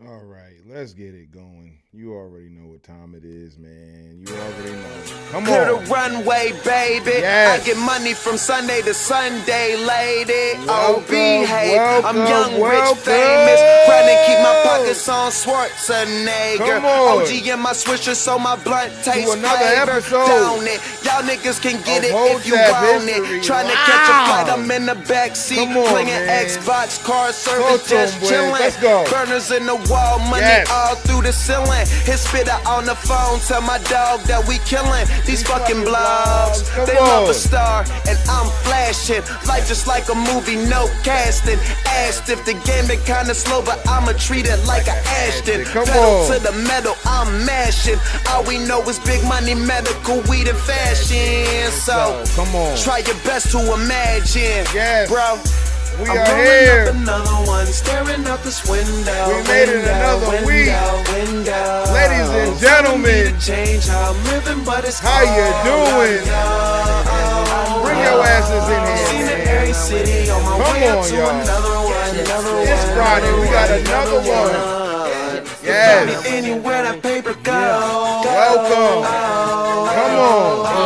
All right, let's get it going. You already know what time it is, man. You already know. Come Clear the on. runway, baby. Yes. I get money from Sunday to Sunday, lady. Welcome, OB, hey, I'm young, welcome. rich, famous. Trying to keep my pockets on Schwarzenegger. Come on. OG in my swisher, so my blunt tastes another flavor. episode Down it. Y'all niggas can get of it if you Hotep want History. it. Trying to Wow. catch a flight, I'm in the backseat. Come on, Playing man. Xbox, car service, Talk to just him, boy. chilling. Let's go. Burners in the wall, money Yes. all through the ceiling. Hit spitter on the phone, tell my dog that we killing these fucking blogs. Come They on. love a star, and I'm flashing. Life just like a movie, no casting. Asked if the game been kinda slow, but I'ma treat it like a Ashton. Come Pedal on. to the metal, I'm mashing. All we know is big money, medical, weed, and fashion. So, Come on. try your best to imagine, Yes. bro. We I'm are rolling here. up another one, staring out this window. We made it another week. Ladies and gentlemen, change how I'm living, but it's how you doing? Bring your asses in here, man. City on my Come way on, up to y'all. another one. It's Friday. We got another one. Yes. Anywhere that paper go. Welcome. Come on.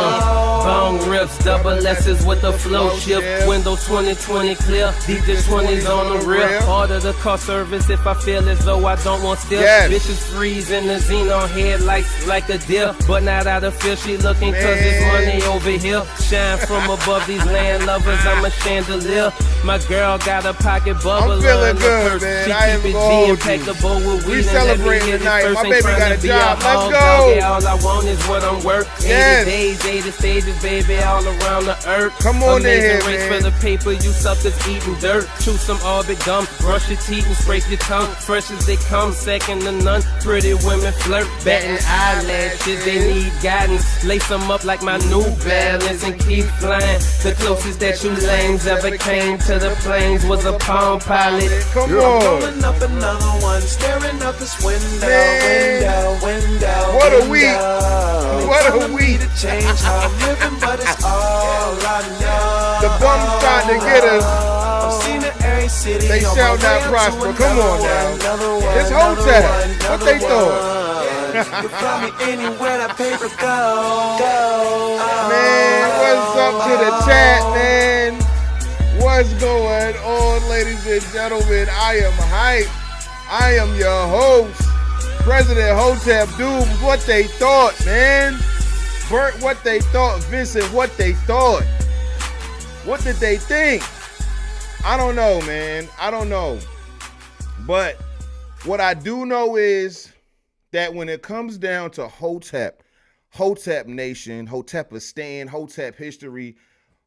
Bone rips, double S's with the flow shift. Yeah. Windows 2020 clear, DJ 20's on the rear. Order the car service if I feel as though I don't want still. Yes. Bitches freeze in the xenon headlights like a deer. But not out of fear, she looking cause it's money over here. Shine from above these land lovers, I'm a chandelier. My girl got a pocket bubble. I'm feeling in the good, purse. man. She I keep ain't it gonna G and hold pack you. the bowl with We weed and let me celebrating hit it tonight. first. My Ain't baby tryna got a be job. Let's hog go. dog. Yeah, all I want is what I'm worth. Yes. 80 days, 80 stages, baby, all around the earth. Come on in Amazing here, race man. for the paper, you suckers eating dirt. Chew some orbit gum, brush your teeth and scrape your tongue. Fresh as they come, second to none. Pretty women flirt, batting eyelashes, they need guidance. Lace them up like my New Balance and keep flying. The closest that you lames ever came to the plains was a Palm Pilot. Come on. Rolling up another one, staring out this window, Man. window. What a week. What a Telling me week. to change how I'm living, but it's all I know. The bums trying to get us. I've seen it every city. They on shall my not way up prosper. to Come on another now. one, It's another Hotep. one, What they another thought? one. You find me anywhere that paper go. Man, what's up to the chat, man? What's going on, ladies and gentlemen? I am hype. I am your host, President Hotep. Dude, what they thought, man? Bert, what they thought. Vincent, what they thought. What did they think? I don't know, man. I don't know. But what I do know is that when it comes down to Hotep, Hotep Nation, Hotepistan, Hotep History,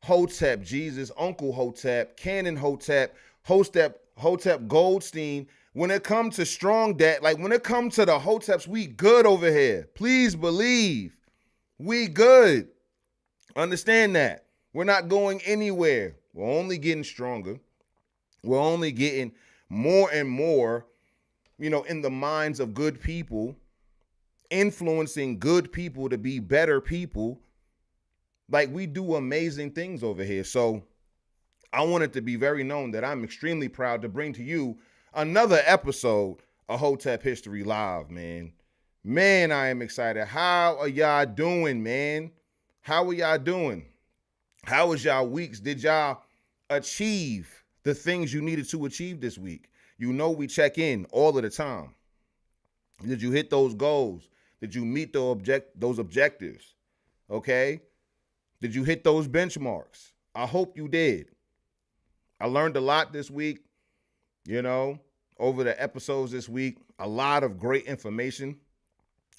Hotep Jesus, Uncle Hotep, Canon Hotep, Hotep Goldstein, when it comes to strong dat, like when it comes to the Hoteps, we good over here. Please believe. We good. Understand that. We're not going anywhere. We're only getting stronger. We're only getting more and more, in the minds of good people, influencing good people to be better people. Like, we do amazing things over here. So I want it to be very known that I'm extremely proud to bring to you another episode of Hotep History Live, man. Man, I am excited. How are y'all doing, man? How are y'all doing? How was y'all weeks? Did y'all achieve the things you needed to achieve this week? We check in all of the time. Did you hit those goals? Did you meet those objectives? Okay? Did you hit those benchmarks? I hope you did. I learned a lot this week, over the episodes this week. A lot of great information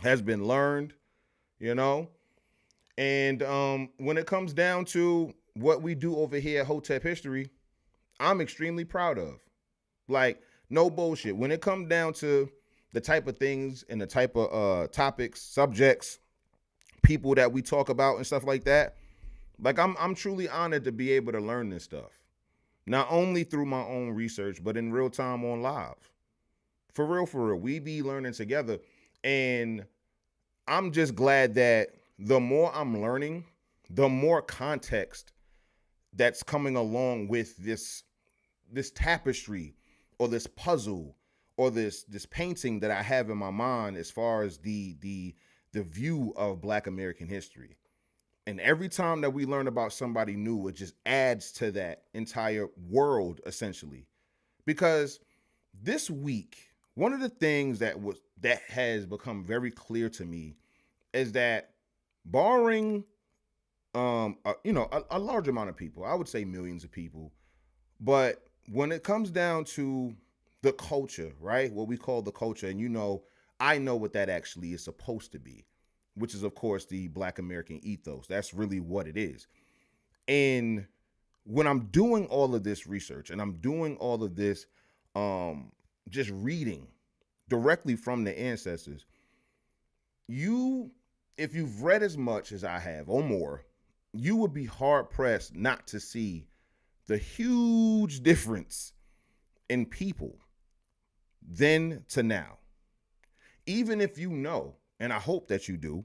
has been learned, And when it comes down to what we do over here at Hotep History, I'm extremely proud of. Like, no bullshit. When it comes down to the type of things and the type of topics, subjects, people that we talk about and stuff like that, like I'm truly honored to be able to learn this stuff. Not only through my own research, but in real time on live. For real. We be learning together. And I'm just glad that the more I'm learning, the more context that's coming along with this tapestry or this puzzle or this painting that I have in my mind as far as the view of Black American history. And every time that we learn about somebody new, it just adds to that entire world, essentially. Because this week, one of the things that has become very clear to me is that, barring a large amount of people, I would say millions of people, but when it comes down to the culture, right? What we call the culture, and I know what that actually is supposed to be, which is, of course, the Black American ethos. That's really what it is. And when I'm doing all of this research and I'm doing all of this, just reading directly from the ancestors, if you've read as much as I have or more, you would be hard pressed not to see the huge difference in people then to now. Even if you know, and I hope that you do,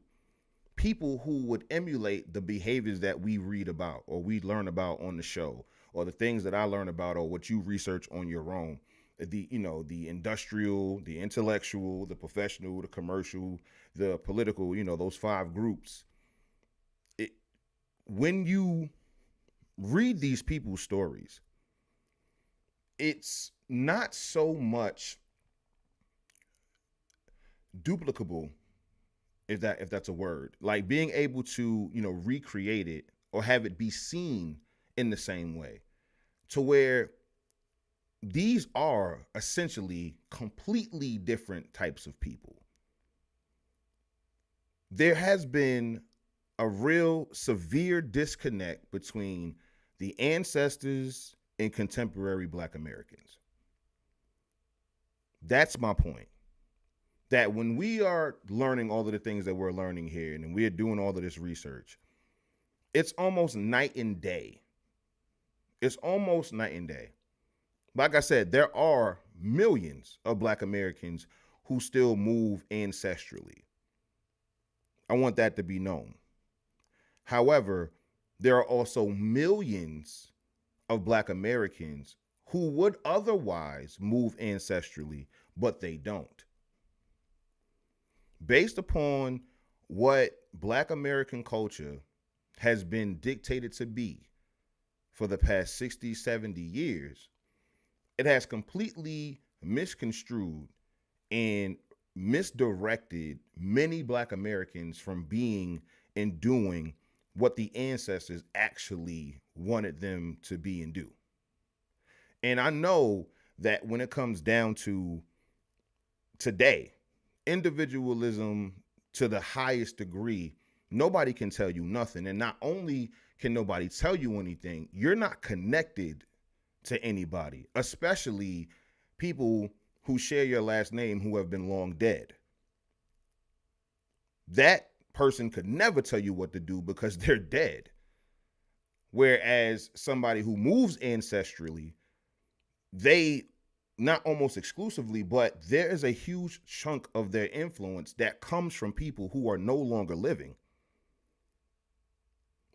people who would emulate the behaviors that we read about or we learn about on the show, or the things that I learn about, or what you research on your own, the industrial, the intellectual, the professional, the commercial, the political, those 5 groups. When you read these people's stories, it's not so much duplicable, if that's a word, like being able to recreate it or have it be seen in the same way, to where these are essentially completely different types of people. There has been a real severe disconnect between the ancestors and contemporary Black Americans. That's my point. That when we are learning all of the things that we're learning here, and we're doing all of this research, it's almost night and day. It's almost night and day. Like I said, there are millions of Black Americans who still move ancestrally. I want that to be known. However, there are also millions of Black Americans who would otherwise move ancestrally, but they don't. Based upon what Black American culture has been dictated to be for the past 60, 70 years, it has completely misconstrued and misdirected many Black Americans from being and doing what the ancestors actually wanted them to be and do. And I know that when it comes down to today, individualism to the highest degree, nobody can tell you nothing. And not only can nobody tell you anything, you're not connected to anybody, especially people who share your last name who have been long dead. That person could never tell you what to do because they're dead. Whereas somebody who moves ancestrally, they, not almost exclusively, but there is a huge chunk of their influence that comes from people who are no longer living.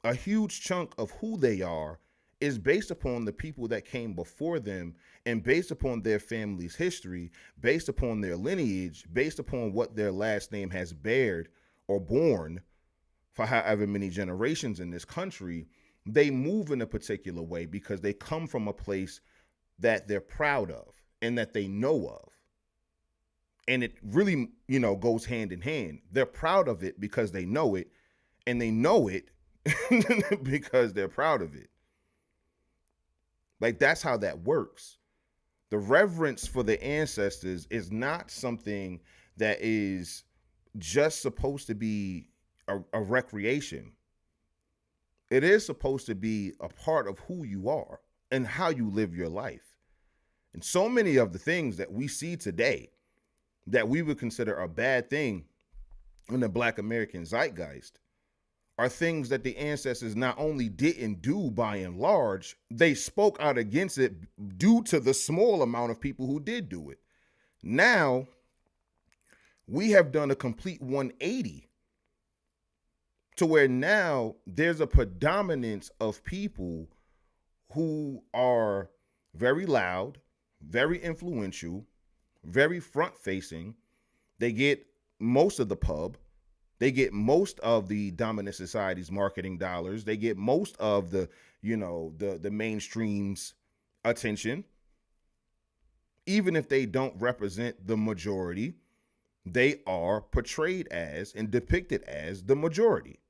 A huge chunk of who they are is based upon the people that came before them, and based upon their family's history, based upon their lineage, based upon what their last name has bared or borne for however many generations in this country. They move in a particular way because they come from a place that they're proud of and that they know of. And it really, goes hand in hand. They're proud of it because they know it, and they know it because they're proud of it. Like, that's how that works. The reverence for the ancestors is not something that is just supposed to be a recreation. It is supposed to be a part of who you are and how you live your life. And so many of the things that we see today that we would consider a bad thing in the Black American zeitgeist are things that the ancestors not only didn't do by and large, they spoke out against it due to the small amount of people who did do it. Now, we have done a complete 180 to where now there's a predominance of people who are very loud, very influential, very front facing. They get most of the pub. They get most of the dominant society's marketing dollars. They get most of the, the mainstream's attention. Even if they don't represent the majority, they are portrayed as and depicted as the majority.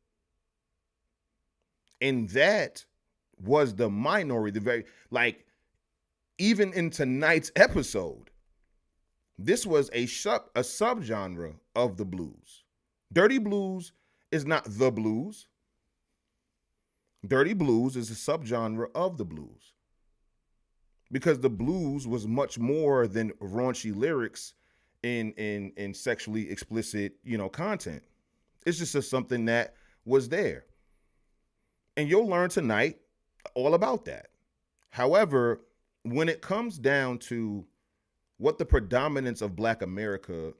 And that was the minority, even in tonight's episode, this was a subgenre of the blues. Dirty blues is not the blues. Dirty blues is a subgenre of the blues. Because the blues was much more than raunchy lyrics in sexually explicit, content. It's just something that was there. And you'll learn tonight all about that. However, when it comes down to what the predominance of Black America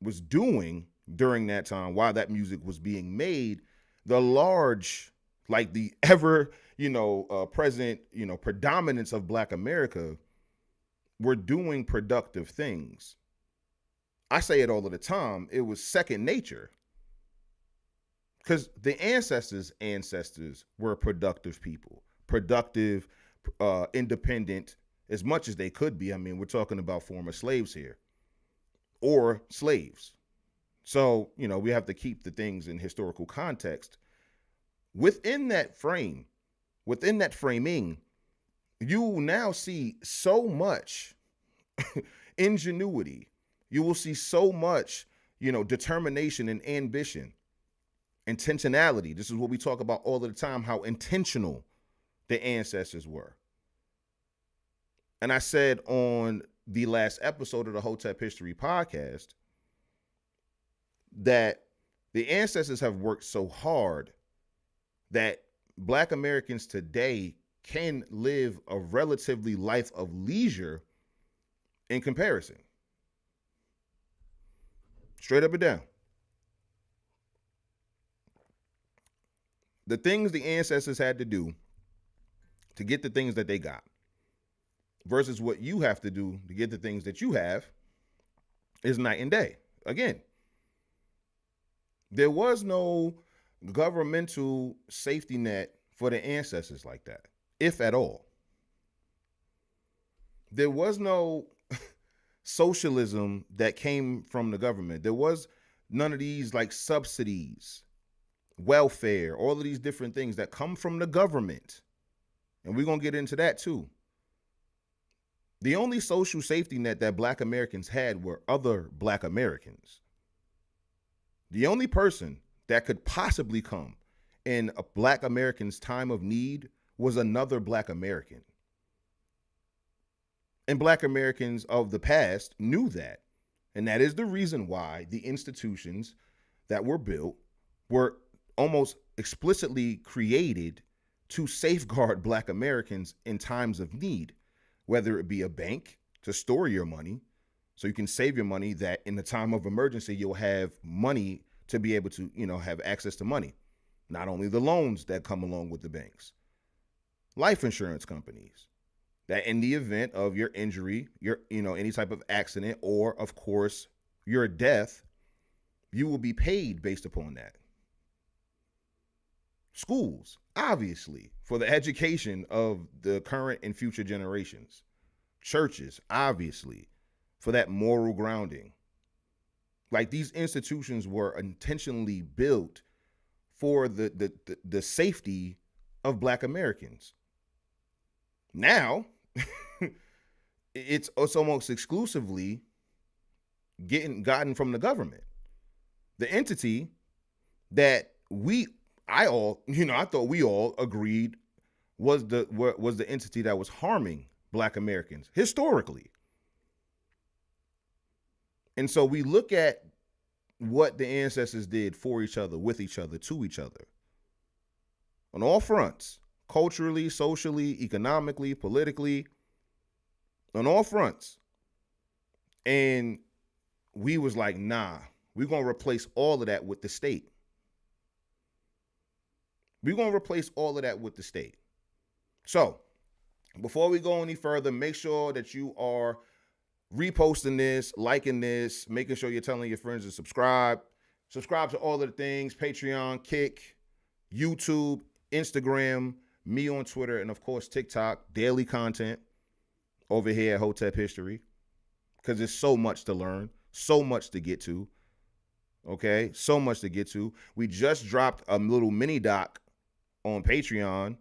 was doing during that time, while that music was being made, the large, the ever, present, predominance of Black America were doing productive things. I say it all of the time. It was second nature. Because the ancestors were productive people, productive, independent, as much as they could be. I mean, we're talking about former slaves here, or slaves. So, we have to keep the things in historical context. Within that framing, you will now see so much ingenuity. You will see so much, determination and ambition. Intentionality. This is what we talk about all of the time, how intentional the ancestors were. And I said on the last episode of the Hotep History podcast that the ancestors have worked so hard that Black Americans today can live a relatively life of leisure in comparison. Straight up and down. The things the ancestors had to do to get the things that they got versus what you have to do to get the things that you have is night and day. Again, there was no governmental safety net for the ancestors like that, if at all. There was no socialism that came from the government. There was none of these subsidies, welfare, all of these different things that come from the government. And we're going to get into that too. The only social safety net that Black Americans had were other Black Americans. The only person that could possibly come in a Black American's time of need was another Black American. And Black Americans of the past knew that. And that is the reason why the institutions that were built were almost explicitly created to safeguard Black Americans in times of need, whether it be a bank to store your money so you can save your money, that in the time of emergency, you'll have money to be able to, have access to money. Not only the loans that come along with the banks, life insurance companies, that in the event of your injury, any type of accident, or of course, your death, you will be paid based upon that. Schools, obviously, for the education of the current and future generations. Churches, obviously, for that moral grounding. These institutions were intentionally built for the safety of Black Americans. Now, it's almost exclusively gotten from the government. The entity that I thought we all agreed was the entity that was harming Black Americans historically. And so we look at what the ancestors did for each other, with each other, to each other, on all fronts, culturally, socially, economically, politically, on all fronts. And we was like, nah, we're going to replace all of that with the state. We're going to replace all of that with the state. So before we go any further, make sure that you are reposting this, liking this, making sure you're telling your friends to subscribe. Subscribe to all of the things, Patreon, Kick, YouTube, Instagram, me on Twitter, and of course TikTok. Daily content over here at Hotep History, because there's so much to learn, so much to get to. Okay, so much to get to. We just dropped a little mini doc on Patreon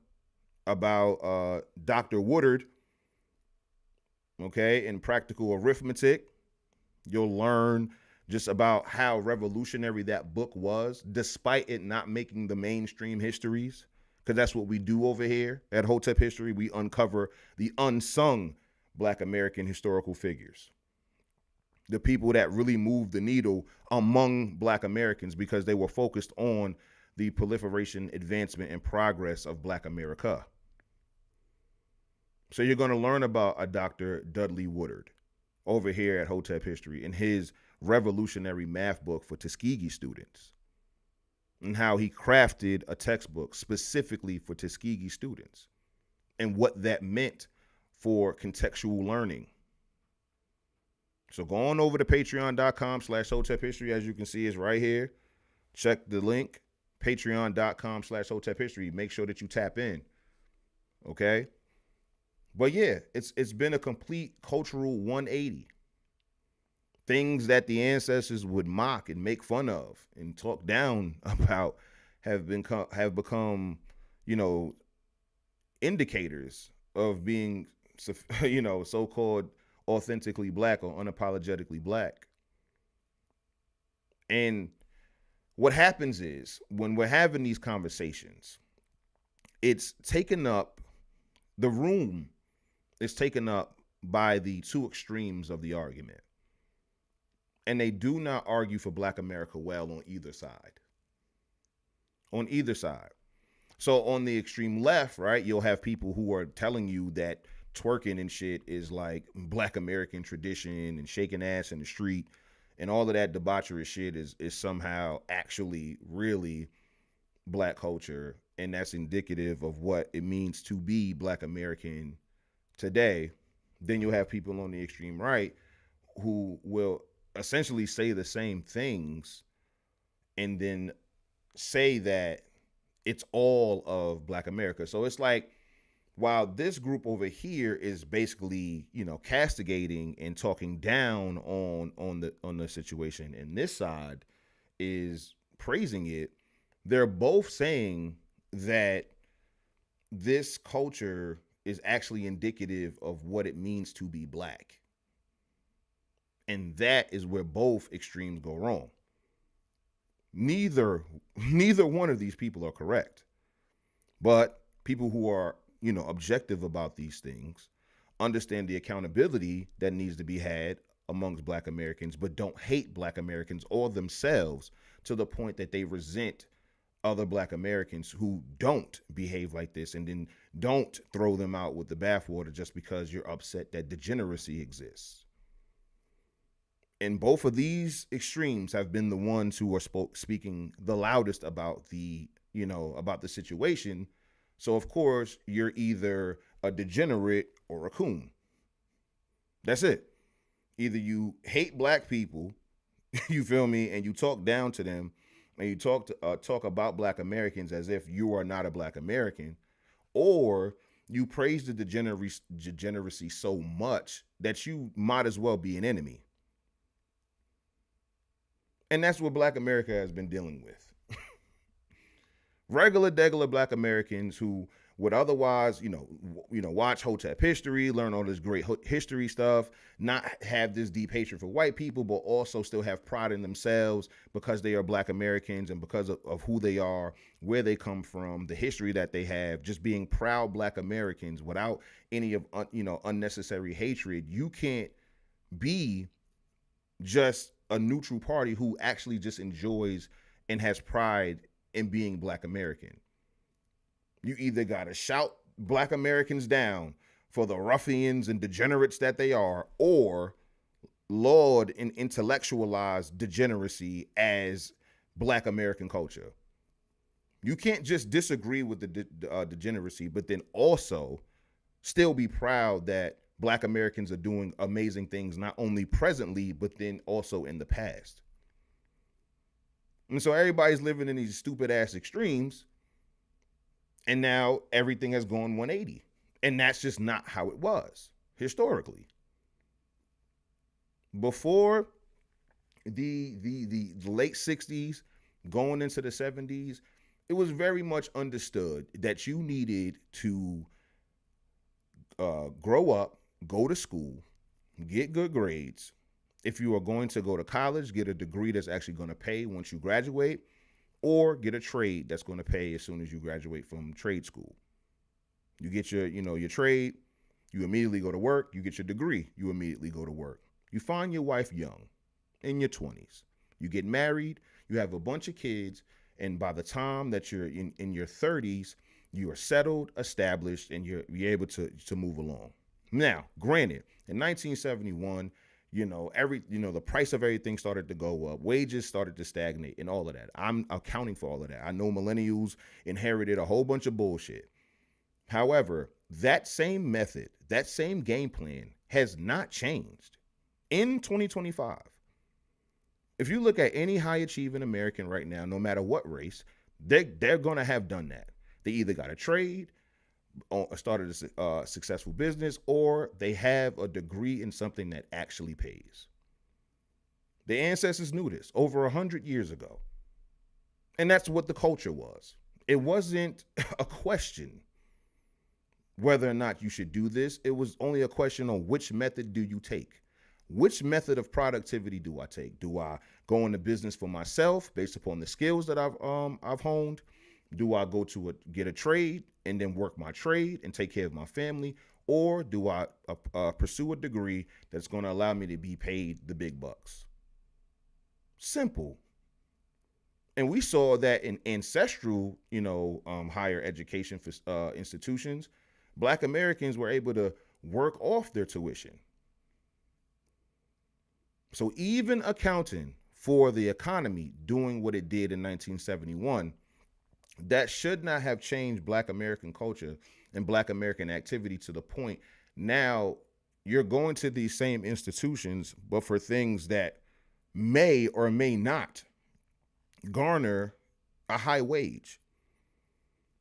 about Dr. Woodard, okay, in practical arithmetic. You'll learn just about how revolutionary that book was, despite it not making the mainstream histories, because that's what we do over here at Hotep History. We uncover the unsung Black American historical figures, the people that really moved the needle among Black Americans because they were focused on the proliferation, advancement, and progress of Black America. So you're going to learn about a Dr. Dudley Woodard over here at Hotep History in his revolutionary math book for Tuskegee students, and how he crafted a textbook specifically for Tuskegee students and what that meant for contextual learning. So go on over to patreon.com/Hotep History. As you can see, it's right here. Check the link, patreon.com/Hotep History. Make sure that you tap in. Okay. But yeah, it's been a complete cultural 180. Things that the ancestors would mock and make fun of and talk down about have become, indicators of being, so-called authentically Black or unapologetically Black. And what happens is when we're having these conversations, the room is taken up by the two extremes of the argument. And they do not argue for Black America well on either side. On either side. So on the extreme left, right, you'll have people who are telling you that twerking and shit is like Black American tradition and shaking ass in the street and all of that debaucherous shit is somehow actually really Black culture, and that's indicative of what it means to be Black American today. Then you'll have people on the extreme right who will essentially say the same things and then say that it's all of Black America. So it's like, while this group over here is basically, castigating and talking down on the situation, and this side is praising it, they're both saying that this culture is actually indicative of what it means to be Black. And that is where both extremes go wrong. Neither one of these people are correct. But people who are, objective about these things understand the accountability that needs to be had amongst Black Americans, but don't hate Black Americans or themselves to the point that they resent other Black Americans who don't behave like this, and then don't throw them out with the bathwater just because you're upset that degeneracy exists. And both of these extremes have been the ones who are speaking the loudest about the situation. So of course you're either a degenerate or a coon. That's it. Either you hate Black people, you feel me, and you talk down to them, and you talk about Black Americans as if you are not a Black American, or you praise the degeneracy so much that you might as well be an enemy. And that's what Black America has been dealing with. Regular Black Americans who would otherwise, watch Hotep History, learn all this great history stuff, not have this deep hatred for white people, but also still have pride in themselves because they are Black Americans and because of who they are, where they come from, the history that they have, just being proud Black Americans without any of, unnecessary hatred. You can't be just a neutral party who actually just enjoys and has pride in being Black American. You either got to shout Black Americans down for the ruffians and degenerates that they are, or laud and intellectualize degeneracy as Black American culture. You can't just disagree with the degeneracy, but then also still be proud that Black Americans are doing amazing things, not only presently, but then also in the past. And so everybody's living in these stupid ass extremes. And now everything has gone 180. And that's just not how it was historically. Before the late 60s, going into the 70s, it was very much understood that you needed to grow up, go to school, get good grades. If you are going to go to college, get a degree that's actually going to pay once you graduate, or get a trade that's going to pay as soon as you graduate from trade school. You get your trade, you immediately go to work. You get your degree, you immediately go to work. You find your wife young, in your 20s. You get married, you have a bunch of kids, and by the time that you're in your 30s, you are settled, established, and you're able to move along. Now, granted, in 1971, the price of everything started to go up. Wages started to stagnate and all of that. I'm accounting for all of that. I know millennials inherited a whole bunch of bullshit. However, that same method, that same game plan has not changed in 2025. If you look at any high achieving American right now, no matter what race, they're going to have done that. They either got a trade, or started a successful business, or they have a degree in something that actually pays. The ancestors knew this over 100 years ago. And that's what the culture was. It wasn't a question whether or not you should do this. It was only a question on which method do you take? Which method of productivity do I take? Do I go into business for myself based upon the skills that I've honed? Do I go to get a trade and then work my trade and take care of my family? Or do I pursue a degree that's going to allow me to be paid the big bucks? Simple. And we saw that in ancestral, higher education for institutions, Black Americans were able to work off their tuition. So even accounting for the economy doing what it did in 1971, that should not have changed Black American culture and Black American activity to the point now you're going to these same institutions, but for things that may or may not garner a high wage,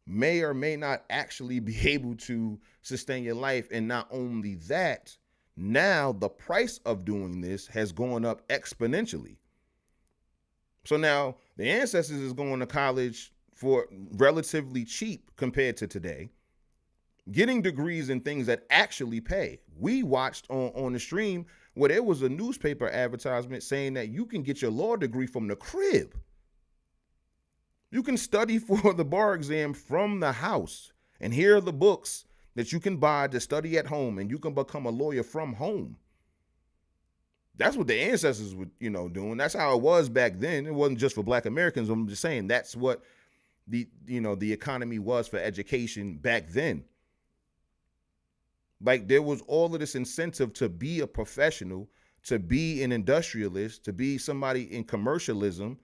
may or may not actually be able to sustain your life. And not only that, now the price of doing this has gone up exponentially. So now the ancestors is going to college for relatively cheap compared to today, getting degrees in things that actually pay. We watched on the stream where there was a newspaper advertisement saying that you can get your law degree from the crib. You can study for the bar exam from the house, and here are the books that you can buy to study at home, and you can become a lawyer from home. That's what the ancestors were, doing. That's how it was back then. It wasn't just for Black Americans. I'm just saying that's what the economy was for education back then. Like, there was all of this incentive to be a professional, to be an industrialist, to be somebody in commercialism,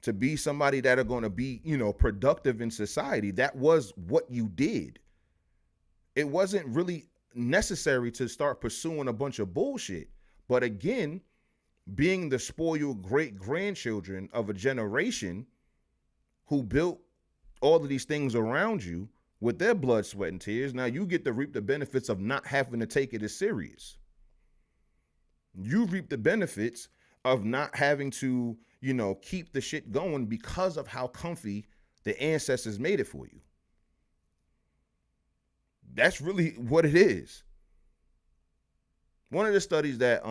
to be somebody that are going to be, productive in society. That was what you did. It wasn't really necessary to start pursuing a bunch of bullshit. But again, being the spoiled great-grandchildren of a generation who built all of these things around you with their blood, sweat, and tears, now you get to reap the benefits of not having to take it as serious. You reap the benefits of not having to, keep the shit going because of how comfy the ancestors made it for you. That's really what it is. One of the studies that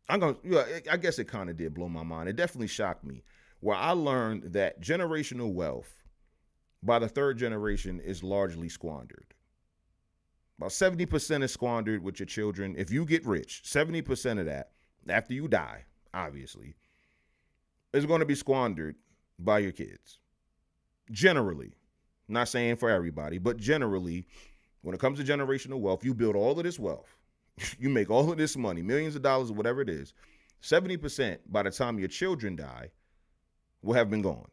I guess it kind of did blow my mind. It definitely shocked me, where I learned that generational wealth by the third generation is largely squandered. About 70% is squandered with your children. If you get rich, 70% of that, after you die, obviously, is going to be squandered by your kids. Generally. Not saying for everybody, but generally, when it comes to generational wealth, you build all of this wealth. You make all of this money, millions of dollars or whatever it is. 70% by the time your children die will have been gone.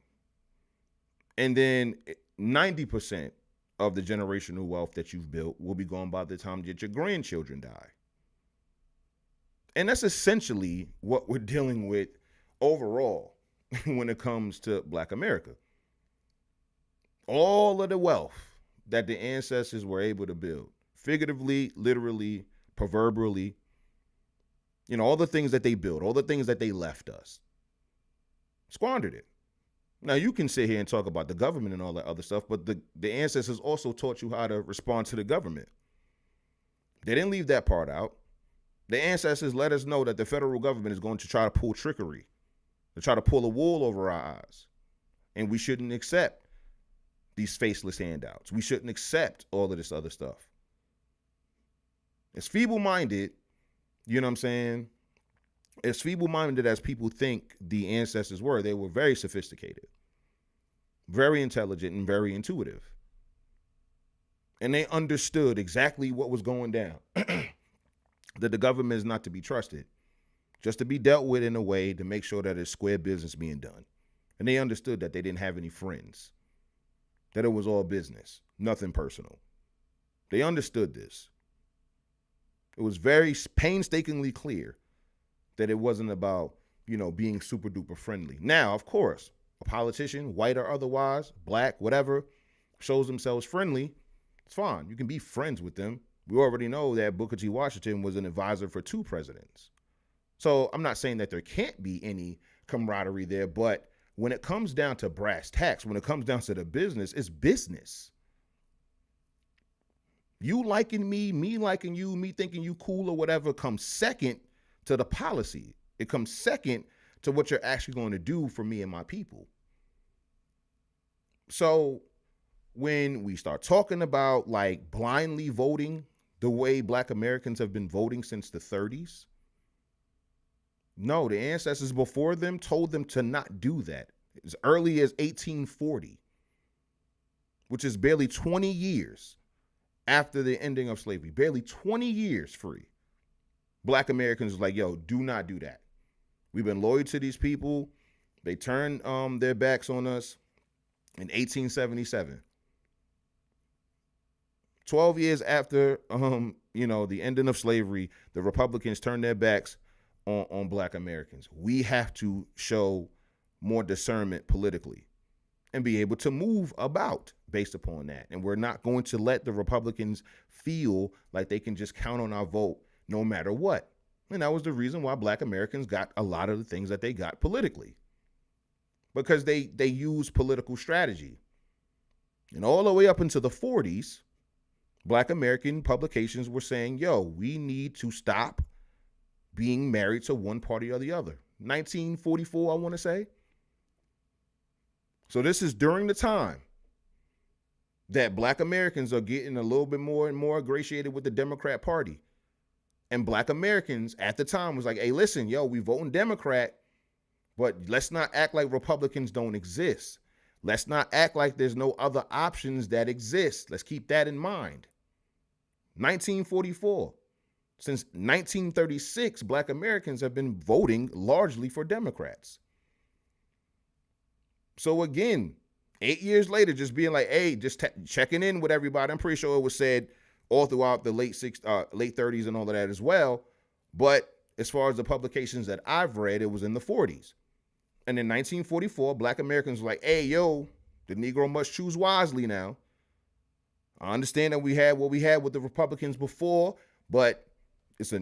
And then 90% of the generational wealth that you've built will be gone by the time that your grandchildren die. And that's essentially what we're dealing with overall when it comes to Black America. All of the wealth that the ancestors were able to build, figuratively, literally, proverbially, all the things that they built, all the things that they left us, squandered it. Now, you can sit here and talk about the government and all that other stuff, but the ancestors also taught you how to respond to the government. They didn't leave that part out. The ancestors let us know that the federal government is going to try to pull trickery, to try to pull a wool over our eyes. And we shouldn't accept these faceless handouts. We shouldn't accept all of this other stuff. As feeble-minded, you know what I'm saying? As feeble-minded as people think the ancestors were, they were very sophisticated, very intelligent, and very intuitive. And they understood exactly what was going down. That the government is not to be trusted, just to be dealt with in a way to make sure that it's square business being done. And they understood that they didn't have any friends, that it was all business, nothing personal. They understood this. It was very painstakingly clear that it wasn't about, being super duper friendly. Now, of course, a politician, white or otherwise, black, whatever, shows themselves friendly, it's fine. You can be friends with them. We already know that Booker T. Washington was an advisor for 2 presidents. So I'm not saying that there can't be any camaraderie there, but when it comes down to brass tacks, when it comes down to the business, it's business. You liking me liking you, me thinking you cool or whatever comes second to the policy. It comes second to what you're actually going to do for me and my people. So when we start talking about like blindly voting the way Black Americans have been voting since the 30s, no, the ancestors before them told them to not do that. As early as 1840, which is barely 20 years after the ending of slavery, barely 20 years free. Black Americans was like, yo, do not do that. We've been loyal to these people. They turned their backs on us in 1877. 12 years after, the ending of slavery, the Republicans turned their backs on Black Americans. We have to show more discernment politically and be able to move about based upon that. And we're not going to let the Republicans feel like they can just count on our vote no matter what. And that was the reason why Black Americans got a lot of the things that they got politically, because they use political strategy. And all the way up into the 40s, Black American publications were saying, yo, we need to stop being married to one party or the other. 1944, I want to say. So this is during the time that Black Americans are getting a little bit more and more ingratiated with the Democrat Party. And Black Americans at the time was like, hey, listen, yo, we voting Democrat, but let's not act like Republicans don't exist. Let's not act like there's no other options that exist. Let's keep that in mind. 1944. Since 1936, Black Americans have been voting largely for Democrats. So again, 8 years later, just being like, hey, just checking in with everybody. I'm pretty sure it was said all throughout the late 30s and all of that as well. But as far as the publications that I've read, it was in the 40s. And in 1944, Black Americans were like, hey, yo, the Negro must choose wisely now. I understand that we had what we had with the Republicans before, but it's a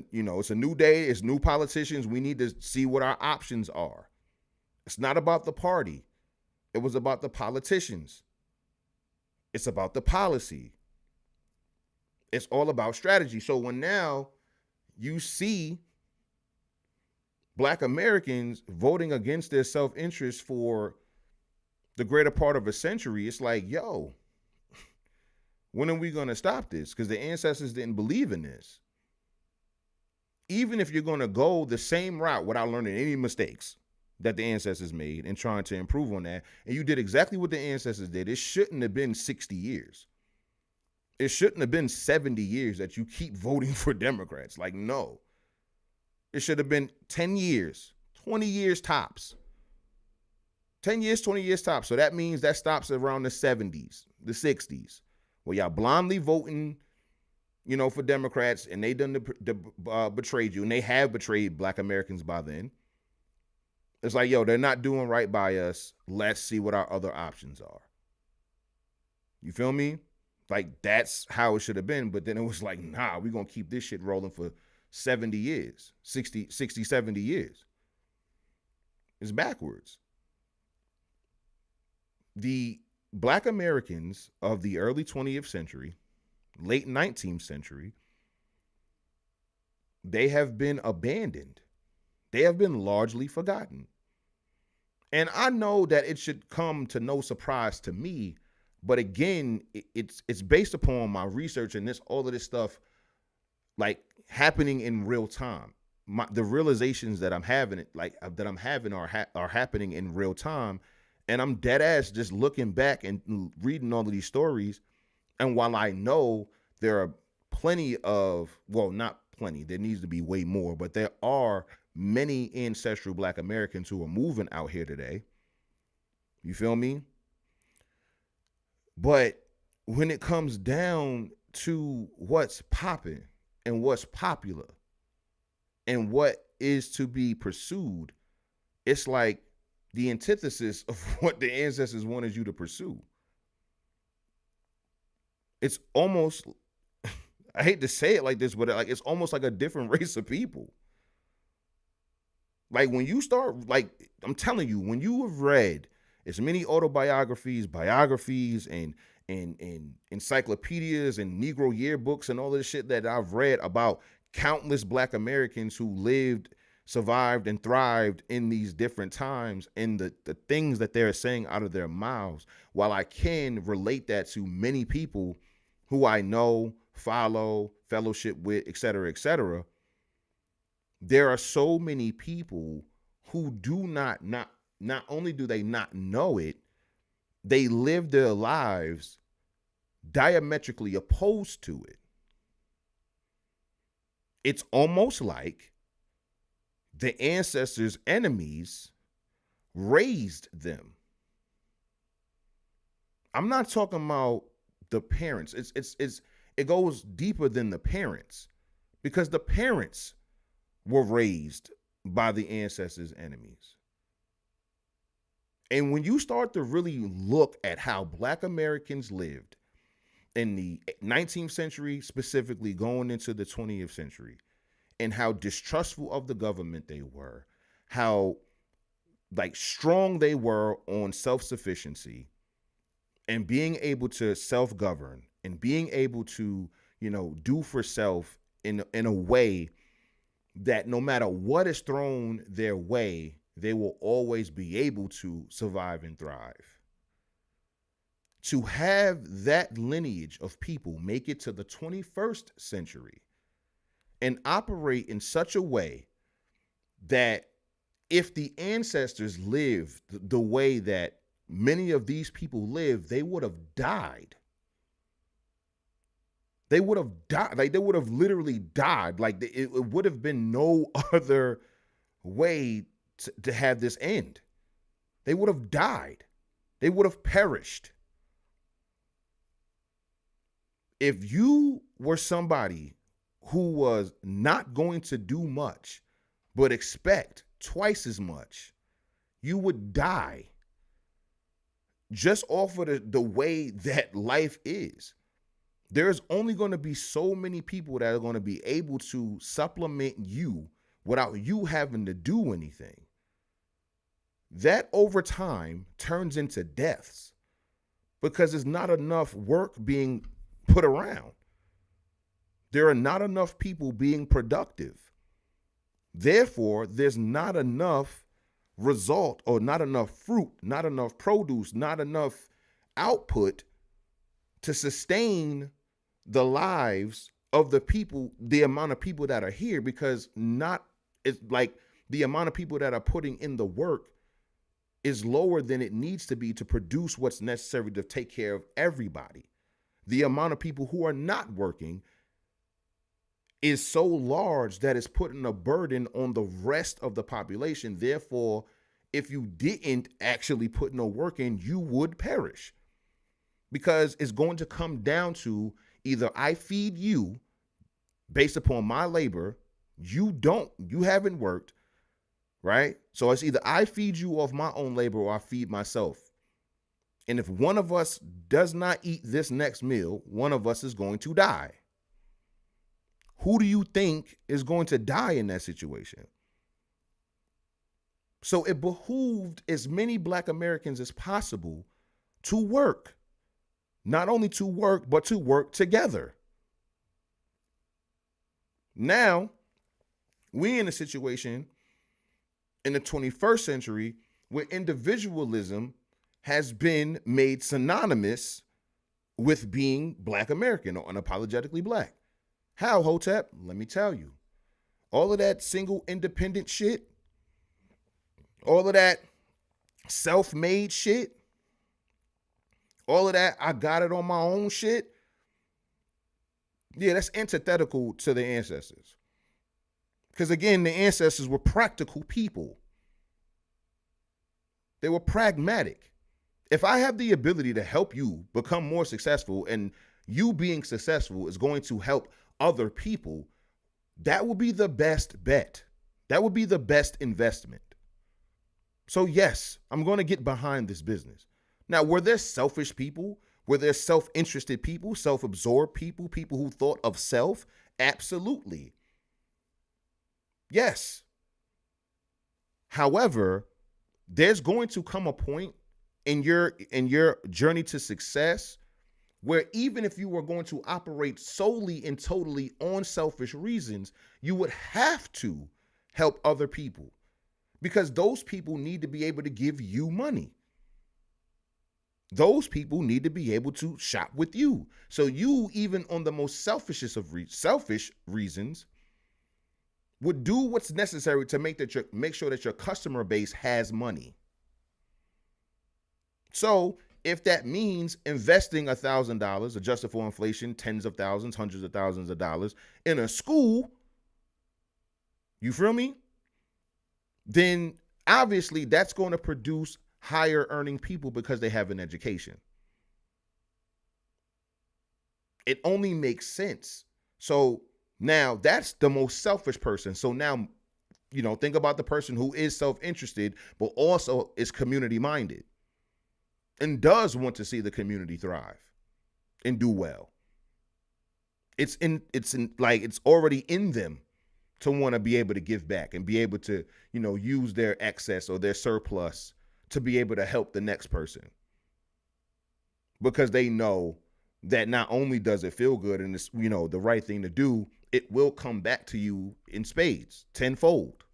new day. It's new politicians. We need to see what our options are. It's not about the party. It was about the politicians. It's about the policy. It's all about strategy. So when now you see Black Americans voting against their self-interest for the greater part of a century, it's like, yo, when are we going to stop this? Because the ancestors didn't believe in this. Even if you're going to go the same route without learning any mistakes that the ancestors made and trying to improve on that, and you did exactly what the ancestors did, it shouldn't have been 60 years. It shouldn't have been 70 years that you keep voting for Democrats. Like, no. It should have been 10 years, 20 years tops. 10 years, 20 years tops. So that means that stops around the 70s, the 60s, where y'all blindly voting, you know, for Democrats, and they done betrayed you, and they have betrayed Black Americans by then. It's like, yo, they're not doing right by us. Let's see what our other options are. You feel me? Like, that's how it should have been. But then it was like, nah, we're going to keep this shit rolling for 70 years, 60, 70 years. It's backwards. The Black Americans of the early 20th century, late 19th century, they have been abandoned. They have been largely forgotten. And I know that it should come to no surprise to me, but again, it's based upon my research and all of this stuff like happening in real time. The realizations that I'm having are happening in real time, and I'm dead ass just looking back and reading all of these stories. And while I know there are plenty of, well, not plenty, there needs to be way more, but there are many ancestral Black Americans who are moving out here today. You feel me? But when it comes down to what's popping and what's popular and what is to be pursued, it's like the antithesis of what the ancestors wanted you to pursue. It's almost, I hate to say it like this, but like it's almost like a different race of people. Like when you start, like I'm telling you, when you have read as many autobiographies, biographies, and encyclopedias and Negro yearbooks and all this shit that I've read about countless Black Americans who lived, survived, and thrived in these different times, and the things that they're saying out of their mouths, while I can relate that to many people who I know, follow, fellowship with, et cetera, there are so many people who do not only do they not know it, they live their lives diametrically opposed to it. It's almost like the ancestors' enemies raised them. I'm not talking about the parents. It goes deeper than the parents, because the parents were raised by the ancestors' enemies. And when you start to really look at how Black Americans lived in the 19th century, specifically going into the 20th century, and how distrustful of the government they were, how like strong they were on self-sufficiency and being able to self-govern and being able to, you know, do for self in a way that no matter what is thrown their way, they will always be able to survive and thrive. To have that lineage of people make it to the 21st century and operate in such a way that if the ancestors lived the way that many of these people live, they would have died. They would have died. Like they would have literally died. Like it would have been no other way to have this end. They would have died. They would have perished. If you were somebody who was not going to do much, but expect twice as much, you would die just off of the way that life is. There's only going to be so many people that are going to be able to supplement you without you having to do anything. That over time turns into deaths because there's not enough work being put around. There are not enough people being productive. Therefore, there's not enough result or not enough fruit, not enough produce, not enough output to sustain the lives of the people, the amount of people that are here, because it's like the amount of people that are putting in the work is lower than it needs to be to produce what's necessary to take care of everybody. The amount of people who are not working is so large that it's putting a burden on the rest of the population. Therefore, if you didn't actually put no work in, you would perish. because it's going to come down to either I feed you based upon my labor, you haven't worked, right? So it's either I feed you off my own labor or I feed myself. And if one of us does not eat this next meal, one of us is going to die. Who do you think is going to die in that situation? So it behooved as many Black Americans as possible to work. Not only to work, but to work together. Now, we in a situation in the 21st century where individualism has been made synonymous with being Black American or unapologetically Black. How, Hotep? Let me tell you. All of that single independent shit, all of that self-made shit, all of that I got it on my own shit, yeah, that's antithetical to the ancestors. Because again, the ancestors were practical people. They were pragmatic. If I have the ability to help you become more successful and you being successful is going to help other people, that will be the best bet. That would be the best investment. So yes, I'm going to get behind this business. Now, were there selfish people? Were there self-interested people, self-absorbed people, people who thought of self? Absolutely. Yes. However, there's going to come a point in your journey to success where even if you were going to operate solely and totally on selfish reasons, you would have to help other people because those people need to be able to give you money. Those people need to be able to shop with you. So you, even on the most selfish reasons, would do what's necessary to make sure that your customer base has money. So if that means investing $1,000 adjusted for inflation, tens of thousands, hundreds of thousands of dollars in a school, you feel me? Then obviously that's going to produce higher earning people because they have an education. It only makes sense. So now that's the most selfish person. So now, think about the person who is self-interested, but also is community minded and does want to see the community thrive and do well. It's already in them to want to be able to give back and be able to, use their excess or their surplus to be able to help the next person. Because they know that not only does it feel good and it's, the right thing to do, it will come back to you in spades, tenfold.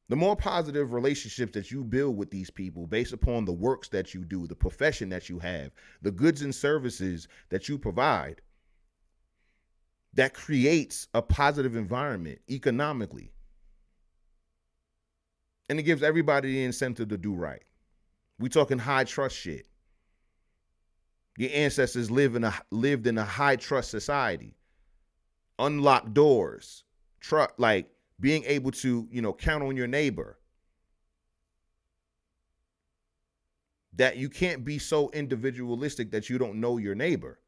The more positive relationships that you build with these people based upon the works that you do, the profession that you have, the goods and services that you provide, that creates a positive environment economically. And it gives everybody the incentive to do right. We talking high trust shit. Your ancestors lived in a high trust society. Unlocked doors. Being able to, count on your neighbor. That you can't be so individualistic that you don't know your neighbor.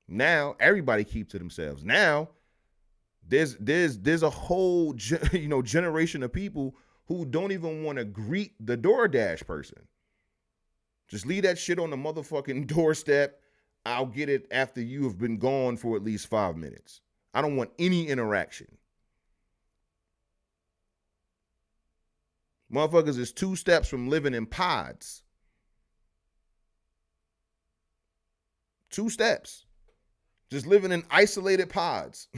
Now everybody keeps to themselves. Now there's a whole generation of people who don't even want to greet the DoorDash person. Just leave that shit on the motherfucking doorstep. I'll get it after you have been gone for at least 5 minutes. I don't want any interaction. Motherfuckers is 2 steps from living in pods. 2 steps. Just living in isolated pods.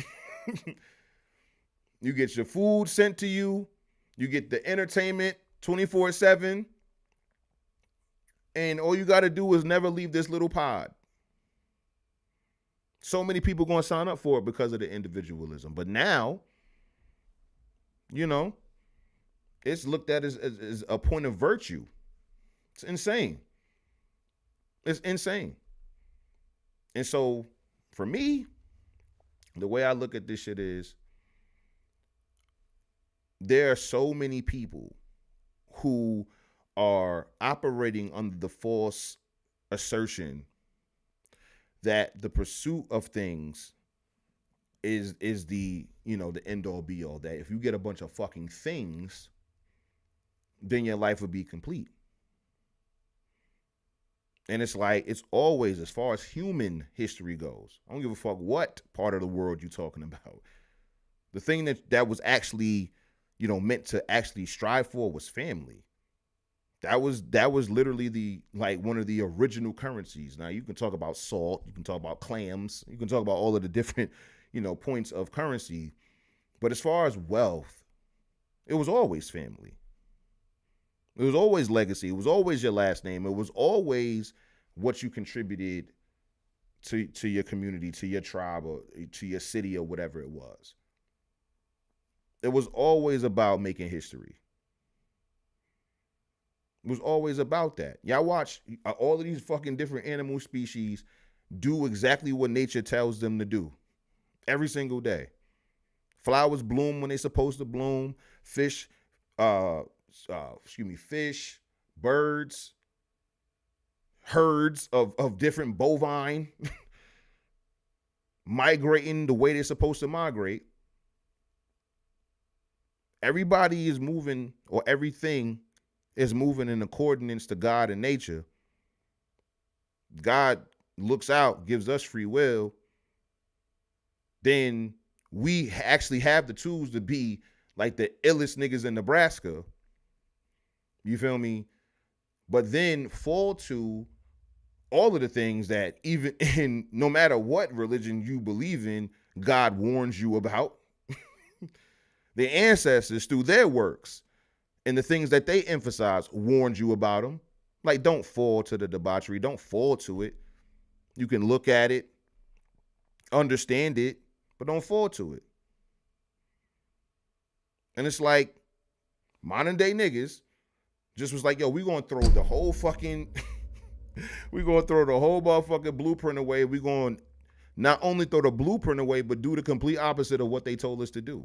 You get your food sent to you. You get the entertainment 24/7. And all you got to do is never leave this little pod. So many people going to sign up for it because of the individualism. But now, it's looked at as a point of virtue. It's insane. It's insane. And so for me, the way I look at this shit is there are so many people who are operating under the false assertion that the pursuit of things is the, the end all be all, that if you get a bunch of fucking things, then your life would be complete. And it's like, it's always, as far as human history goes, I don't give a fuck what part of the world you're talking about. The thing that was actually, meant to actually strive for was family. That was literally one of the original currencies. Now you can talk about salt, you can talk about clams, you can talk about all of the different, points of currency. But as far as wealth, it was always family. It was always legacy. It was always your last name. It was always what you contributed to your community, to your tribe, or to your city, or whatever it was. It was always about making history. It was always about that. Y'all watch all of these fucking different animal species do exactly what nature tells them to do every single day. Flowers bloom when they're supposed to bloom. Fish, birds, herds of different bovine migrating the way they're supposed to migrate. Everybody is moving, or everything is moving in accordance to God and nature. God looks out, gives us free will. Then we actually have the tools to be like the illest niggas in Nebraska. You feel me? But then fall to all of the things that, even in, no matter what religion you believe in, God warns you about. The ancestors, through their works and the things that they emphasize, warned you about them. Like, don't fall to the debauchery. Don't fall to it. You can look at it, understand it, but don't fall to it. And it's like, modern day niggas just was like, yo, we gonna throw the whole fucking, we gonna throw the whole motherfucking blueprint away. We gonna not only throw the blueprint away, but do the complete opposite of what they told us to do.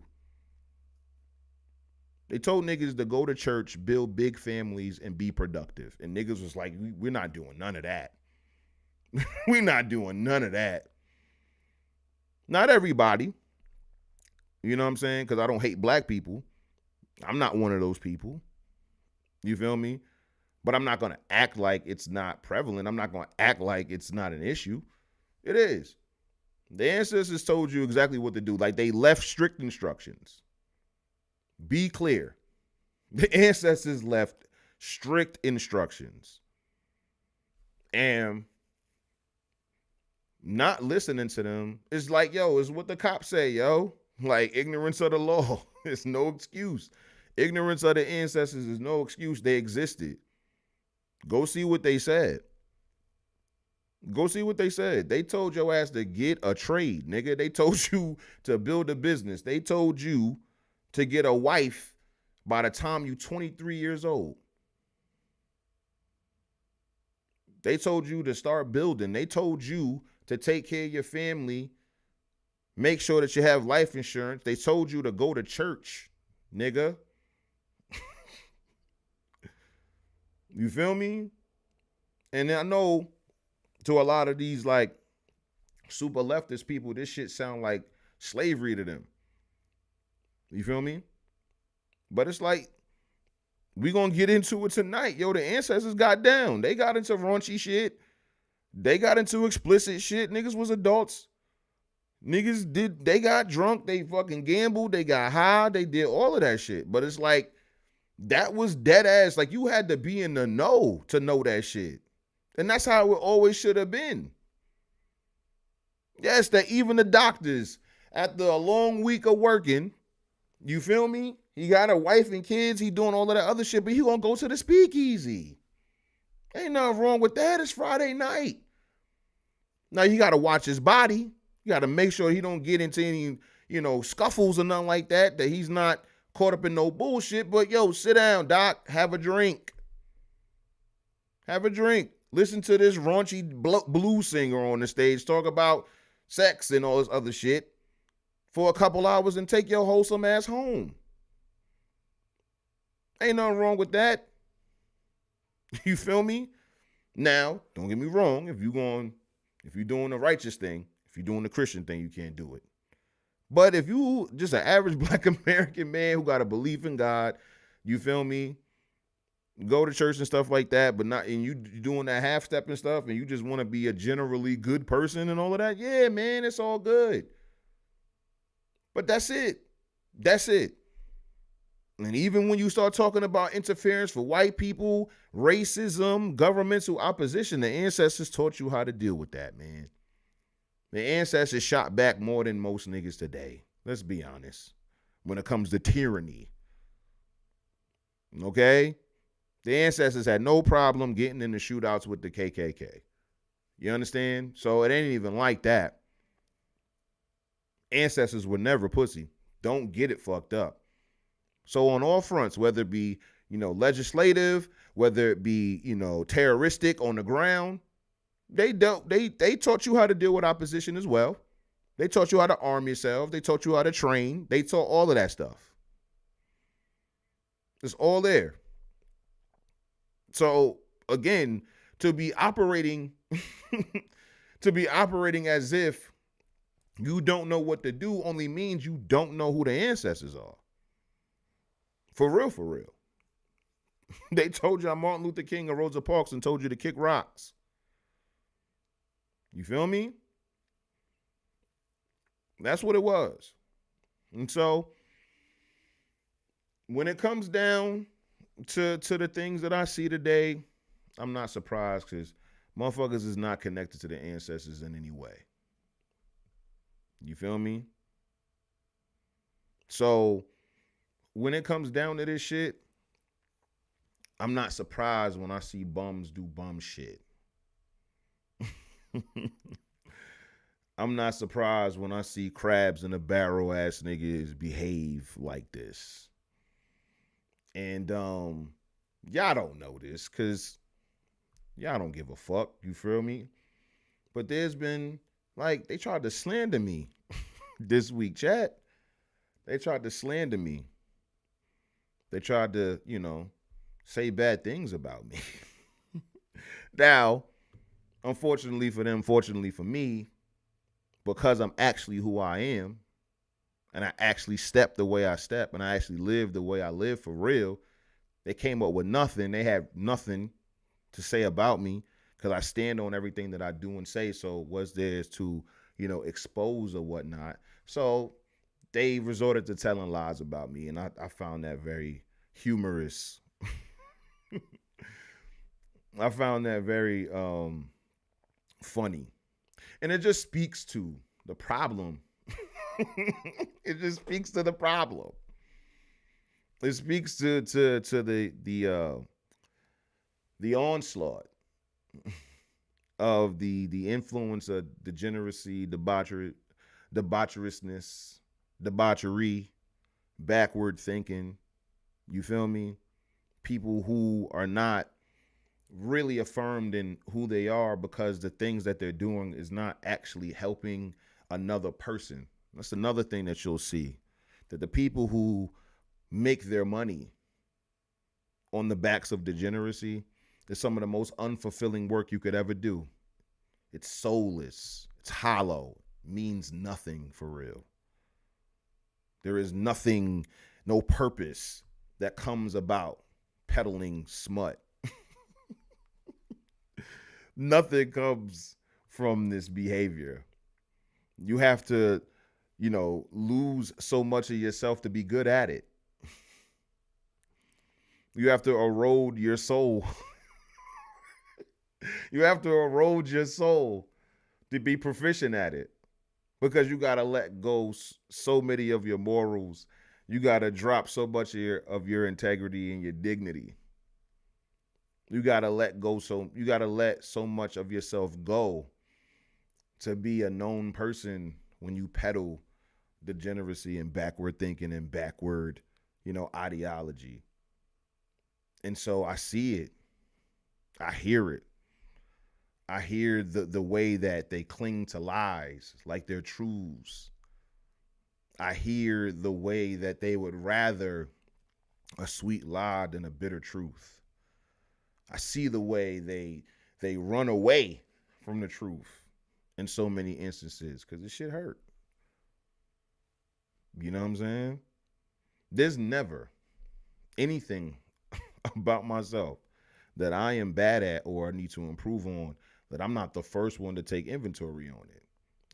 They told niggas to go to church, build big families, and be productive. And niggas was like, we're not doing none of that. We're not doing none of that. Not everybody. You know what I'm saying? Because I don't hate black people. I'm not one of those people. You feel me? But I'm not going to act like it's not prevalent. I'm not going to act like it's not an issue. It is. The ancestors told you exactly what to do. Like, they left strict instructions. Be clear. The ancestors left strict instructions. And not listening to them is like, yo, is what the cops say, yo. Like, ignorance of the law is no excuse. Ignorance of the ancestors is no excuse. They existed. Go see what they said. Go see what they said. They told your ass to get a trade, nigga. They told you to build a business. They told you to get a wife by the time you 23 years old. They told you to start building. They told you to take care of your family, make sure that you have life insurance. They told you to go to church, nigga. You feel me? And I know to a lot of these like super leftist people, this shit sound like slavery to them. You feel me? But it's like, we gonna get into it tonight. Yo, the ancestors got down. They got into raunchy shit. They got into explicit shit. Niggas was adults. They got drunk. They fucking gambled. They got high. They did all of that shit. But it's like, that was dead ass. Like, you had to be in the know to know that shit. And that's how it always should have been. Yes, that even the doctors, after a long week of working, you feel me? He got a wife and kids. He doing all of that other shit, but he gonna go to the speakeasy. Ain't nothing wrong with that. It's Friday night. Now, you got to watch his body. You got to make sure he don't get into any, scuffles or nothing like that, that he's not caught up in no bullshit. But, yo, sit down, doc. Have a drink. Have a drink. Listen to this raunchy blues singer on the stage talk about sex and all this other shit for a couple hours and take your wholesome ass home. Ain't nothing wrong with that. You feel me? Now, don't get me wrong. If you're doing the righteous thing, if you're doing the Christian thing, you can't do it. But if you just an average Black American man who got a belief in God, you feel me? Go to church and stuff like that, but not, and you doing that half step and stuff, and you just want to be a generally good person and all of that, yeah, man, it's all good. But that's it. That's it. And even when you start talking about interference for white people, racism, governmental opposition, the ancestors taught you how to deal with that, man. The ancestors shot back more than most niggas today. Let's be honest. When it comes to tyranny. Okay? The ancestors had no problem getting in the shootouts with the KKK. You understand? So it ain't even like that. Ancestors were never pussy. Don't get it fucked up. So on all fronts, whether it be, legislative, whether it be, terroristic on the ground, they taught you how to deal with opposition as well. They taught you how to arm yourself. They taught you how to train. They taught all of that stuff. It's all there. So again, to be operating as if you don't know what to do only means you don't know who the ancestors are. For real, for real. They told you Martin Luther King and Rosa Parks and told you to kick rocks. You feel me? That's what it was. And so when it comes down to the things that I see today, I'm not surprised because motherfuckers is not connected to the ancestors in any way. You feel me? So when it comes down to this shit, I'm not surprised when I see bums do bum shit. I'm not surprised when I see crabs in a barrel ass niggas behave like this. And y'all don't know this because y'all don't give a fuck. You feel me? But there's been, they tried to slander me this week, chat. They tried to slander me. They tried to, say bad things about me. Now, unfortunately for them, fortunately for me, because I'm actually who I am, and I actually step the way I step, and I actually live the way I live for real, they came up with nothing. They have nothing to say about me because I stand on everything that I do and say. So what's theirs to, expose or whatnot. So they resorted to telling lies about me, and I found that very humorous. I found that very funny. And it just speaks to the problem. It just speaks to the problem. It speaks to the onslaught of the influence of degeneracy, debaucherousness, debauchery, backward thinking. You feel me? People who are not really affirmed in who they are because the things that they're doing is not actually helping another person. That's another thing that you'll see, that the people who make their money on the backs of degeneracy is some of the most unfulfilling work you could ever do. It's soulless. It's hollow. Means nothing for real. There is nothing, no purpose that comes about peddling smut. Nothing comes from this behavior. You have to, lose so much of yourself to be good at it. You have to erode your soul. You have to erode your soul to be proficient at it, because you got to let go so many of your morals. You got to drop so much of your integrity and your dignity. You got to let go. You got to let so much of yourself go to be a known person when you peddle degeneracy and backward thinking and backward, ideology. And so I see it. I hear it. I hear the way that they cling to lies like they're truths. I hear the way that they would rather a sweet lie than a bitter truth. I see the way they run away from the truth in so many instances because this shit hurt. You know what I'm saying? There's never anything about myself that I am bad at or I need to improve on that I'm not the first one to take inventory on it.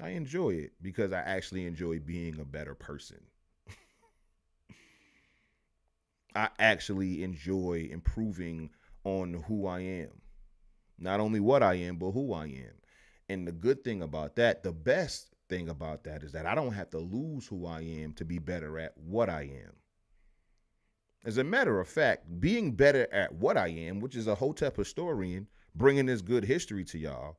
I enjoy it because I actually enjoy being a better person. I actually enjoy improving on who I am. Not only what I am, but who I am. And the good thing about that, the best thing about that is that I don't have to lose who I am to be better at what I am. As a matter of fact, being better at what I am, which is a Hotep historian, bringing this good history to y'all,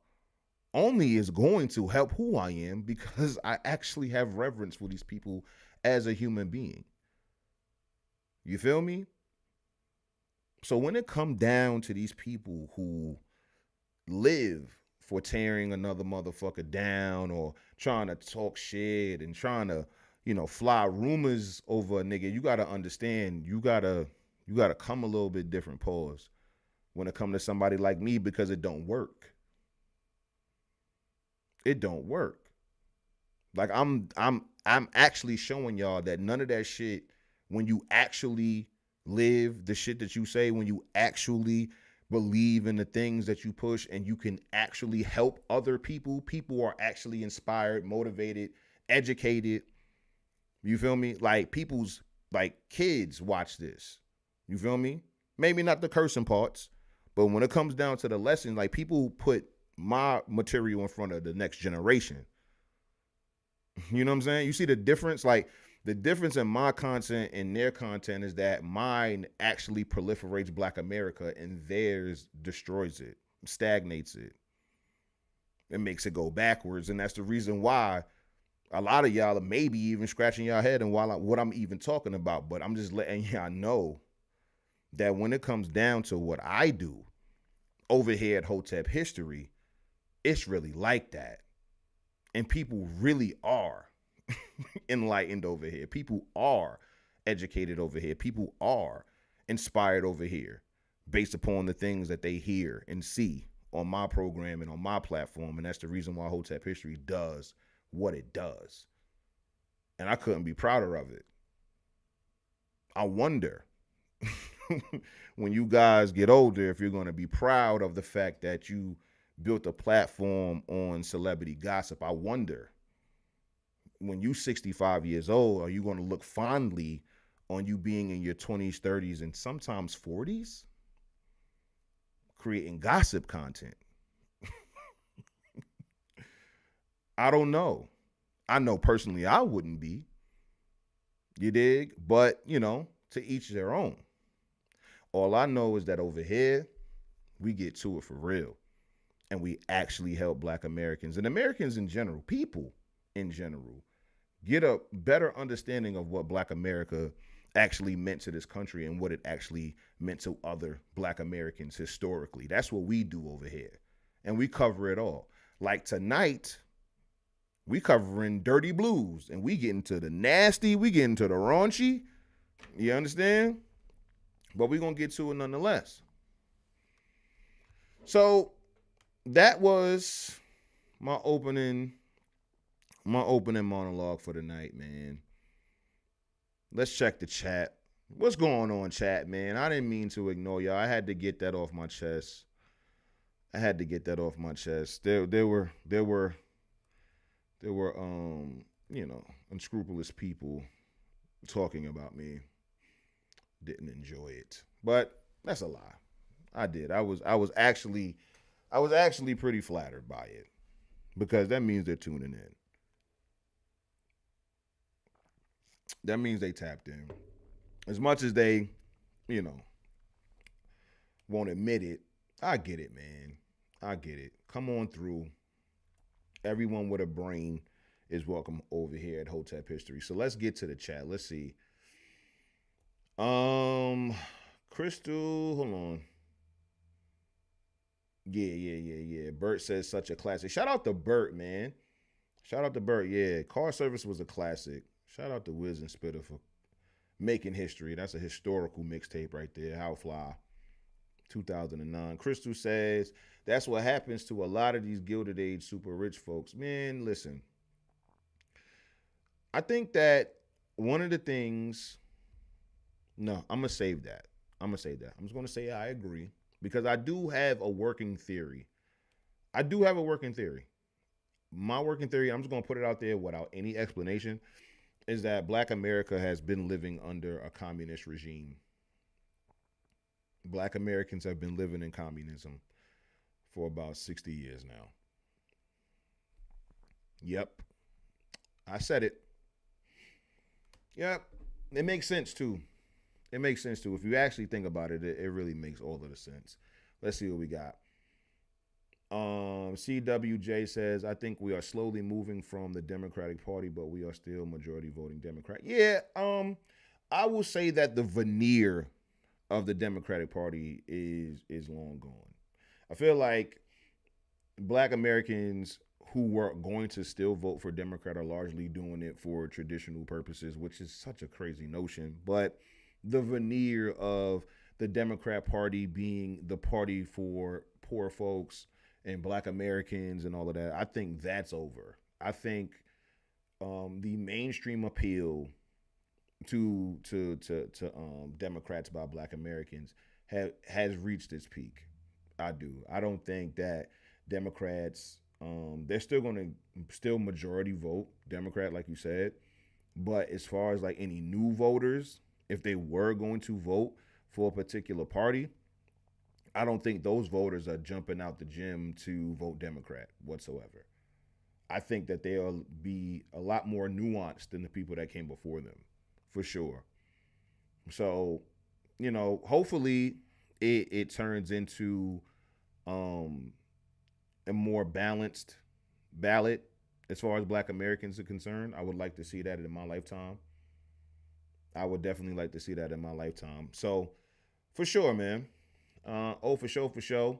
only is going to help who I am because I actually have reverence for these people as a human being. You feel me? So when it come down to these people who live for tearing another motherfucker down or trying to talk shit and trying to, fly rumors over a nigga, you gotta understand, you gotta come a little bit different, pause, when it come to somebody like me, because it don't work. It don't work. Like I'm actually showing y'all that none of that shit, when you actually live the shit that you say, when you actually believe in the things that you push and you can actually help other people, people are actually inspired, motivated, educated. You feel me? Like people's, like kids watch this. You feel me? Maybe not the cursing parts, but when it comes down to the lesson, like people put my material in front of the next generation. You know what I'm saying? You see the difference? Like the difference in my content and their content is that mine actually proliferates Black America and theirs destroys it, stagnates it. It makes it go backwards. And that's the reason why a lot of y'all are maybe even scratching your head and what I'm even talking about. But I'm just letting y'all know that when it comes down to what I do over here at Hotep History, it's really like that. And people really are enlightened over here. People are educated over here. People are inspired over here based upon the things that they hear and see on my program and on my platform. And that's the reason why Hotep History does what it does. And I couldn't be prouder of it. I wonder when you guys get older if you're going to be proud of the fact that you built a platform on celebrity gossip. I wonder when you 65 years old, are you going to look fondly on you being in your 20s, 30s, and sometimes 40s creating gossip content? I don't know. I know personally I wouldn't be. You dig? But, to each their own. All I know is that over here, we get to it for real. And we actually help Black Americans and Americans in general, people in general, get a better understanding of what Black America actually meant to this country and what it actually meant to other Black Americans historically. That's what we do over here. And we cover it all. Like tonight, we covering dirty blues and we get into the nasty, we get into the raunchy. You understand? But we're going to get to it nonetheless. So that was my opening monologue for the night, man. Let's check the chat. What's going on, chat, man? I didn't mean to ignore y'all. I had to get that off my chest. There were unscrupulous people talking about me. Didn't enjoy it. But that's a lie. I did. I was actually pretty flattered by it because that means they're tuning in. That means they tapped in. As much as they, won't admit it, I get it, man. I get it. Come on through. Everyone with a brain is welcome over here at Hotep History. So let's get to the chat. Let's see. Crystal, hold on. Yeah. Bert says such a classic. Shout out to Bert, man. Shout out to Bert. Yeah, Car Service was a classic. Shout out to Wiz and Spitter for making history. That's a historical mixtape right there. How fly. 2009. Crystal says, that's what happens to a lot of these Gilded Age super rich folks. Man, listen. I think that one of the things, no, I'm going to save that. I'm just going to say I agree because I do have a working theory. My working theory, I'm just going to put it out there without any explanation, is that Black America has been living under a communist regime. Black Americans have been living in communism for about 60 years now. Yep. I said it. Yep. It makes sense too. If you actually think about it, it really makes all of the sense. Let's see what we got. CWJ says, I think we are slowly moving from the Democratic Party, but we are still majority voting Democrat. Yeah, I will say that the veneer of the Democratic Party is long gone. I feel like Black Americans who were going to still vote for Democrat are largely doing it for traditional purposes, which is such a crazy notion. But the veneer of the Democrat Party being the party for poor folks and Black Americans and all of that, I think that's over. I think the mainstream appeal to Democrats by Black Americans has reached its peak. I do. I don't think that Democrats, they're still going to majority vote Democrat, like you said. But as far as like any new voters, if they were going to vote for a particular party, I don't think those voters are jumping out the gym to vote Democrat whatsoever. I think that they'll be a lot more nuanced than the people that came before them, for sure. So, hopefully it turns into a more balanced ballot as far as Black Americans are concerned. I would like to see that in my lifetime. I would definitely like to see that in my lifetime. So, for sure, man. For sure.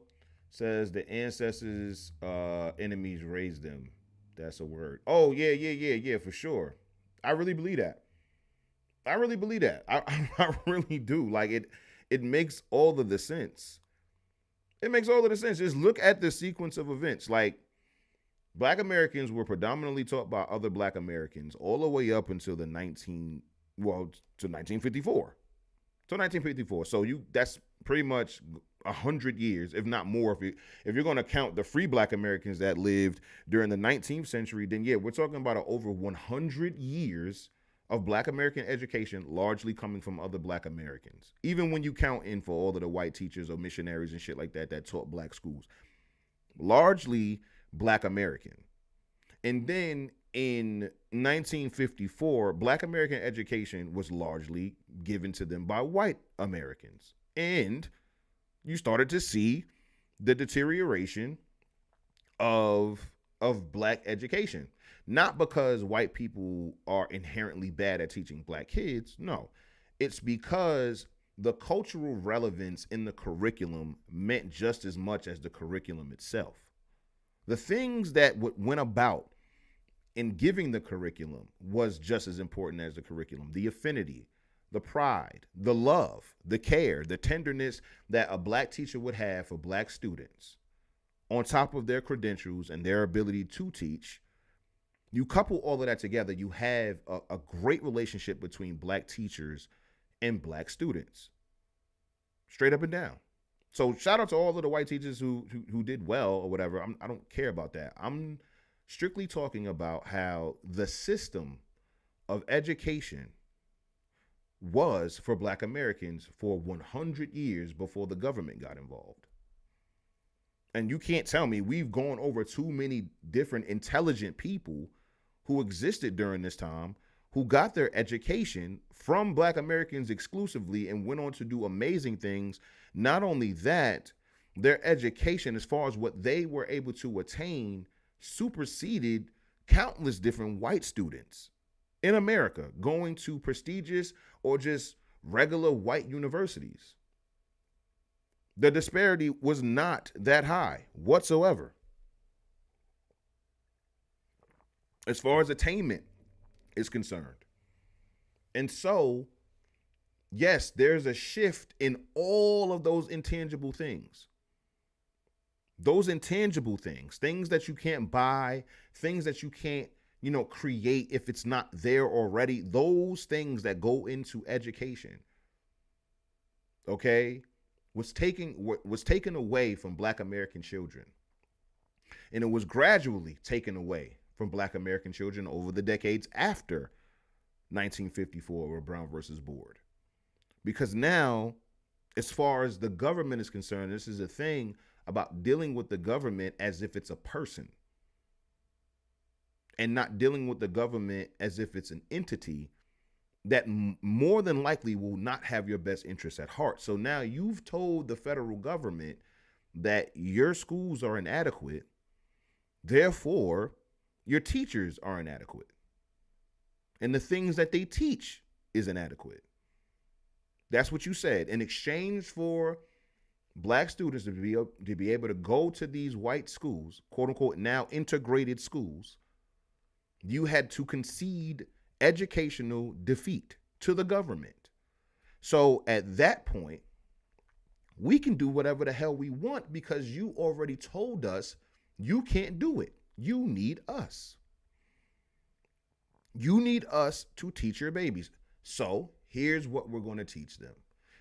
Says the ancestors' enemies raised them. That's a word. Oh, yeah, for sure. I really believe that. I really do. Like, it makes all of the sense. Just look at the sequence of events. Like, Black Americans were predominantly taught by other Black Americans all the way up until to 1954. So that's pretty much 100 years, if not more. If you're going to count the free Black Americans that lived during the 19th century, then yeah, we're talking about over 100 years of Black American education, largely coming from other Black Americans. Even when you count in for all of the white teachers or missionaries and shit like that taught Black schools, largely Black American. And then in 1954, Black American education was largely given to them by white Americans. And you started to see the deterioration of Black education. Not because white people are inherently bad at teaching Black kids. No, it's because the cultural relevance in the curriculum meant just as much as the curriculum itself. The things that went about in giving the curriculum was just as important as the curriculum. The affinity, the pride, the love, the care, the tenderness that a Black teacher would have for Black students, on top of their credentials and their ability to teach. You couple all of that together, you have a great relationship between Black teachers and Black students. Straight up and down. So shout out to all of the white teachers who did well or whatever. I don't care about that. I'm strictly talking about how the system of education was for Black Americans for 100 years before the government got involved. And you can't tell me we've gone over too many different intelligent people who existed during this time, who got their education from Black Americans exclusively and went on to do amazing things. Not only that, their education, as far as what they were able to attain, superseded countless different white students in America going to prestigious or just regular white universities. The disparity was not that high whatsoever. As far as attainment is concerned. And so yes, there's a shift in all of those intangible things. Those intangible things, things that you can't buy, things that you can't, create if it's not there already, those things that go into education, okay, was taken away from Black American children. And it was gradually taken away from Black American children over the decades after 1954 or Brown versus Board. Because now, as far as the government is concerned, this is a thing about dealing with the government as if it's a person and not dealing with the government as if it's an entity that more than likely will not have your best interests at heart. So now you've told the federal government that your schools are inadequate, therefore your teachers are inadequate, and the things that they teach is inadequate. That's what you said. In exchange for Black students to be able to go to these white schools, quote unquote, now integrated schools, you had to concede educational defeat to the government. So at that point, we can do whatever the hell we want because you already told us you can't do it. You need us. You need us to teach your babies. So here's what we're going to teach them: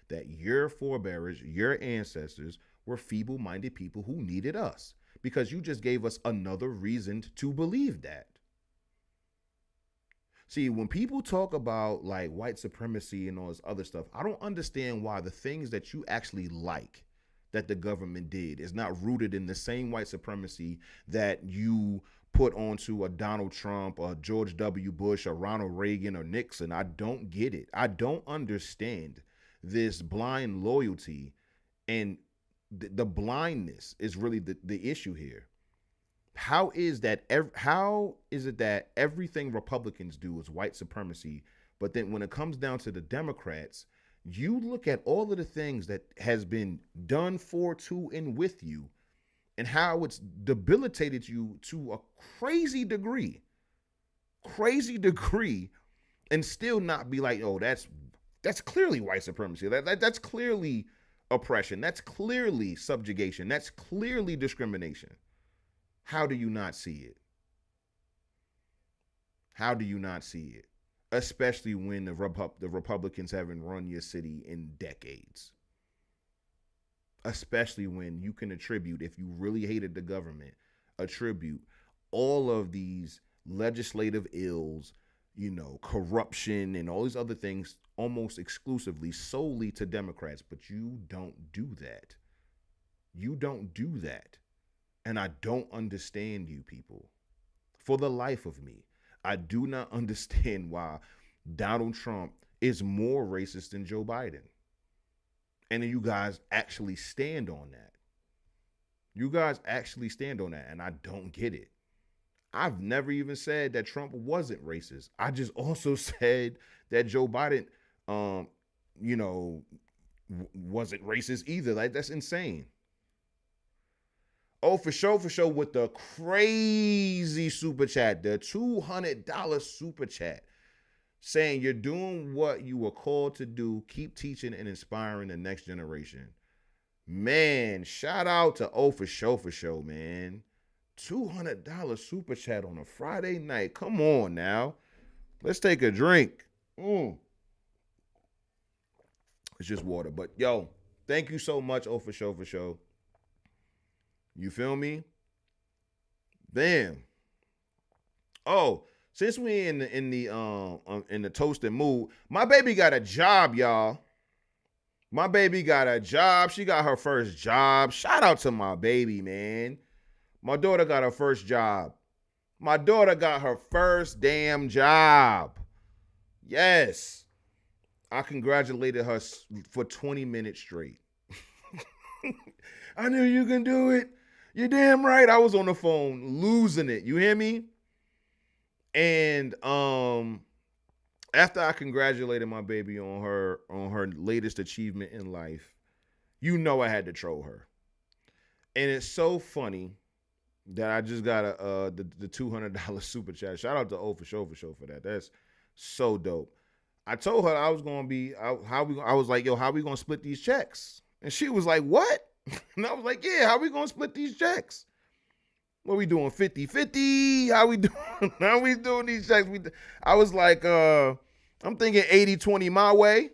that your forebears, your ancestors were feeble-minded people who needed us, because you just gave us another reason to believe that. See, when people talk about like white supremacy and all this other stuff, I don't understand why the things that you actually like that the government did is not rooted in the same white supremacy that you put onto a Donald Trump, or George W. Bush, or Ronald Reagan, or Nixon. I don't get it. I don't understand this blind loyalty, and the blindness is really the issue here. How is it that everything Republicans do is white supremacy, but then when it comes down to the Democrats, you look at all of the things that has been done for, to, and with you, and how it's debilitated you to a crazy degree, and still not be like, oh, that's clearly white supremacy. That's clearly oppression. That's clearly subjugation. That's clearly discrimination. How do you not see it? How do you not see it? Especially when the Republicans haven't run your city in decades. Especially when you can attribute, if you really hated the government, attribute all of these legislative ills, corruption and all these other things almost exclusively, solely to Democrats. But you don't do that. You don't do that. And I don't understand you people. For the life of me, I do not understand why Donald Trump is more racist than Joe Biden. And you guys actually stand on that. And I don't get it. I've never even said that Trump wasn't racist. I just also said that Joe Biden, wasn't racist either. Like, that's insane. Oh, for sure, with the crazy super chat, the $200 super chat, saying you're doing what you were called to do. Keep teaching and inspiring the next generation. Man, shout out to for sure, man. $200 super chat on a Friday night. Come on now. Let's take a drink. It's just water. But yo, thank you so much, for sure. You feel me? Damn. Oh, since we in the toasting mood, my baby got a job, y'all. My baby got a job. She got her first job. Shout out to my baby, man. My daughter got her first job. My daughter got her first damn job. Yes. I congratulated her for 20 minutes straight. I knew you can do it. You're damn right. I was on the phone losing it. You hear me? And after I congratulated my baby on her latest achievement in life, I had to troll her. And it's so funny that I just got the $200 super chat. Shout out to for sure for that. That's so dope. I told her I was gonna be I was like, yo, how we gonna split these checks? And she was like, what? And I was like, yeah, how we gonna split these checks? What we doing, 50-50? How we doing? How we doing these checks? I was like, I'm thinking 80-20 my way.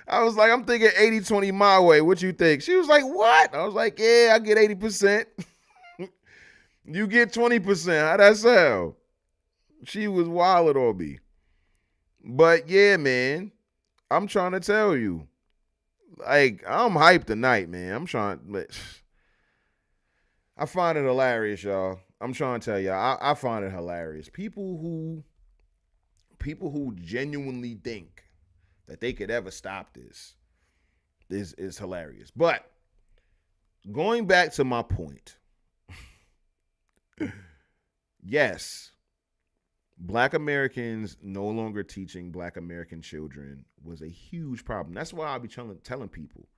I was like, I'm thinking 80-20 my way. What you think? She was like, what? I was like, yeah, I get 80%. You get 20%. How that sound? She was wild on me. But yeah, man, I'm trying to tell you. Like, I'm hyped tonight, man. I find it hilarious, y'all. I'm trying to tell y'all, I find it hilarious. People who genuinely think that they could ever stop this is hilarious. But going back to my point, yes, Black Americans no longer teaching Black American children was a huge problem. That's why I'll be telling people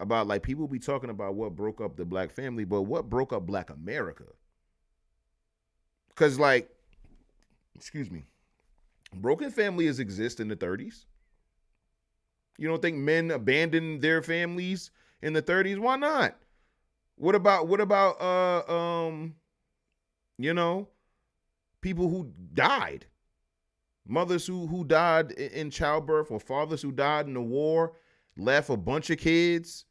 about, like, people be talking about what broke up the Black family, but what broke up Black America? Because, like, excuse me, broken families exist in the 30s. You don't think men abandoned their families in the 30s? Why not? What about people who died, mothers who died in childbirth, or fathers who died in the war, left a bunch of kids.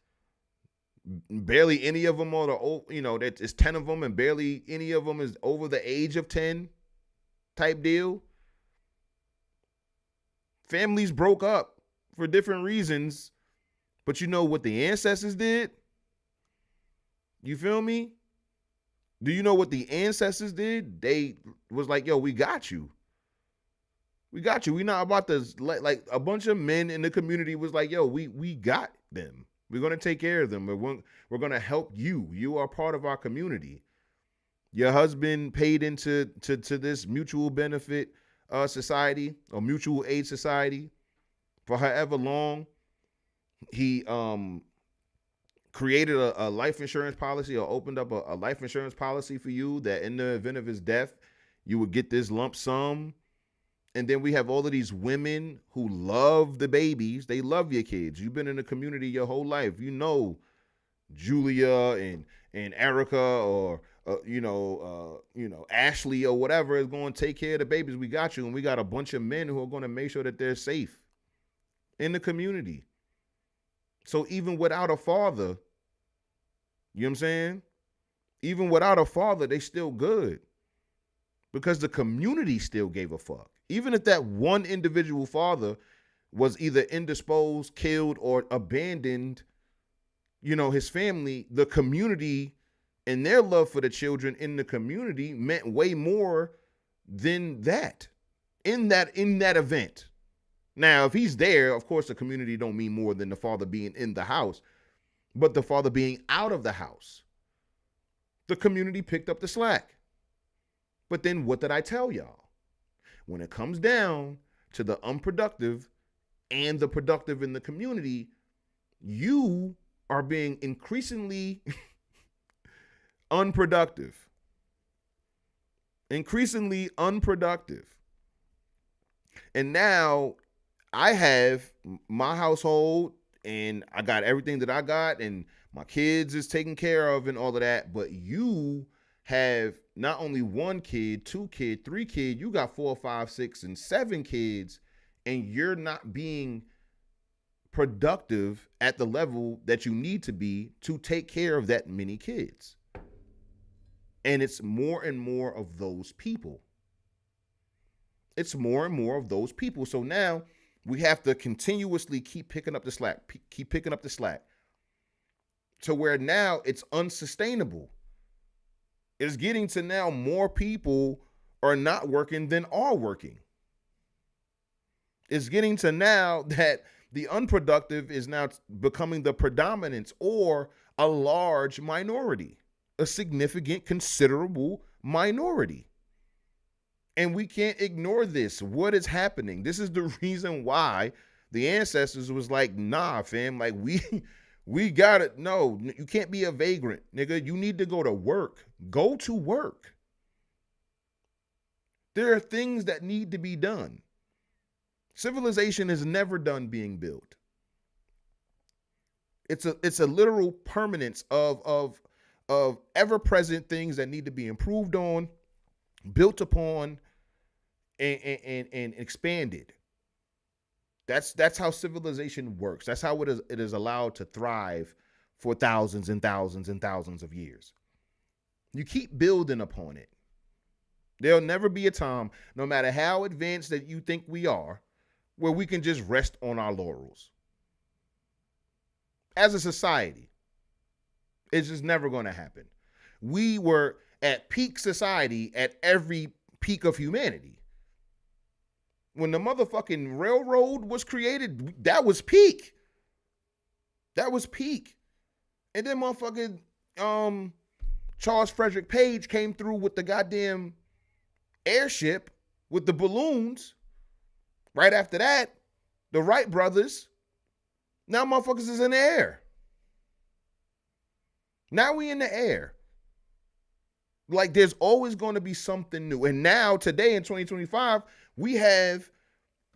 Barely any of them are that it's 10 of them, and barely any of them is over the age of 10 type deal. Families broke up for different reasons, but you know what the ancestors did? You feel me? Do you know what the ancestors did? They was like, yo, we got you. We got you. We not about to, like a bunch of men in the community was like, yo, we got them. We're going to take care of them. We're going to help you. You are part of our community. Your husband paid into this mutual benefit society, or mutual aid society, for however long. He created a life insurance policy, or opened up a life insurance policy for you, that in the event of his death, you would get this lump sum. And then we have all of these women who love the babies. They love your kids. You've been in the community your whole life. You know Julia and Erica, or Ashley or whatever, is going to take care of the babies. We got you. And we got a bunch of men who are going to make sure that they're safe in the community. So even without a father, you know what I'm saying? Even without a father, they still good, because the community still gave a fuck. Even if that one individual father was either indisposed, killed, or abandoned, his family, the community and their love for the children in the community meant way more than that in that event. Now, if he's there, of course, the community don't mean more than the father being in the house, but the father being out of the house, the community picked up the slack. But then what did I tell y'all? When it comes down to the unproductive and the productive in the community, you are being increasingly unproductive. Increasingly unproductive. And now I have my household, and I got everything that I got, and my kids is taken care of and all of that. But you have not only 1 kid, 2 kid, 3 kid, you got 4, 5, 6, and 7 kids, and you're not being productive at the level that you need to be to take care of that many kids. And it's more and more of those people. It's more and more of those people. So now we have to continuously keep picking up the slack, to where now it's unsustainable. It's getting to now more people are not working than are working. It's getting to now that the unproductive is now becoming the predominance, or a large minority, a significant, considerable minority. And we can't ignore this. What is happening? This is the reason why the ancestors was like, nah, fam, like we got it. No, you can't be a vagrant, nigga. You need to go to work. Go to work. There are things that need to be done. Civilization is never done being built. It's a literal permanence of ever-present things that need to be improved on, built upon, and expanded. That's how civilization works. That's how it is allowed to thrive for thousands and thousands and thousands of years. You keep building upon it. There'll never be a time, no matter how advanced that you think we are, where we can just rest on our laurels. As a society, it's just never going to happen. We were at peak society at every peak of humanity. When the motherfucking railroad was created, that was peak. That was peak. And then motherfucking Charles Frederick Page came through with the goddamn airship with the balloons. Right after that, the Wright brothers. Now motherfuckers is in the air. Now we in the air. Like there's always going to be something new. And now today in 2025, we have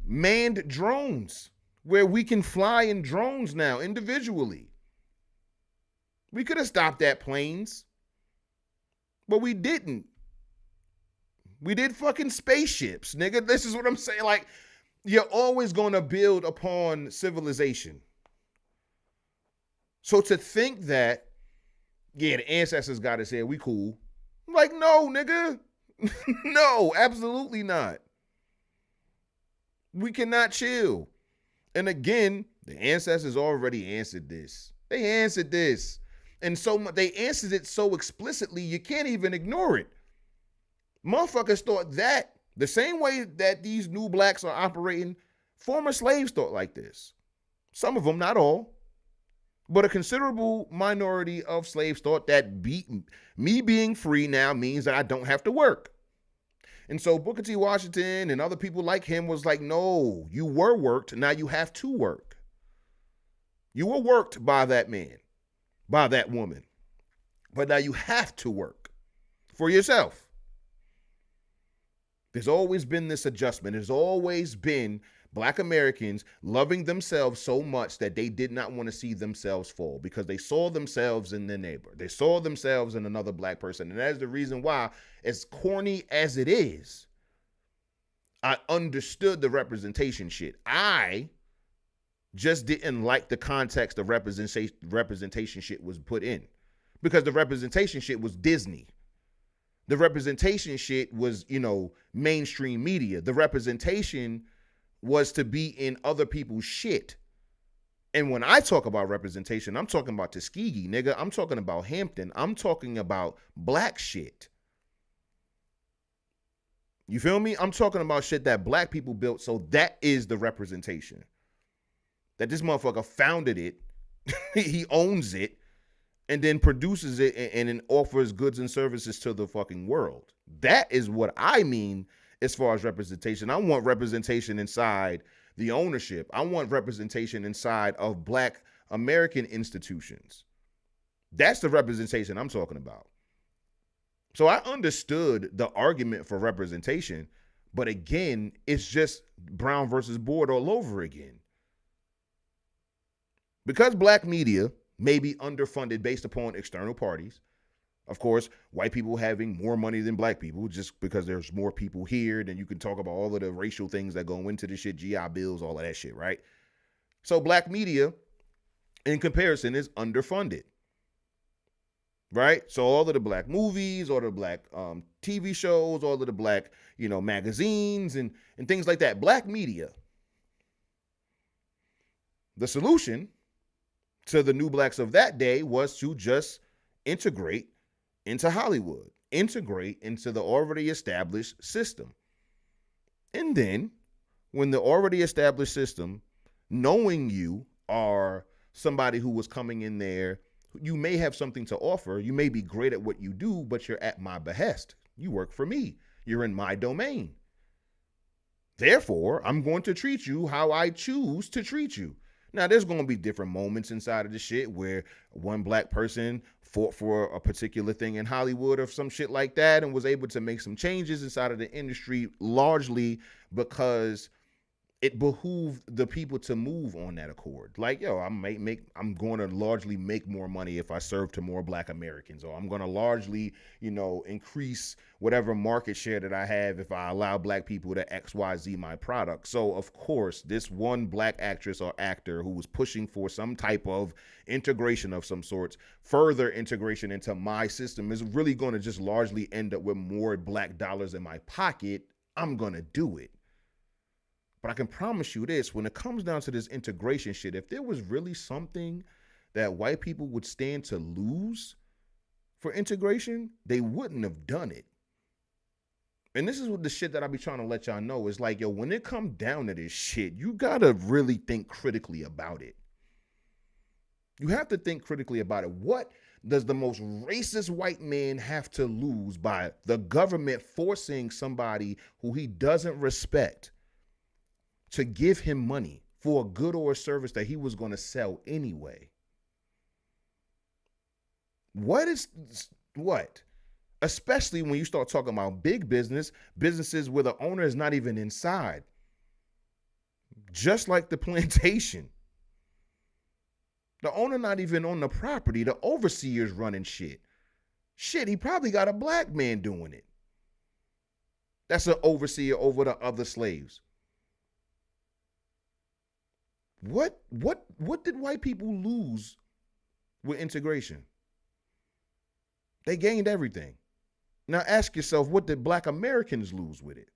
manned drones where we can fly in drones now individually. We could have stopped at planes, but we didn't. We did fucking spaceships, nigga. This is what I'm saying. Like, you're always going to build upon civilization. So to think that, yeah, the ancestors got us here, we cool. I'm like, no, nigga. No, absolutely not. We cannot chill. And again, the ancestors already answered this. They answered this. And so they answered it so explicitly, you can't even ignore it. Motherfuckers thought that the same way that these new blacks are operating, former slaves thought like this. Some of them, not all, but a considerable minority of slaves thought that me being free now means that I don't have to work. And so Booker T. Washington and other people like him was like, no, you were worked, now you have to work. You were worked by that man, by that woman, but now you have to work for yourself. There's always been this adjustment. There's always been Black Americans loving themselves so much that they did not want to see themselves fall because they saw themselves in their neighbor. They saw themselves in another Black person. And that's the reason why, as corny as it is, I understood the representation shit. I just didn't like the context the representation shit was put in, because the representation shit was Disney. The representation shit was, mainstream media. The representation was to be in other people's shit. And when I talk about representation, I'm talking about Tuskegee, nigga. I'm talking about Hampton. I'm talking about Black shit. You feel me? I'm talking about shit that Black people built. So that is the representation. That this motherfucker founded it. He owns it. And then produces it and then offers goods and services to the fucking world. That is what I mean as far as representation. I want representation inside the ownership. I want representation inside of Black American institutions. That's the representation I'm talking about. So I understood the argument for representation, but again, it's just Brown versus Board all over again. Because Black media may be underfunded based upon external parties. Of course, white people having more money than Black people, just because there's more people here, then you can talk about all of the racial things that go into the shit, GI Bills, all of that shit, right? So Black media, in comparison, is underfunded, right? So all of the Black movies, all the Black TV shows, all of the Black, magazines and things like that. Black media. The solution to the new Blacks of that day was to just integrate into Hollywood, integrate into the already established system. And then when the already established system, knowing you are somebody who was coming in there, you may have something to offer. You may be great at what you do, but you're at my behest. You work for me. You're in my domain. Therefore, I'm going to treat you how I choose to treat you. Now, there's going to be different moments inside of the shit where one Black person fought for a particular thing in Hollywood or some shit like that and was able to make some changes inside of the industry, largely because it behooved the people to move on that accord. Like, yo, I'm going to largely make more money if I serve to more Black Americans, or I'm going to largely, increase whatever market share that I have if I allow Black people to XYZ my product. So of course, this one Black actress or actor who was pushing for some type of integration of some sorts, further integration into my system, is really going to just largely end up with more Black dollars in my pocket. I'm going to do it. But I can promise you this, when it comes down to this integration shit, if there was really something that white people would stand to lose for integration, they wouldn't have done it. And this is what the shit that I be trying to let y'all know is like, yo, when it comes down to this shit, you gotta really think critically about it. You have to think critically about it. What does the most racist white man have to lose by the government forcing somebody who he doesn't respect to give him money for a good or a service that he was going to sell anyway? What? Especially when you start talking about big businesses where the owner is not even inside. Just like the plantation. The owner not even on the property. The overseer's running shit. Shit, he probably got a Black man doing it. That's an overseer over the other slaves. What did white people lose with integration? They gained everything. Now ask yourself, what did Black Americans lose with it?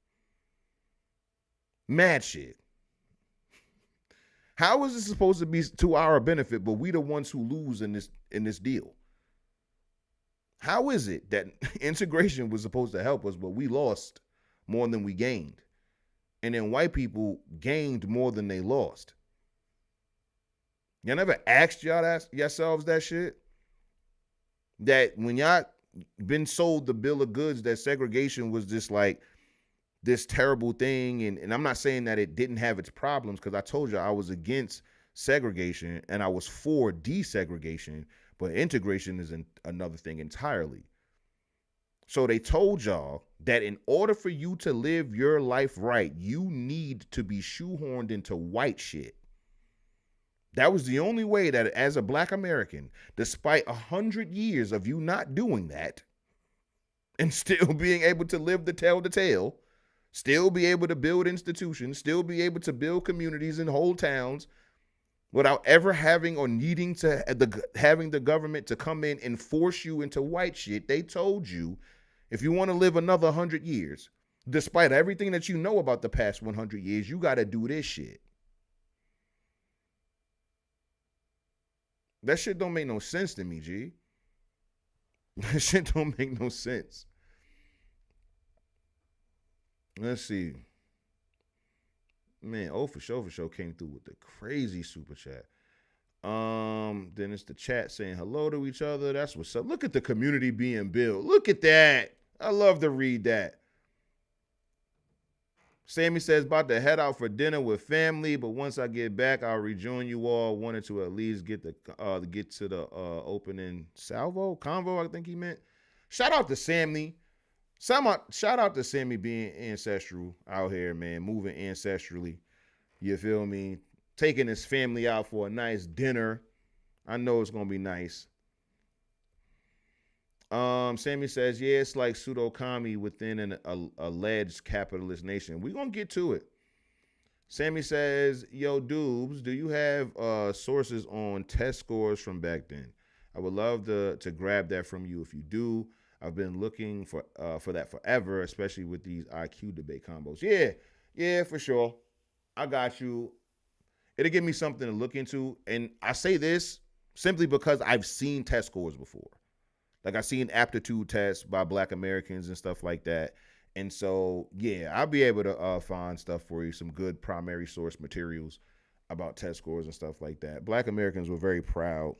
Mad shit. How is this supposed to be to our benefit, but we the ones who lose in this deal? How is it that integration was supposed to help us, but we lost more than we gained? And then white people gained more than they lost? Y'all never asked yourselves that shit? That when y'all been sold the bill of goods that segregation was just like this terrible thing, and I'm not saying that it didn't have its problems, because I told you I was against segregation and I was for desegregation, but integration is another thing entirely. So they told y'all that in order for you to live your life right, you need to be shoehorned into white shit. That was the only way that as a Black American, despite 100 years of you not doing that and still being able to live to tell the tale, still be able to build institutions, still be able to build communities and whole towns without ever having or needing to having the government to come in and force you into white shit, they told you, if you want to live another 100 years, despite everything that you know about the past 100 years, you got to do this shit. That shit don't make no sense to me, G. That shit don't make no sense. Let's see. Man, for sure came through with the crazy super chat. Then it's the chat saying hello to each other. That's what's up. Look at the community being built. Look at that. I love to read that. Sammy says, about to head out for dinner with family, but once I get back, I'll rejoin you all. Wanted to at least get to the opening convo, I think he meant. Shout out to Sammy. Shout out to Sammy being ancestral out here, man, moving ancestrally. You feel me? Taking his family out for a nice dinner. I know it's gonna be nice. Sammy says, yeah, it's like pseudo-commie within an alleged capitalist nation. We're going to get to it. Sammy says, yo, Dubes, do you have sources on test scores from back then? I would love to grab that from you if you do. I've been looking for that forever, especially with these IQ debate combos. Yeah, for sure. I got you. It'll give me something to look into. And I say this simply because I've seen test scores before. Like, I've seen aptitude tests by Black Americans and stuff like that. And so, yeah, I'll be able to find stuff for you, some good primary source materials about test scores and stuff like that. Black Americans were very proud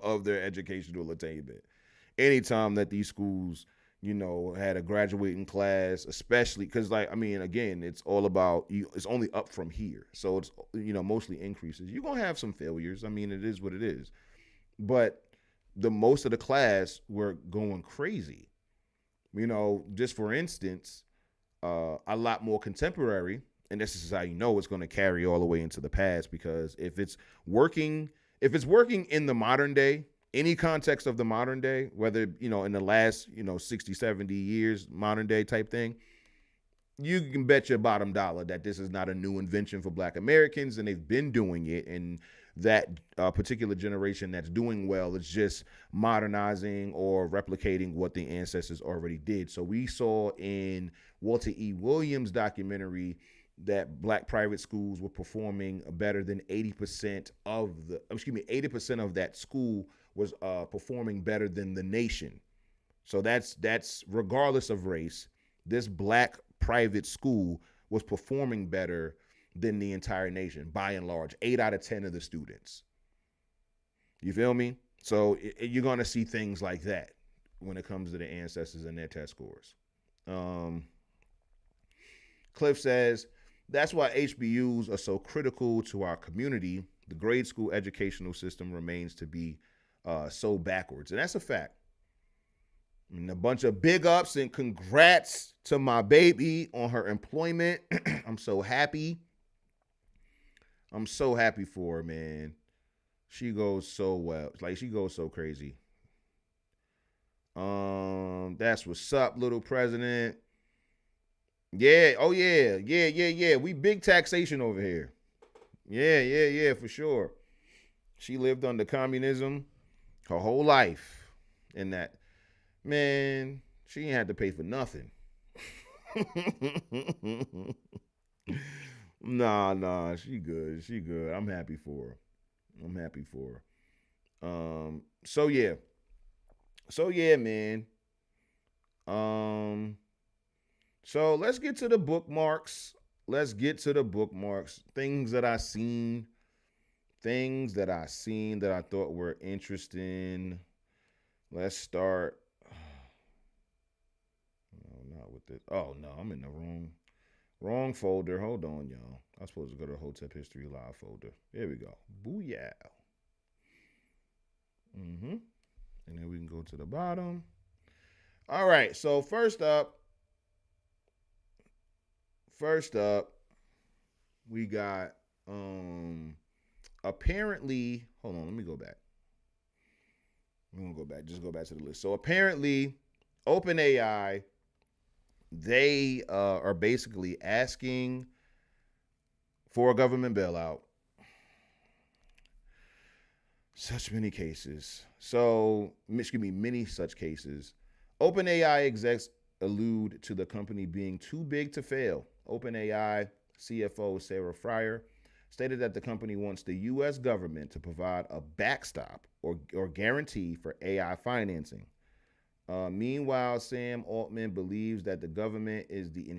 of their educational attainment. Anytime that these schools, had a graduating class, especially because, again, it's all about it's only up from here. So it's, mostly increases. You're going to have some failures. It is what it is. But most of the class were going crazy. Just for instance, a lot more contemporary And this is how you know it's going to carry all the way into the past, because if it's working in the modern day, any context of the modern day, whether, in the last, 60, 70 years, modern day type thing, you can bet your bottom dollar that this is not a new invention for Black Americans, and they've been doing it. And that particular generation that's doing well is just modernizing or replicating what the ancestors already did. So we saw in Walter E. Williams' documentary that Black private schools were performing better than 80% of 80% of that school was performing better than the nation. So that's regardless of race. This Black private school was performing better than the entire nation by and large. 8 out of 10 of the students. You feel me? So you're going to see things like that when it comes to the ancestors and their test scores. Cliff says, that's why HBUs are so critical to our community. The grade school educational system remains to be so backwards. And that's a fact. And a bunch of big ups and congrats to my baby on her employment. I'm so happy. I'm so happy for her, man. She goes so well. Like, she goes so crazy. That's what's up, little president. Yeah. Oh, yeah. Yeah. We big taxation over here. Yeah, for sure. She lived under communism her whole life. And that, man, she ain't had to pay for nothing. Nah, she good. I'm happy for her. So yeah, man. So let's get to the bookmarks. Things that I seen that I thought were interesting. Let's start. No, not with this. Oh no, I'm in the wrong folder. Hold on, y'all. I'm supposed to go to the Hotep History Live folder. There we go. Booyah. And then we can go to the bottom. All right. So first up, we got apparently. Hold on. Let me go back. Just go back to the list. So apparently, OpenAI, they are basically asking for a government bailout. Many such cases. OpenAI execs allude to the company being too big to fail. OpenAI CFO Sarah Fryer stated that the company wants the U.S. government to provide a backstop or guarantee for AI financing. Meanwhile, Sam Altman believes that the government is the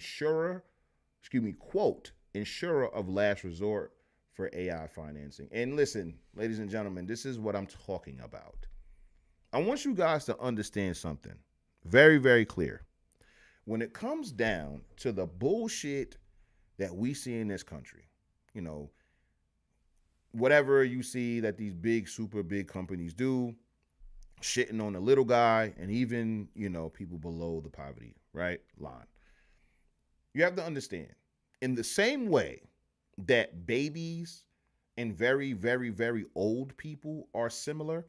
quote, insurer of last resort for AI financing. And listen, ladies and gentlemen, this is what I'm talking about. I want you guys to understand something very, very clear. When it comes down to the bullshit that we see in this country, whatever you see that these big, super big companies do, shitting on the little guy and even, people below the poverty, right, line. You have to understand, in the same way that babies and very, very, very old people are similar,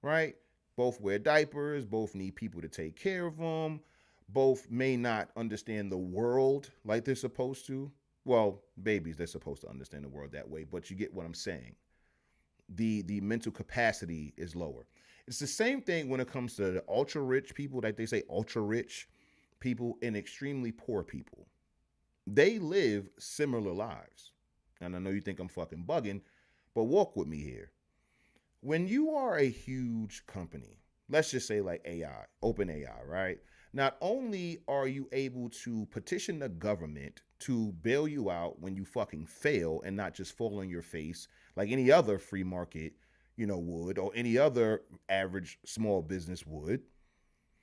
right? Both wear diapers, both need people to take care of them, both may not understand the world like they're supposed to. Well, babies, they're supposed to understand the world that way, but you get what I'm saying. The mental capacity is lower. It's the same thing when it comes to the ultra rich people, like they say ultra rich people and extremely poor people. They live similar lives. And I know you think I'm fucking bugging, but walk with me here. When you are a huge company, let's just say like AI, OpenAI, right? Not only are you able to petition the government to bail you out when you fucking fail and not just fall on your face like any other free market, would, or any other average small business would.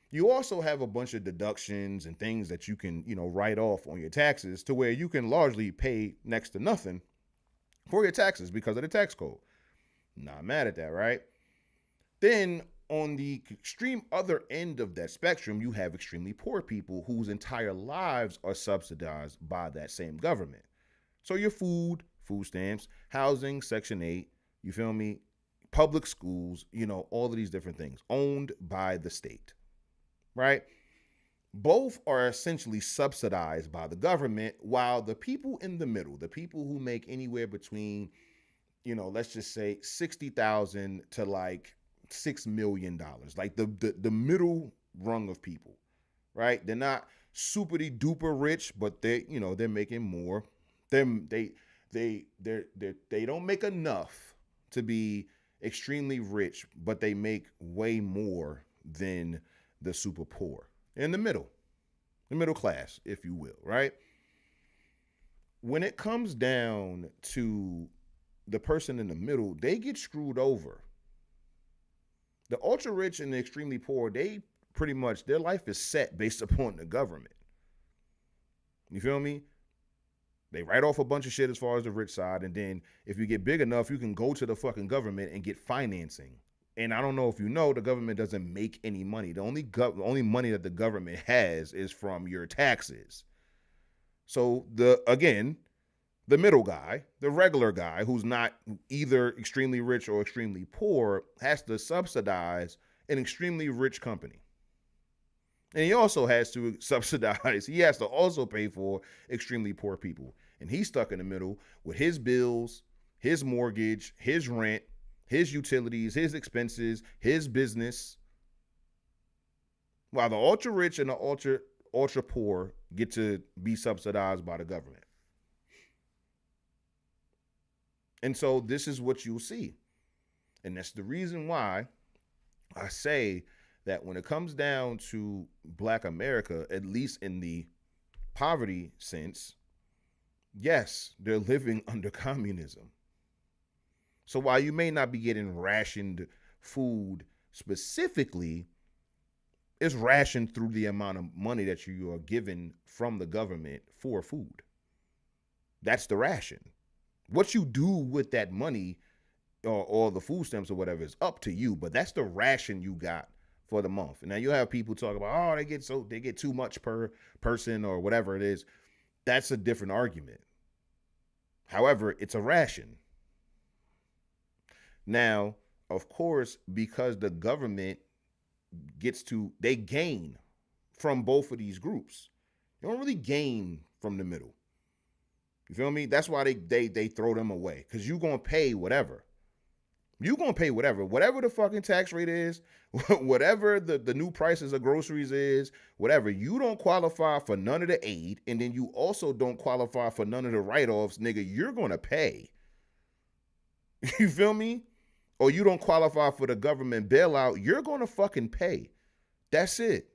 You also have a bunch of deductions and things that you can, write off on your taxes to where you can largely pay next to nothing for your taxes because of the tax code. Not mad at that, right? Then on the extreme other end of that spectrum, you have extremely poor people whose entire lives are subsidized by that same government, So your food stamps, housing, Section 8, you feel me? Public schools, all of these different things owned by the state, right? Both are essentially subsidized by the government, while the people in the middle, the people who make anywhere between, let's just say 60,000 to like $6 million, like the middle rung of people, right? They're not super duper rich, but they're making more. They don't make enough to be extremely rich, but they make way more than the super poor. In the middle class, if you will, right? When it comes down to the person in the middle, they get screwed over. The ultra rich and the extremely poor, they pretty much, their life is set based upon the government. You feel me? They write off a bunch of shit as far as the rich side, and then if you get big enough, you can go to the fucking government and get financing. And I don't know if you know, the government doesn't make any money. The only money that the government has is from your taxes. So the middle guy, the regular guy who's not either extremely rich or extremely poor, has to subsidize an extremely rich company. And he also has to also pay for extremely poor people. And he's stuck in the middle with his bills, his mortgage, his rent, his utilities, his expenses, his business. While the ultra rich and the ultra poor get to be subsidized by the government. And so this is what you'll see. And that's the reason why I say that when it comes down to Black America, at least in the poverty sense, yes, they're living under communism. So while you may not be getting rationed food specifically, it's rationed through the amount of money that you are given from the government for food. That's the ration. What you do with that money or the food stamps or whatever is up to you, but that's the ration you got for the month. And now you have people talk about, they get too much per person or whatever it is. That's a different argument. However, it's a ration. Now, of course, because the government they gain from both of these groups. You don't really gain from the middle. You feel me? That's why they throw them away, because you're going to pay whatever. You're going to pay whatever the fucking tax rate is, whatever the new prices of groceries is, whatever. You don't qualify for none of the aid, and then you also don't qualify for none of the write-offs, nigga. You're going to pay. You feel me? Or you don't qualify for the government bailout, you're going to fucking pay. That's it.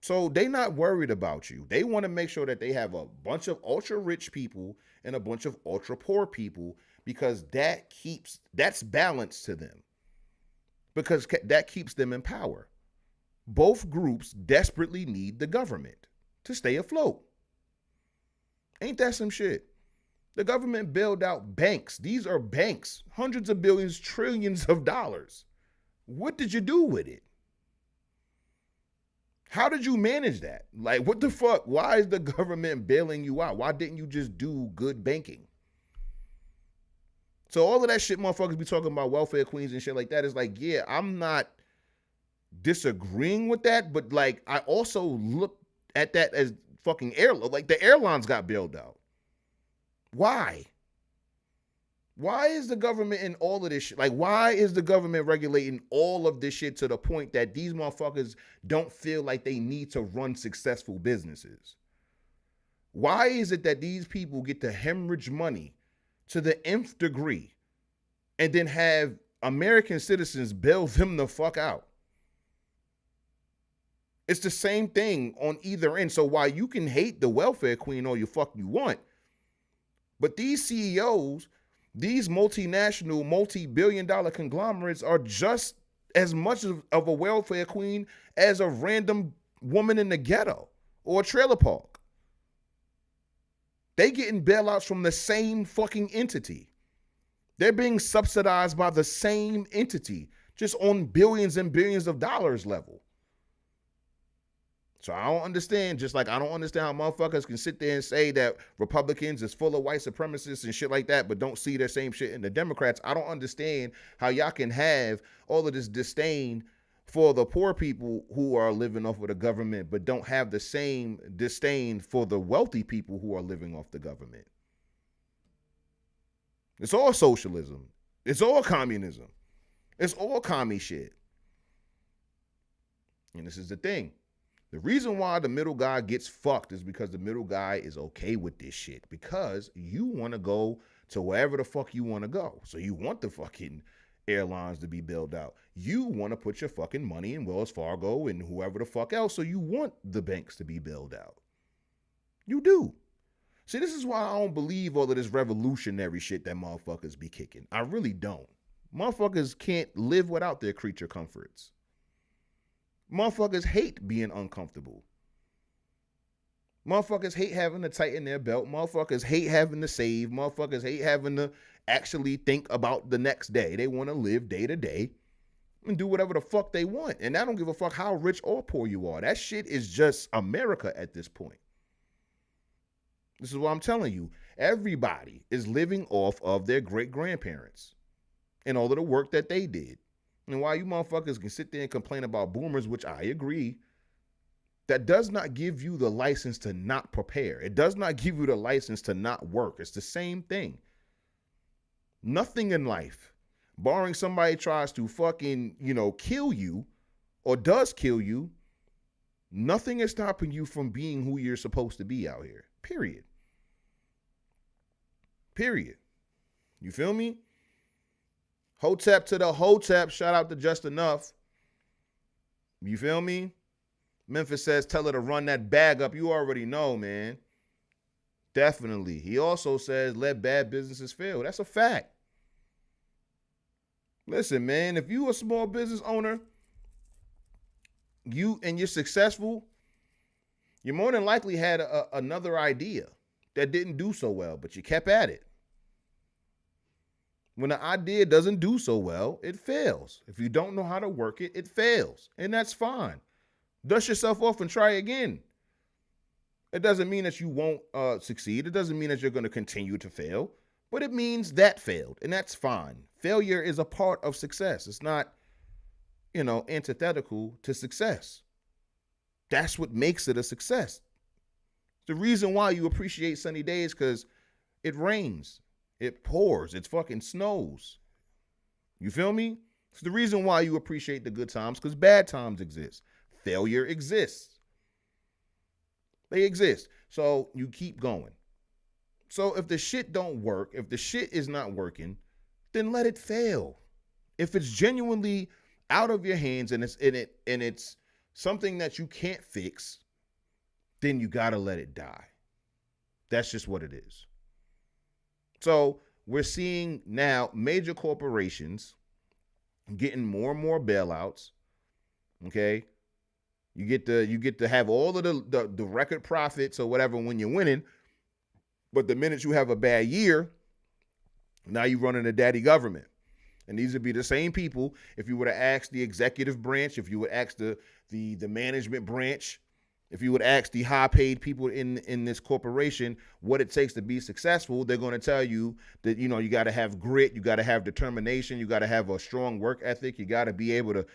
So they not worried about you. They want to make sure that they have a bunch of ultra rich people and a bunch of ultra poor people, because that's balance to them. Because that keeps them in power. Both groups desperately need the government to stay afloat. Ain't that some shit? The government bailed out banks. These are banks, hundreds of billions, trillions of dollars. What did you do with it? How did you manage that? Like, what the fuck? Why is the government bailing you out? Why didn't you just do good banking? So all of that shit motherfuckers be talking about welfare queens and shit like that is like, yeah, I'm not disagreeing with that, but like, I also look at that as fucking like the airlines got bailed out. Why? Why is the government in all of this shit? Like, why is the government regulating all of this shit to the point that these motherfuckers don't feel like they need to run successful businesses? Why is it that these people get to hemorrhage money to the nth degree and then have American citizens bail them the fuck out? It's the same thing on either end. So while you can hate the welfare queen all you fuck you want, but these CEOs, these multinational, multi-billion-dollar conglomerates are just as much of a welfare queen as a random woman in the ghetto or a trailer park. They getting bailouts from the same fucking entity. They're being subsidized by the same entity, just on billions and billions of dollars level. So I don't understand, just like I don't understand how motherfuckers can sit there and say that Republicans is full of white supremacists and shit like that, but don't see the same shit in the Democrats. I don't understand how y'all can have all of this disdain for the poor people who are living off of the government, but don't have the same disdain for the wealthy people who are living off the government. It's all socialism. It's all communism. It's all commie shit. And this is the thing. The reason why the middle guy gets fucked is because the middle guy is okay with this shit, because you want to go to wherever the fuck you want to go. So you want the fucking airlines to be built out. You want to put your fucking money in Wells Fargo and whoever the fuck else. So you want the banks to be built out. You do. See, this is why I don't believe all of this revolutionary shit that motherfuckers be kicking. I really don't. Motherfuckers can't live without their creature comforts. Motherfuckers hate being uncomfortable. Motherfuckers hate having to tighten their belt. Motherfuckers hate having to save. Motherfuckers hate having to actually think about the next day. They want to live day to day and do whatever the fuck they want. And I don't give a fuck how rich or poor you are. That shit is just America at this point. This is what I'm telling you. Everybody is living off of their great-grandparents and all of the work that they did. And while you motherfuckers can sit there and complain about boomers, which I agree, that does not give you the license to not prepare. It does not give you the license to not work. It's the same thing. Nothing in life, barring somebody tries to fucking, kill you or does kill you, nothing is stopping you from being who you're supposed to be out here. Period. Period. You feel me? Hotep to the Hotep. Shout out to Just Enough. You feel me? Memphis says, tell her to run that bag up. You already know, man. Definitely. He also says, let bad businesses fail. That's a fact. Listen, man, if you a small business owner, you're successful, you more than likely had another idea that didn't do so well, but you kept at it. When the idea doesn't do so well, it fails. If you don't know how to work it, it fails. And that's fine. Dust yourself off and try again. It doesn't mean that you won't succeed. It doesn't mean that you're going to continue to fail. But it means that failed. And that's fine. Failure is a part of success. It's not, antithetical to success. That's what makes it a success. The reason why you appreciate sunny days because it rains. It pours. It fucking snows. You feel me? It's the reason why you appreciate the good times, because bad times exist. Failure exists. They exist. So you keep going. So if the shit don't work, if the shit is not working, then let it fail. If it's genuinely out of your hands and it's something that you can't fix, then you gotta let it die. That's just what it is. So we're seeing now major corporations getting more and more bailouts. Okay. You get to have all of the record profits or whatever when you're winning. But the minute you have a bad year, now you're running a daddy government. And these would be the same people. If you were to ask the executive branch, if you would ask the management branch, if you would ask the high-paid people in this corporation what it takes to be successful, they're going to tell you that, you got to have grit, you got to have determination, you got to have a strong work ethic, you got to be able to,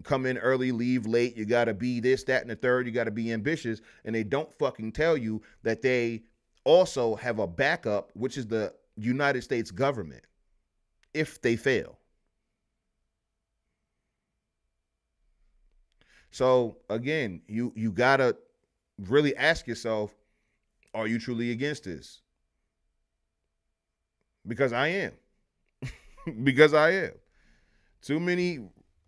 come in early, leave late, you got to be this, that, and the third, you got to be ambitious, and they don't fucking tell you that they also have a backup, which is the United States government, if they fail. So again, you gotta really ask yourself, are you truly against this? Because I am. Because I am. Too many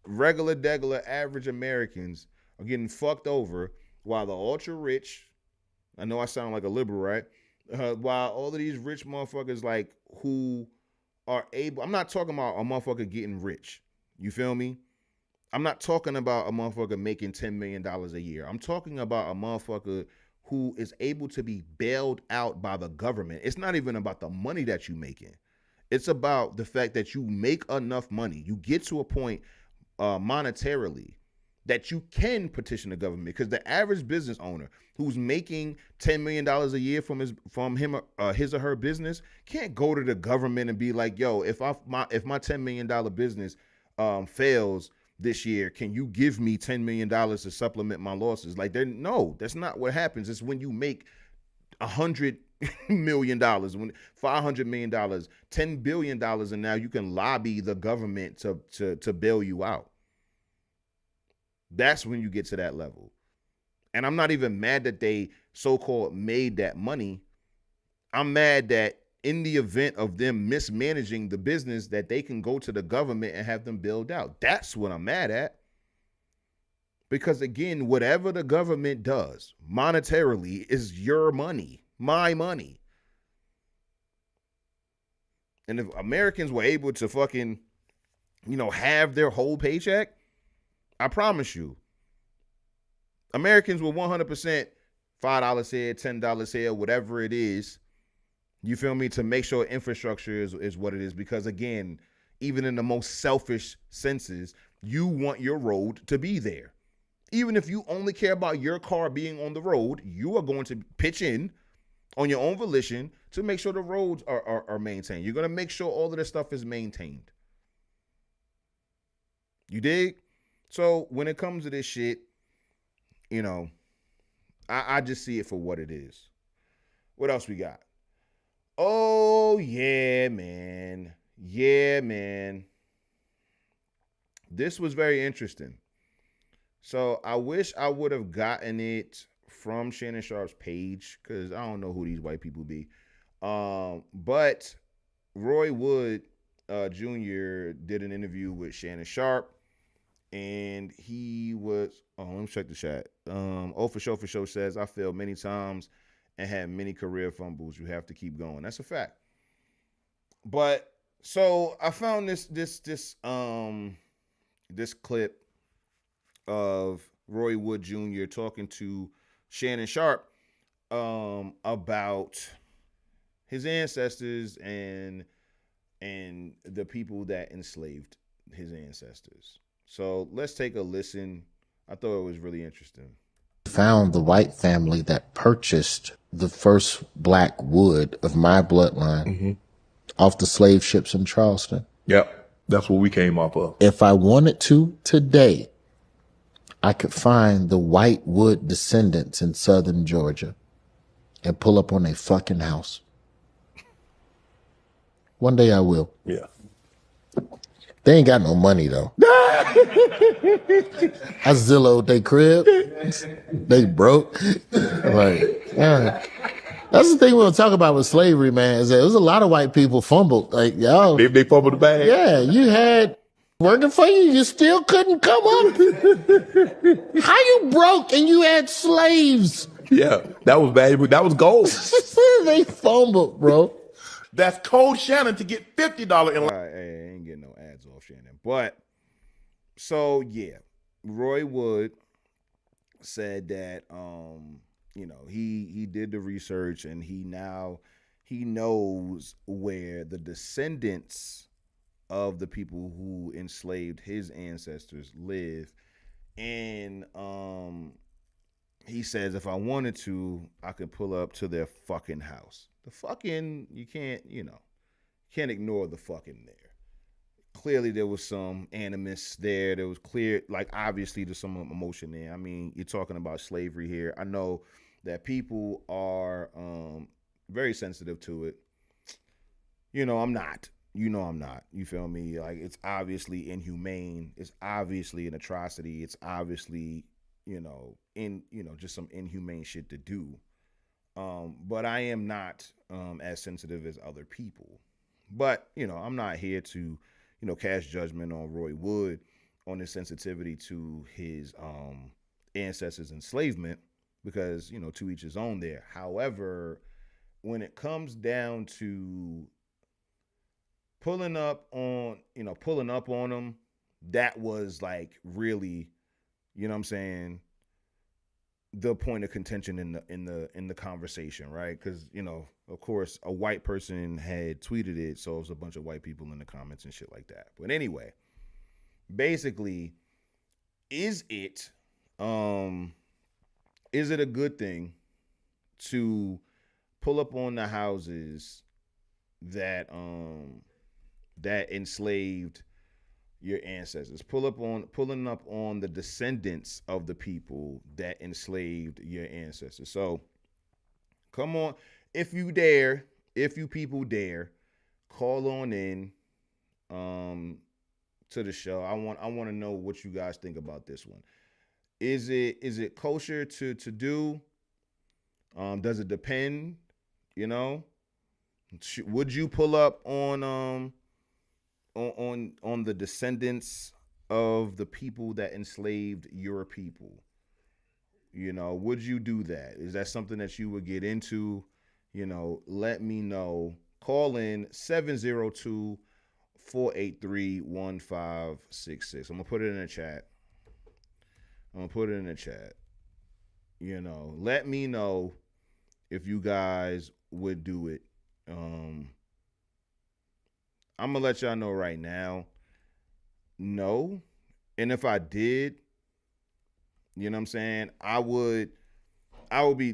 regular, degular, average Americans are getting fucked over while the ultra rich, I know I sound like a liberal, right? While all of these rich motherfuckers who are able, I'm not talking about a motherfucker getting rich. You feel me? I'm not talking about a motherfucker making $10 million a year. I'm talking about a motherfucker who is able to be bailed out by the government. It's not even about the money that you're making. It's about the fact that you make enough money. You get to a point monetarily that you can petition the government, because the average business owner who's making $10 million a year from his or her business can't go to the government and be like, yo, if my $10 million business fails this year, can you give me $10 million to supplement my losses? Like, no, that's not what happens. It's when you make $100 million, when $500 million, $10 billion, and now you can lobby the government to bail you out. That's when you get to that level. And I'm not even mad that they so-called made that money. I'm mad that in the event of them mismanaging the business, that they can go to the government and have them bailed out. That's what I'm mad at. Because again, whatever the government does monetarily is your money, my money. And if Americans were able to fucking, have their whole paycheck, I promise you, Americans will 100% $5 here, $10 here, whatever it is, you feel me, to make sure infrastructure is what it is. Because again, even in the most selfish senses, you want your road to be there. Even if you only care about your car being on the road, you are going to pitch in on your own volition to make sure the roads are maintained. You're going to make sure all of this stuff is maintained. You dig? So when it comes to this shit, I just see it for what it is. What else we got? Oh, yeah, man. Yeah, man. This was very interesting. So I wish I would have gotten it from Shannon Sharp's page, because I don't know who these white people be. But Roy Wood Jr. did an interview with Shannon Sharp. And he was, let me check the chat. For sure says, I failed many times and had many career fumbles. You have to keep going. That's a fact. But so I found this clip of Roy Wood Jr. talking to Shannon Sharp about his ancestors and the people that enslaved his ancestors. So let's take a listen. I thought it was really interesting. Found the white family that purchased the first black wood of my bloodline off the slave ships in Charleston. Yep. That's what we came off of. If I wanted to today, I could find the white wood descendants in southern Georgia and pull up on a fucking house. One day I will. Yeah. They ain't got no money though. I Zillowed they crib. They broke. Like, yeah. That's the thing we'll talk about with slavery, man, is that there's a lot of white people fumbled. Like, y'all. They fumbled the bag. Yeah, you had working for you, you still couldn't come up. How you broke and you had slaves? Yeah, that was valuable. That was gold. They fumbled, bro. That's Code Shannon to get $50 in line. Hey, I ain't getting no ads off Shannon. But, so, yeah. Roy Wood said that, he did the research and he knows where the descendants of the people who enslaved his ancestors live. And he says, if I wanted to, I could pull up to their fucking house. The fucking, you can't ignore the fucking there. Clearly there was some animus there. There was obviously there's some emotion there. I mean, you're talking about slavery here. I know that people are very sensitive to it. I'm not. I'm not. You feel me? Like, it's obviously inhumane. It's obviously an atrocity. It's obviously, just some inhumane shit to do. But I am not as sensitive as other people. But, I'm not here to, cast judgment on Roy Wood on his sensitivity to his ancestors' enslavement, because, to each his own there. However, when it comes down to pulling up on them, that was like really, what I'm saying, the point of contention in the conversation, right? Because, of course, a white person had tweeted it, so it was a bunch of white people in the comments and shit like that. But anyway, basically, is it a good thing to pull up on the houses that enslaved your ancestors, pulling up on the descendants of the people that enslaved your ancestors? So come on, if you people dare, call on in to the show. I want to know what you guys think about this one. Is it kosher to do? Does it depend? You know, would you pull up on the descendants of the people that enslaved your people? You know, would you do that? Is that something that you would get into? You know, let me know. Call in 702-483-1566. I'm gonna put it in the chat. You know, let me know if you guys would do it. I'm gonna let y'all know right now. No. And if I did, you know what I'm saying, I would be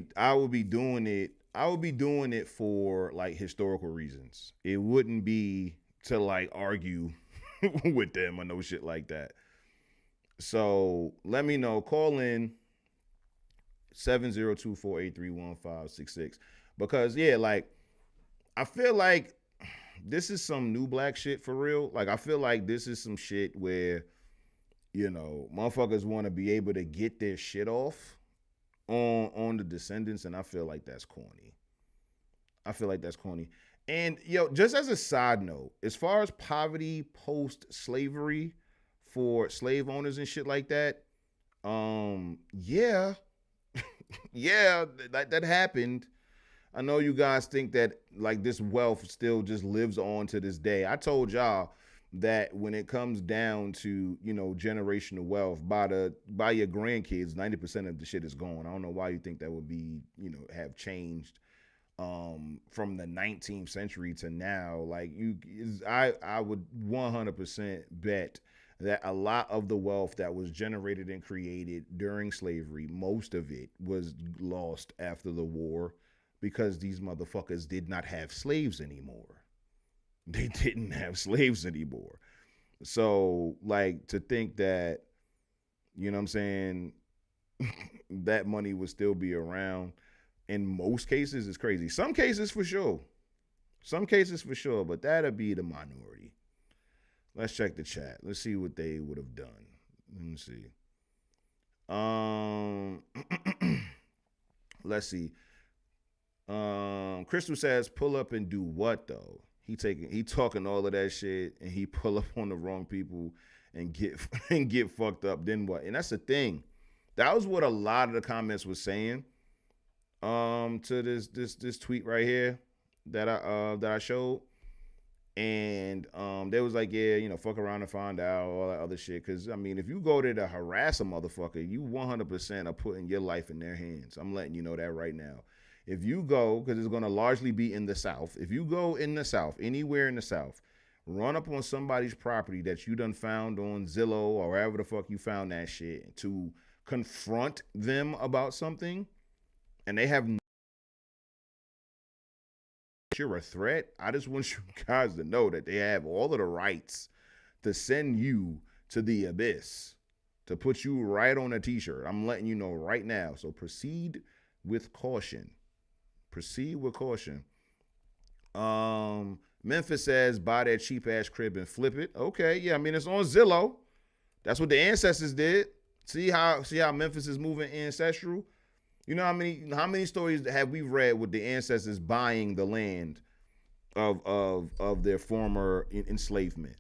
doing it. I would be doing it for like historical reasons. It wouldn't be to like argue with them or no shit like that. So let me know. Call in 702-483-1566. Because yeah, like I feel like this is some new black shit for real. Like I feel like this is some shit where, you know, motherfuckers want to be able to get their shit off on the descendants, and I feel like that's corny. And yo, just as a side note, as far as poverty post-slavery for slave owners and shit like that, yeah, that happened. I know you guys think that like this wealth still just lives on to this day. I told y'all that when it comes down to, you know, generational wealth, by your grandkids, 90% of the shit is gone. I don't know why you think that would be, you know, have changed from the 19th century to now. Like I would 100% bet that a lot of the wealth that was generated and created during slavery, most of it was lost after the war because these motherfuckers did not have slaves anymore. They didn't have slaves anymore. So, like, to think that, you know what I'm saying, that money would still be around in most cases is crazy. Some cases for sure, but that'll be the minority. Let's check the chat. Let's see what they would have done. Let me see. Let's see. Crystal says, pull up and do what though? He talking all of that shit and he pull up on the wrong people and get fucked up. Then what? And that's the thing. That was what a lot of the comments was saying. To this tweet right here that I showed. And they was like, yeah, you know, fuck around and find out, all that other shit. Cause I mean, if you go there to harass a motherfucker, you 100% are putting your life in their hands. I'm letting you know that right now. If you go, because it's going to largely be in the South, if you go in the South, anywhere in the South, run up on somebody's property that you done found on Zillow or wherever the fuck you found that shit to confront them about something, and they have you're a threat, I just want you guys to know that they have all of the rights to send you to the abyss, to put you right on a t-shirt. I'm letting you know right now. So proceed with caution. Memphis says, buy that cheap ass crib and flip it. Okay, yeah, I mean, it's on Zillow. That's what the ancestors did. See how Memphis is moving ancestral? You know how many stories have we read with the ancestors buying the land of their former enslavement,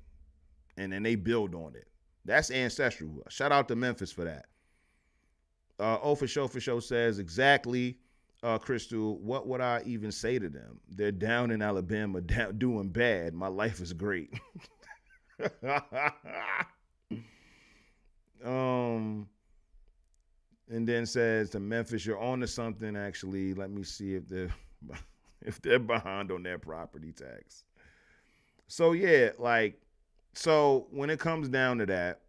and then they build on it. That's ancestral. Shout out to Memphis for that. For sure says, exactly. Crystal, what would I even say to them? They're down in Alabama, doing bad. My life is great. And then says to Memphis, you're on to something. Actually, let me see if they're behind on their property tax. So yeah, like, so when it comes down to that,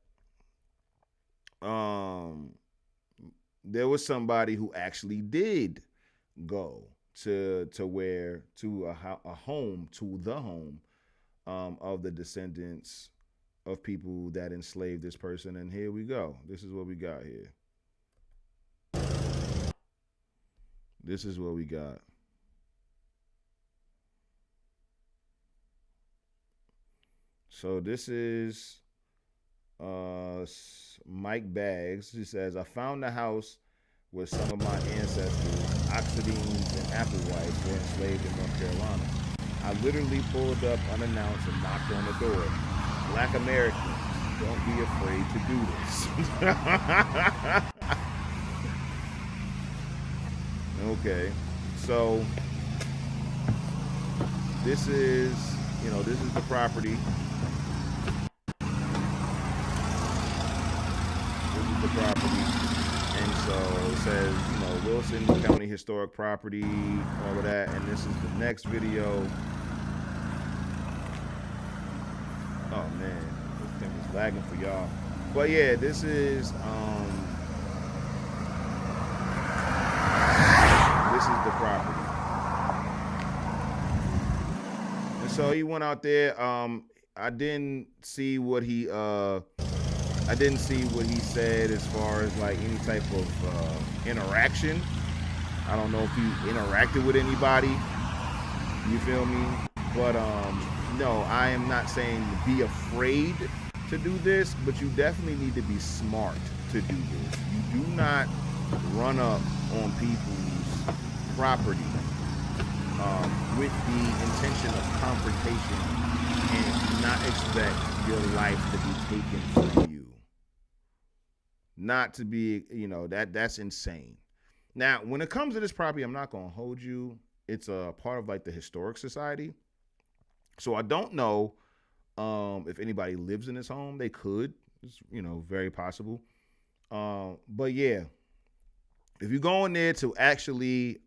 um, there was somebody who actually did go to a home, to the home of the descendants of people that enslaved this person. And here we go. This is what we got here. This is what we got. So this is Mike Baggs. He says, I found the house where some of my ancestors, Oxidines and Applewhites, were enslaved in North Carolina. I literally pulled up unannounced and knocked on the door. Black Americans, don't be afraid to do this. Okay, so this is the property. This is the property. And so it says, Wilson County Historic Property, all of that. And this is the next video. Oh man, this thing is lagging for y'all. But yeah, this is the property. And so he went out there. I didn't see what he said as far as like any type of interaction. I don't know if he interacted with anybody. You feel me? But no, I am not saying be afraid to do this, but you definitely need to be smart to do this. You do not run up on people's property with the intention of confrontation and not expect your life to be taken from you. Not to be, that's insane. Now, when it comes to this property, I'm not going to hold you. It's a part of like the Historic Society. So I don't know if anybody lives in this home. They could. It's, very possible. But yeah, if you go in there to actually,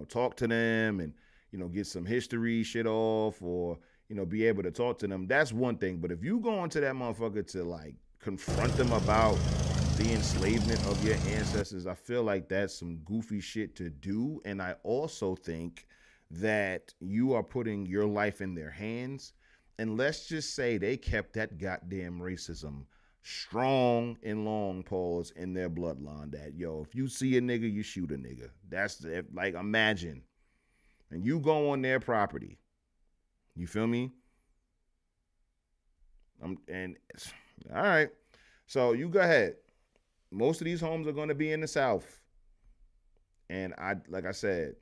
talk to them and, get some history shit off or, be able to talk to them, that's one thing. But if you go into that motherfucker to like confront them about the enslavement of your ancestors, I feel like that's some goofy shit to do. And I also think that you are putting your life in their hands. And let's just say they kept that goddamn racism strong and long pause in their bloodline, that if you see a nigga, you shoot a nigga. That's like, imagine. And you go on their property. You feel me? All right. So you go ahead. Most of these homes are going to be in the South. And like I said,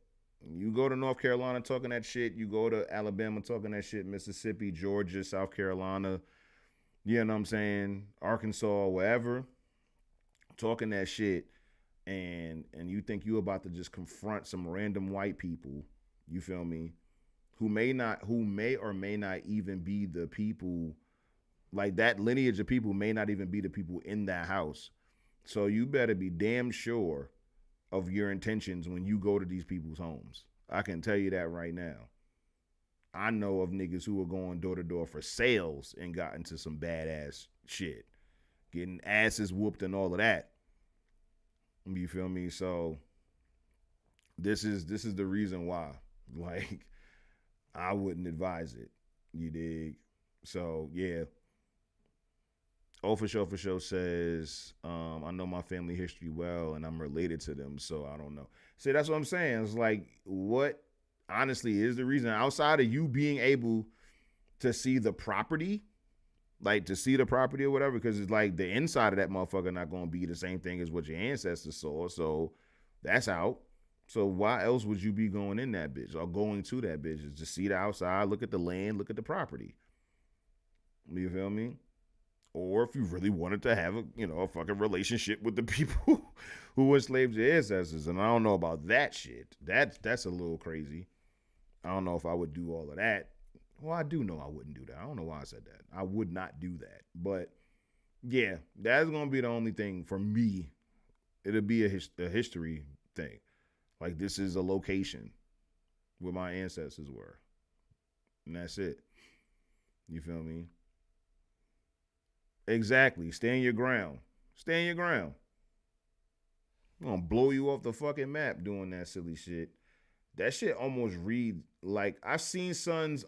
you go to North Carolina talking that shit. You go to Alabama talking that shit. Mississippi, Georgia, South Carolina. You know what I'm saying? Arkansas, wherever. Talking that shit. And you think you about to just confront some random white people. You feel me? Who may or may not even be the people, like that lineage of people may not even be the people in that house. So you better be damn sure of your intentions when you go to these people's homes. I can tell you that right now. I know of niggas who were going door to door for sales and got into some badass shit, getting asses whooped and all of that. You feel me? So this is the reason why, like, I wouldn't advise it. You dig? So yeah. For sure says, I know my family history well and I'm related to them, so I don't know. See, that's what I'm saying. It's like, what honestly is the reason, outside of you being able to see the property, or whatever, because it's like the inside of that motherfucker not going to be the same thing as what your ancestors saw. So that's out. So why else would you be going in that bitch or going to that bitch? Is to see the outside, look at the land, look at the property. You feel me? Or if you really wanted to have a fucking relationship with the people who enslaved your ancestors. And I don't know about that shit. That's a little crazy. I don't know if I would do all of that. Well, I do know I wouldn't do that. I don't know why I said that. I would not do that. But yeah, that's going to be the only thing for me. It'll be a history thing. Like, this is a location where my ancestors were. And that's it. You feel me? Exactly. Stand your ground. Stand your ground. I'm gonna blow you off the fucking map doing that silly shit. That shit almost read like I've seen Son's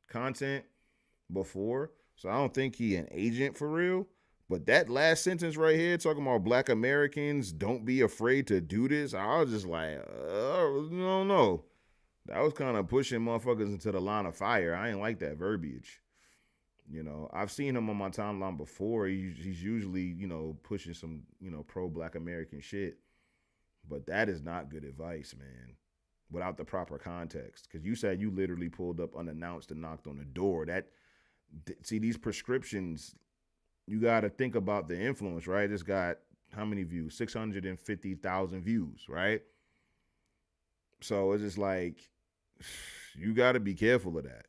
content before, so I don't think he an agent for real. But that last sentence right here, talking about Black Americans, don't be afraid to do this. I was just like, no. That was kind of pushing motherfuckers into the line of fire. I ain't like that verbiage. You know, I've seen him on my timeline before. He's usually, you know, pushing some, you know, pro-Black American shit. But that is not good advice, man, without the proper context. Because you said you literally pulled up unannounced and knocked on the door. See, these prescriptions, you got to think about the influence, right? It's got how many views? 650,000 views, right? So it's just like, you got to be careful of that.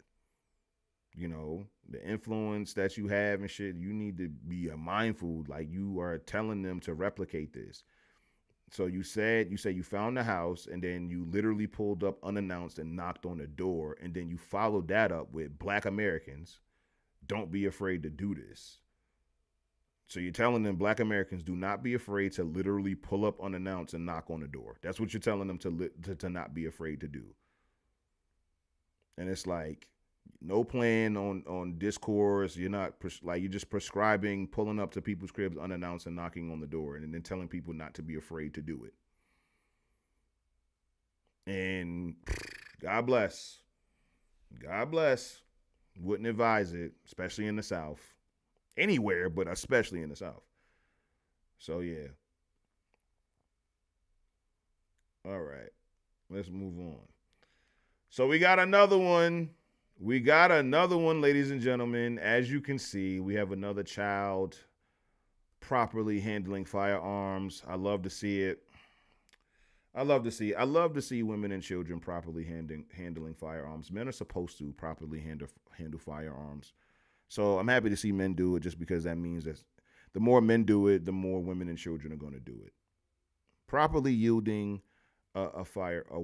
You know, the influence that you have and shit, you need to be mindful. Like, you are telling them to replicate this. So you said you found the house, and then you literally pulled up unannounced and knocked on the door, and then you followed that up with Black Americans, don't be afraid to do this. So you're telling them Black Americans, do not be afraid to literally pull up unannounced and knock on the door. That's what you're telling them to not be afraid to do. And it's like, no plan on discourse. You're not you're just prescribing pulling up to people's cribs unannounced and knocking on the door, and then telling people not to be afraid to do it. And God bless. Wouldn't advise it, especially in the South. Anywhere, but especially in the South. So yeah. All right. Let's move on. So we got another one. Ladies and gentlemen. As you can see, we have another child properly handling firearms. I love to see it. I love to see women and children properly handling firearms. Men are supposed to properly handle firearms. So I'm happy to see men do it, just because that means that the more men do it, the more women and children are going to do it. Properly wielding a firearm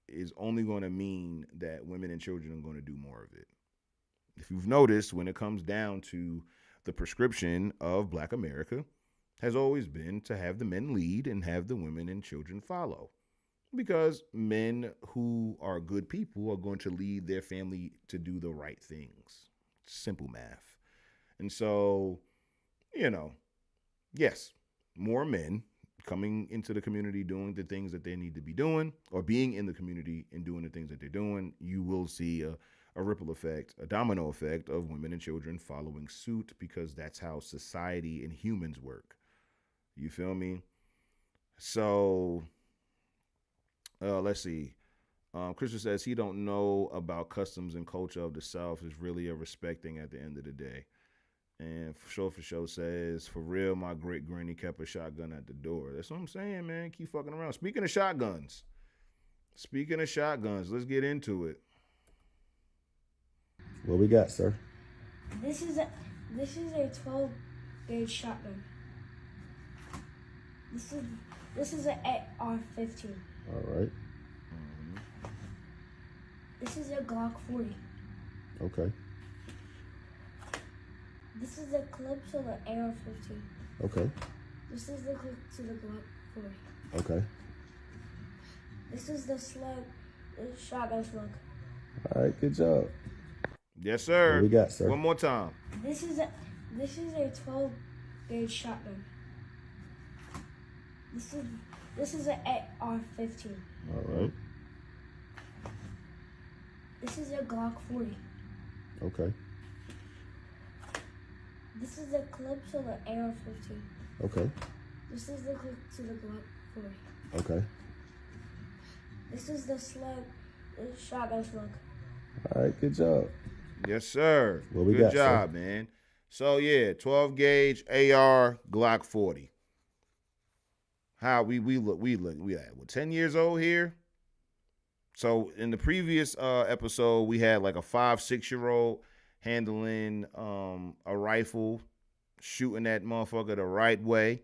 is only going to mean that women and children are going to do more of it. If you've noticed, when it comes down to the prescription of Black America, has always been to have the men lead and have the women and children follow. Because men who are good people are going to lead their family to do the right things. Simple math. And so, you know, yes, more men coming into the community doing the things that they need to be doing, or being in the community and doing the things that they're doing, you will see a ripple effect, a domino effect of women and children following suit, because that's how society and humans work. You feel me? So, let's see. Christian says he don't know about customs and culture of the South. Is really a respecting at the end of the day. And for sure says, for real, my great granny kept a shotgun at the door. That's what I'm saying, man. Keep fucking around. Speaking of shotguns, let's get into it. What we got, sir? This is a 12 gauge shotgun. This is an AR-15. All right. This is a Glock 40. Okay. This is the clip to the AR-15. Okay. This is the clip to the Glock 40. Okay. This is the slug, the shotgun slug. All right. Good job. Yes, sir. What we got, sir? One more time. This is a 12 gauge shotgun. This is an AR-15. All right. This is a Glock 40. Okay. This is the clip to the AR-15. Okay. This is the clip to the Glock 40. Okay. This is the slug, the shotgun slug. All right. Good job. Yes, sir. What we Good got, job, sir? man. So yeah, 12 gauge AR Glock 40. How we look at 10 years old here. So in the previous episode, we had like a 5-6-year-old handling a rifle, shooting that motherfucker the right way.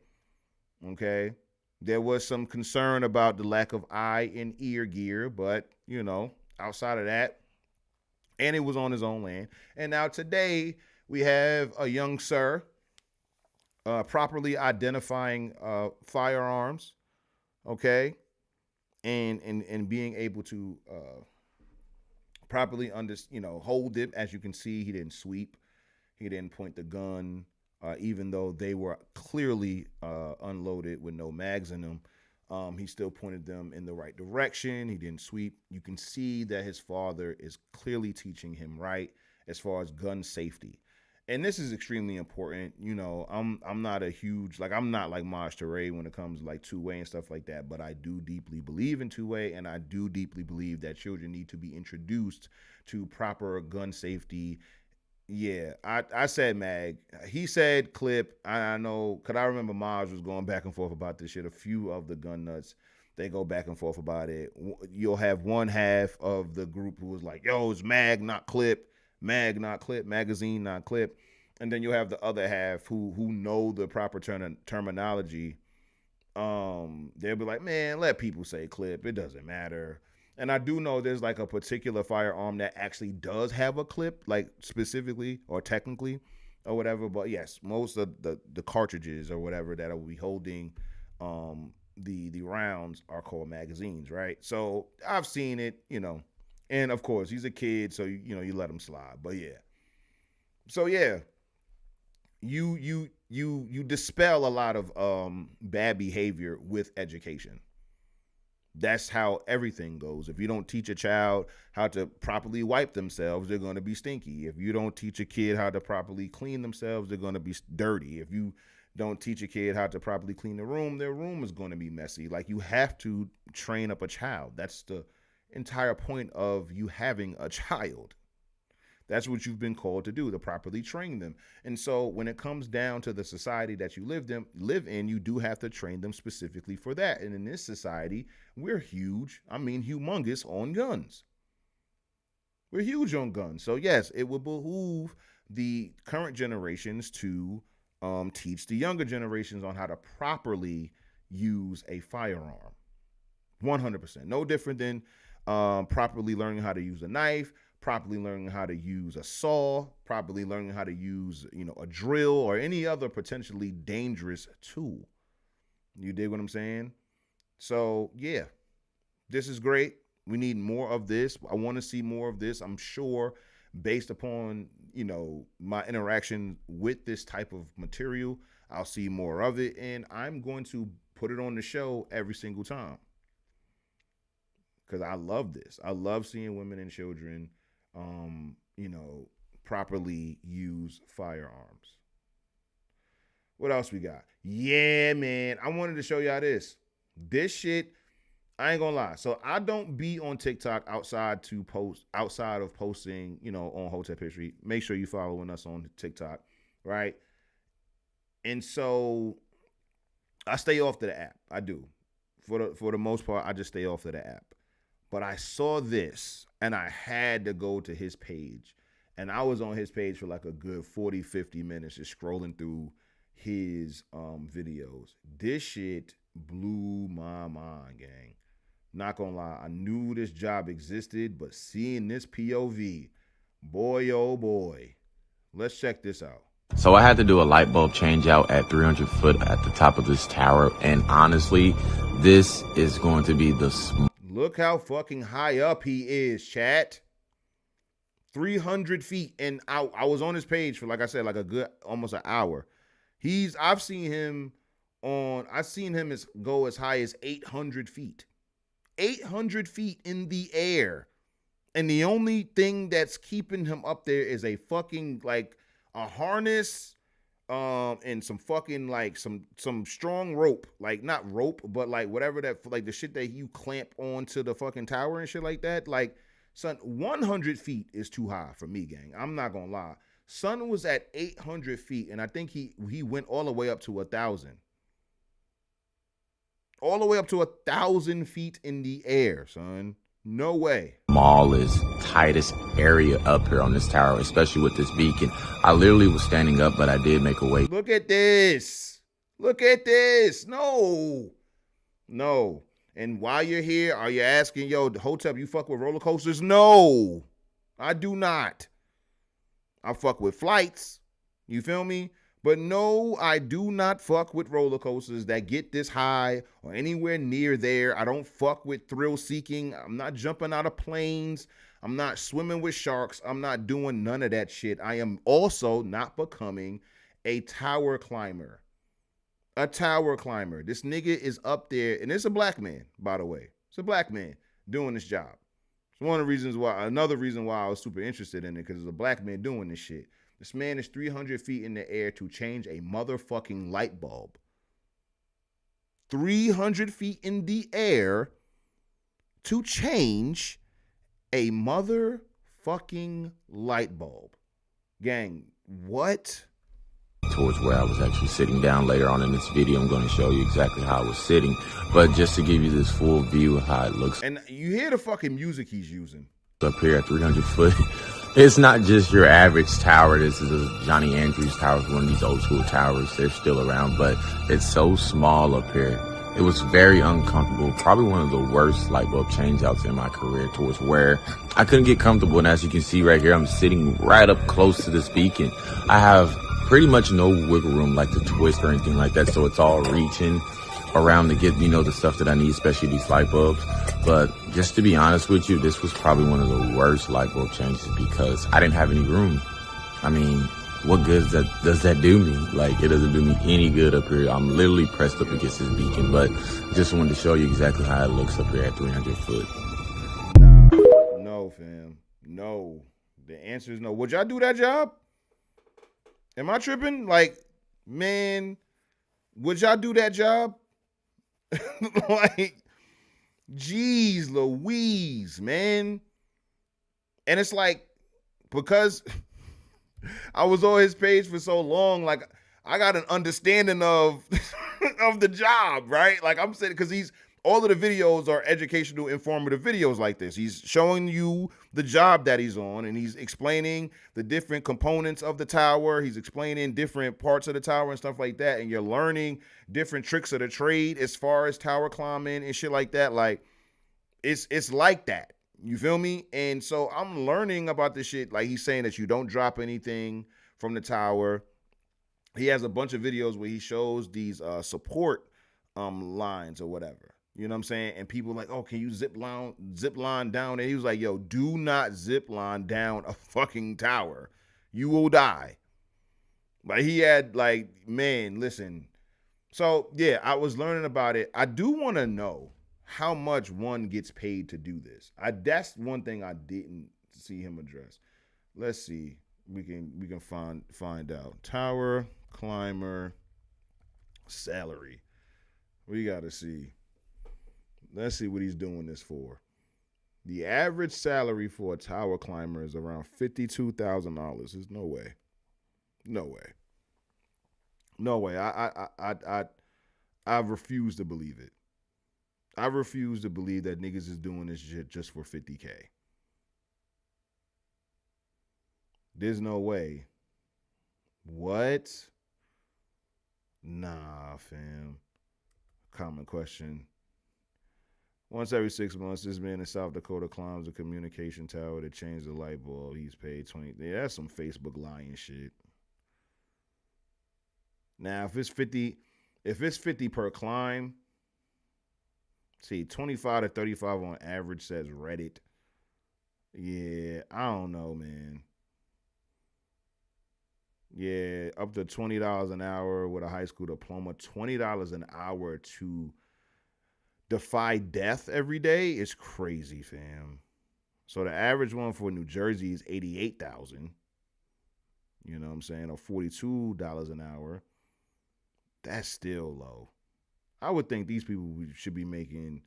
Okay. There was some concern about the lack of eye and ear gear, but you know, outside of that, and it was on his own land. And now today we have a young sir properly identifying firearms, okay, and being able to properly hold it. As you can see, he didn't sweep, he didn't point the gun, even though they were clearly unloaded with no mags in them. He still pointed them in the right direction. He didn't sweep. You can see that his father is clearly teaching him right as far as gun safety. And this is extremely important. You know, I'm not a huge, I'm not like Ma Rainey when it comes to like two-way and stuff like that, but I do deeply believe in two-way, and I do deeply believe that children need to be introduced to proper gun safety. Yeah, I said mag. He said clip. I know, because I remember Maj was going back and forth about this shit. A few of the gun nuts, they go back and forth about it. You'll have one half of the group who was like, yo, it's mag, not clip. Mag, not clip. Magazine, not clip. And then you'll have the other half who know the proper terminology. They'll be like, man, let people say clip. It doesn't matter. And I do know there's like a particular firearm that actually does have a clip, like specifically or technically or whatever. But yes, most of the cartridges or whatever that will be holding the rounds are called magazines, right? So I've seen it, and of course he's a kid, so you let him slide. But yeah, so yeah, you dispel a lot of bad behavior with education. That's how everything goes. If you don't teach a child how to properly wipe themselves, they're going to be stinky. If you don't teach a kid how to properly clean themselves, they're going to be dirty. If you don't teach a kid how to properly clean the room, their room is going to be messy. Like, you have to train up a child. That's the entire point of you having a child. That's what you've been called to do, to properly train them. And so when it comes down to the society that you live in, you do have to train them specifically for that. And in this society, we're humongous on guns. We're huge on guns. So yes, it would behoove the current generations to teach the younger generations on how to properly use a firearm. 100%. No different than properly learning how to use a knife, properly learning how to use a saw, properly learning how to use, a drill or any other potentially dangerous tool. You dig what I'm saying? So yeah, this is great. We need more of this. I want to see more of this. I'm sure, based upon, my interaction with this type of material, I'll see more of it, and I'm going to put it on the show every single time. Because I love this. I love seeing women and children properly use firearms. What else we got? Yeah, man. I wanted to show y'all this. This shit, I ain't gonna lie. So I don't be on TikTok outside of posting, on Hotep History. Make sure you following us on TikTok, right? And so I stay off to the app. I do. For the most part, I just stay off of the app. But I saw this, and I had to go to his page. And I was on his page for like a good 40, 50 minutes just scrolling through his videos. This shit blew my mind, gang. Not gonna lie, I knew this job existed, but seeing this POV, boy, oh boy. Let's check this out. So I had to do a light bulb change out at 300 foot at the top of this tower. And honestly, this is going to be the Look how fucking high up he is, chat. 300 feet. And I was on his page for, like I said, like a good almost an hour. I've seen him go as high as 800 feet. 800 feet in the air. And the only thing that's keeping him up there is a fucking, like, a harness, and some fucking, like, some strong rope. Like, not rope, but like whatever that, like the shit that you clamp onto the fucking tower and shit like that. Like, son, 100 feet is too high for me, gang. I'm not gonna lie. Son was at 800 feet, and I think he went all the way up to 1,000. All the way up to 1,000 feet in the air, son. No way. Smallest, tightest area up here on this tower, especially with this beacon. I literally was standing up, but I did make a way. Look at this. Look at this. No. And while you're here, are you asking, yo, Hotep, you fuck with roller coasters? No. I do not. I fuck with flights. You feel me? But no, I do not fuck with roller coasters that get this high or anywhere near there. I don't fuck with thrill seeking. I'm not jumping out of planes. I'm not swimming with sharks. I'm not doing none of that shit. I am also not becoming a tower climber. A tower climber. This nigga is up there, and it's a black man, by the way. It's a black man doing this job. It's one of the reasons why, another reason why I was super interested in it, because it's a black man doing this shit. This man is 300 feet in the air to change a motherfucking light bulb. 300 feet in the air to change a motherfucking light bulb. Gang, what? Towards where I was actually sitting down. Later on in this video, I'm going to show you exactly how I was sitting. But just to give you this full view of how it looks. And you hear the fucking music he's using. Up here at 300 foot, it's not just your average tower. This is a Johnny Andrews tower, one of these old school towers. They're still around, but it's so small up here. It was very uncomfortable. Probably one of the worst light bulb change outs in my career, towards where I couldn't get comfortable. And as you can see right here, I'm sitting right up close to this beacon. I have pretty much no wiggle room like to twist or anything like that. So it's all reaching around to get, the stuff that I need, especially these light bulbs. But just to be honest with you, this was probably one of the worst light bulb changes because I didn't have any room. I mean, what good does that do me? Like, it doesn't do me any good up here. I'm literally pressed up against this beacon, but just wanted to show you exactly how it looks up here at 300 foot. Nah, no, fam. No. The answer is no. Would y'all do that job? Am I tripping? Like, man, would y'all do that job? Like, geez Louise, man. And it's like, because I was on his page for so long, like, I got an understanding of of the job, right? Like, I'm saying, because all of the videos are educational, informative videos like this. He's showing you the job that he's on, and he's explaining the different components of the tower. He's explaining different parts of the tower and stuff like that, and you're learning different tricks of the trade as far as tower climbing and shit like that. Like, it's like that. You feel me? And so I'm learning about this shit. Like, he's saying that you don't drop anything from the tower. He has a bunch of videos where he shows these support lines or whatever. You know what I'm saying? And people like, oh, can you zip line down? And he was like, yo, do not zip line down a fucking tower. You will die. Like, he had, like, man, listen. So, yeah, I was learning about it. I do want to know how much one gets paid to do this. That's one thing I didn't see him address. Let's see. We can find out. Tower climber salary. We got to see. Let's see what he's doing this for. The average salary for a tower climber is around $52,000. There's no way. No way. No way. I refuse to believe it. I refuse to believe that niggas is doing this shit just for $50K. There's no way. What? Nah, fam. Common question. Once every 6 months, this man in South Dakota climbs a communication tower to change the light bulb. He's paid $20. Yeah, that's some Facebook lying shit. Now, if it's 50 per climb, see, 25 to 35 on average says Reddit. Yeah, I don't know, man. Yeah, up to $20 an hour with a high school diploma. $20 an hour to defy death every day is crazy, fam. So the average one for New Jersey is $88,000. You know what I'm saying? Or $42 an hour. That's still low. I would think these people should be making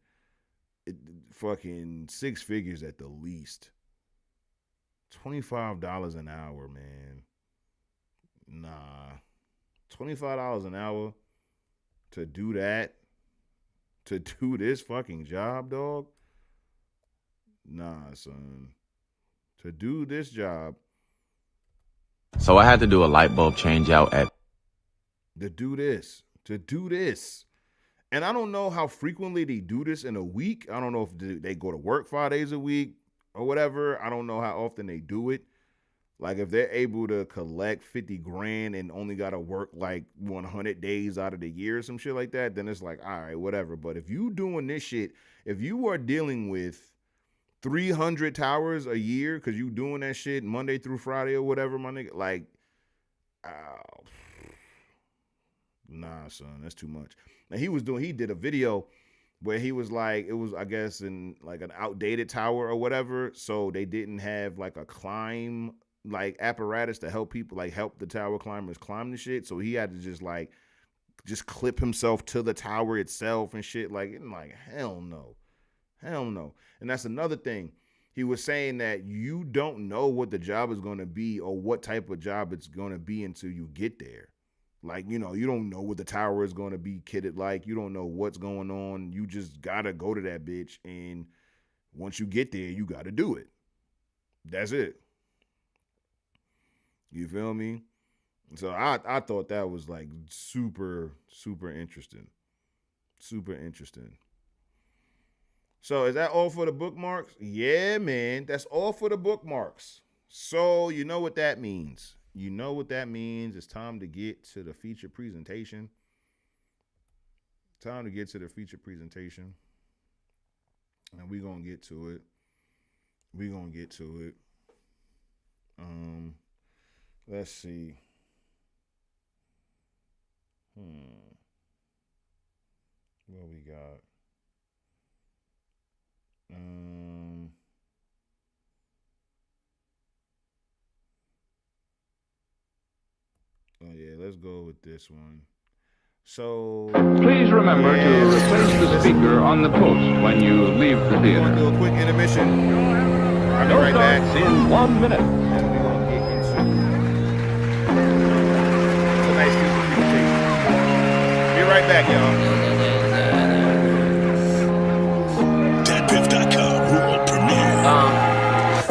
fucking six figures at the least. $25 an hour, man. Nah. $25 an hour to do that? To do this fucking job, dog? Nah, son. To do this job. So I had to do a light bulb change out at... To do this. And I don't know how frequently they do this in a week. I don't know if they go to work 5 days a week. or whatever. I don't know how often they do it. Like if they're able to collect 50 grand and only got to work like 100 days out of the year or some shit like that, then it's like, all right, whatever. But if you doing this shit, if you are dealing with 300 towers a year because you doing that shit Monday through Friday or whatever, my nigga, like, nah, son, that's too much. And he did a video where he was like, it was, I guess, in like an outdated tower or whatever. So they didn't have like a climb like apparatus to help people, like help the tower climbers climb the shit. So he had to just clip himself to the tower itself and shit. Like, hell no. Hell no. And that's another thing. He was saying that you don't know what the job is going to be or what type of job it's going to be until you get there. Like, you don't know what the tower is going to be kitted like. You don't know what's going on. You just got to go to that bitch. And once you get there, you got to do it. That's it. You feel me? So I thought that was like super, super interesting. Super interesting. So is that all for the bookmarks? Yeah, man. That's all for the bookmarks. So you know what that means. You know what that means. It's time to get to the feature presentation. Time to get to the feature presentation. And we're going to get to it. We're going to get to it. Let's see. What we got? Oh yeah, let's go with this one. So please remember to replace the speaker on the post when you leave the theater. We're gonna do a quick intermission. I'll be right back in 1 minute. And we're gonna get into tonight's presentation. Be right back, y'all. Deadpiff.com world premiere.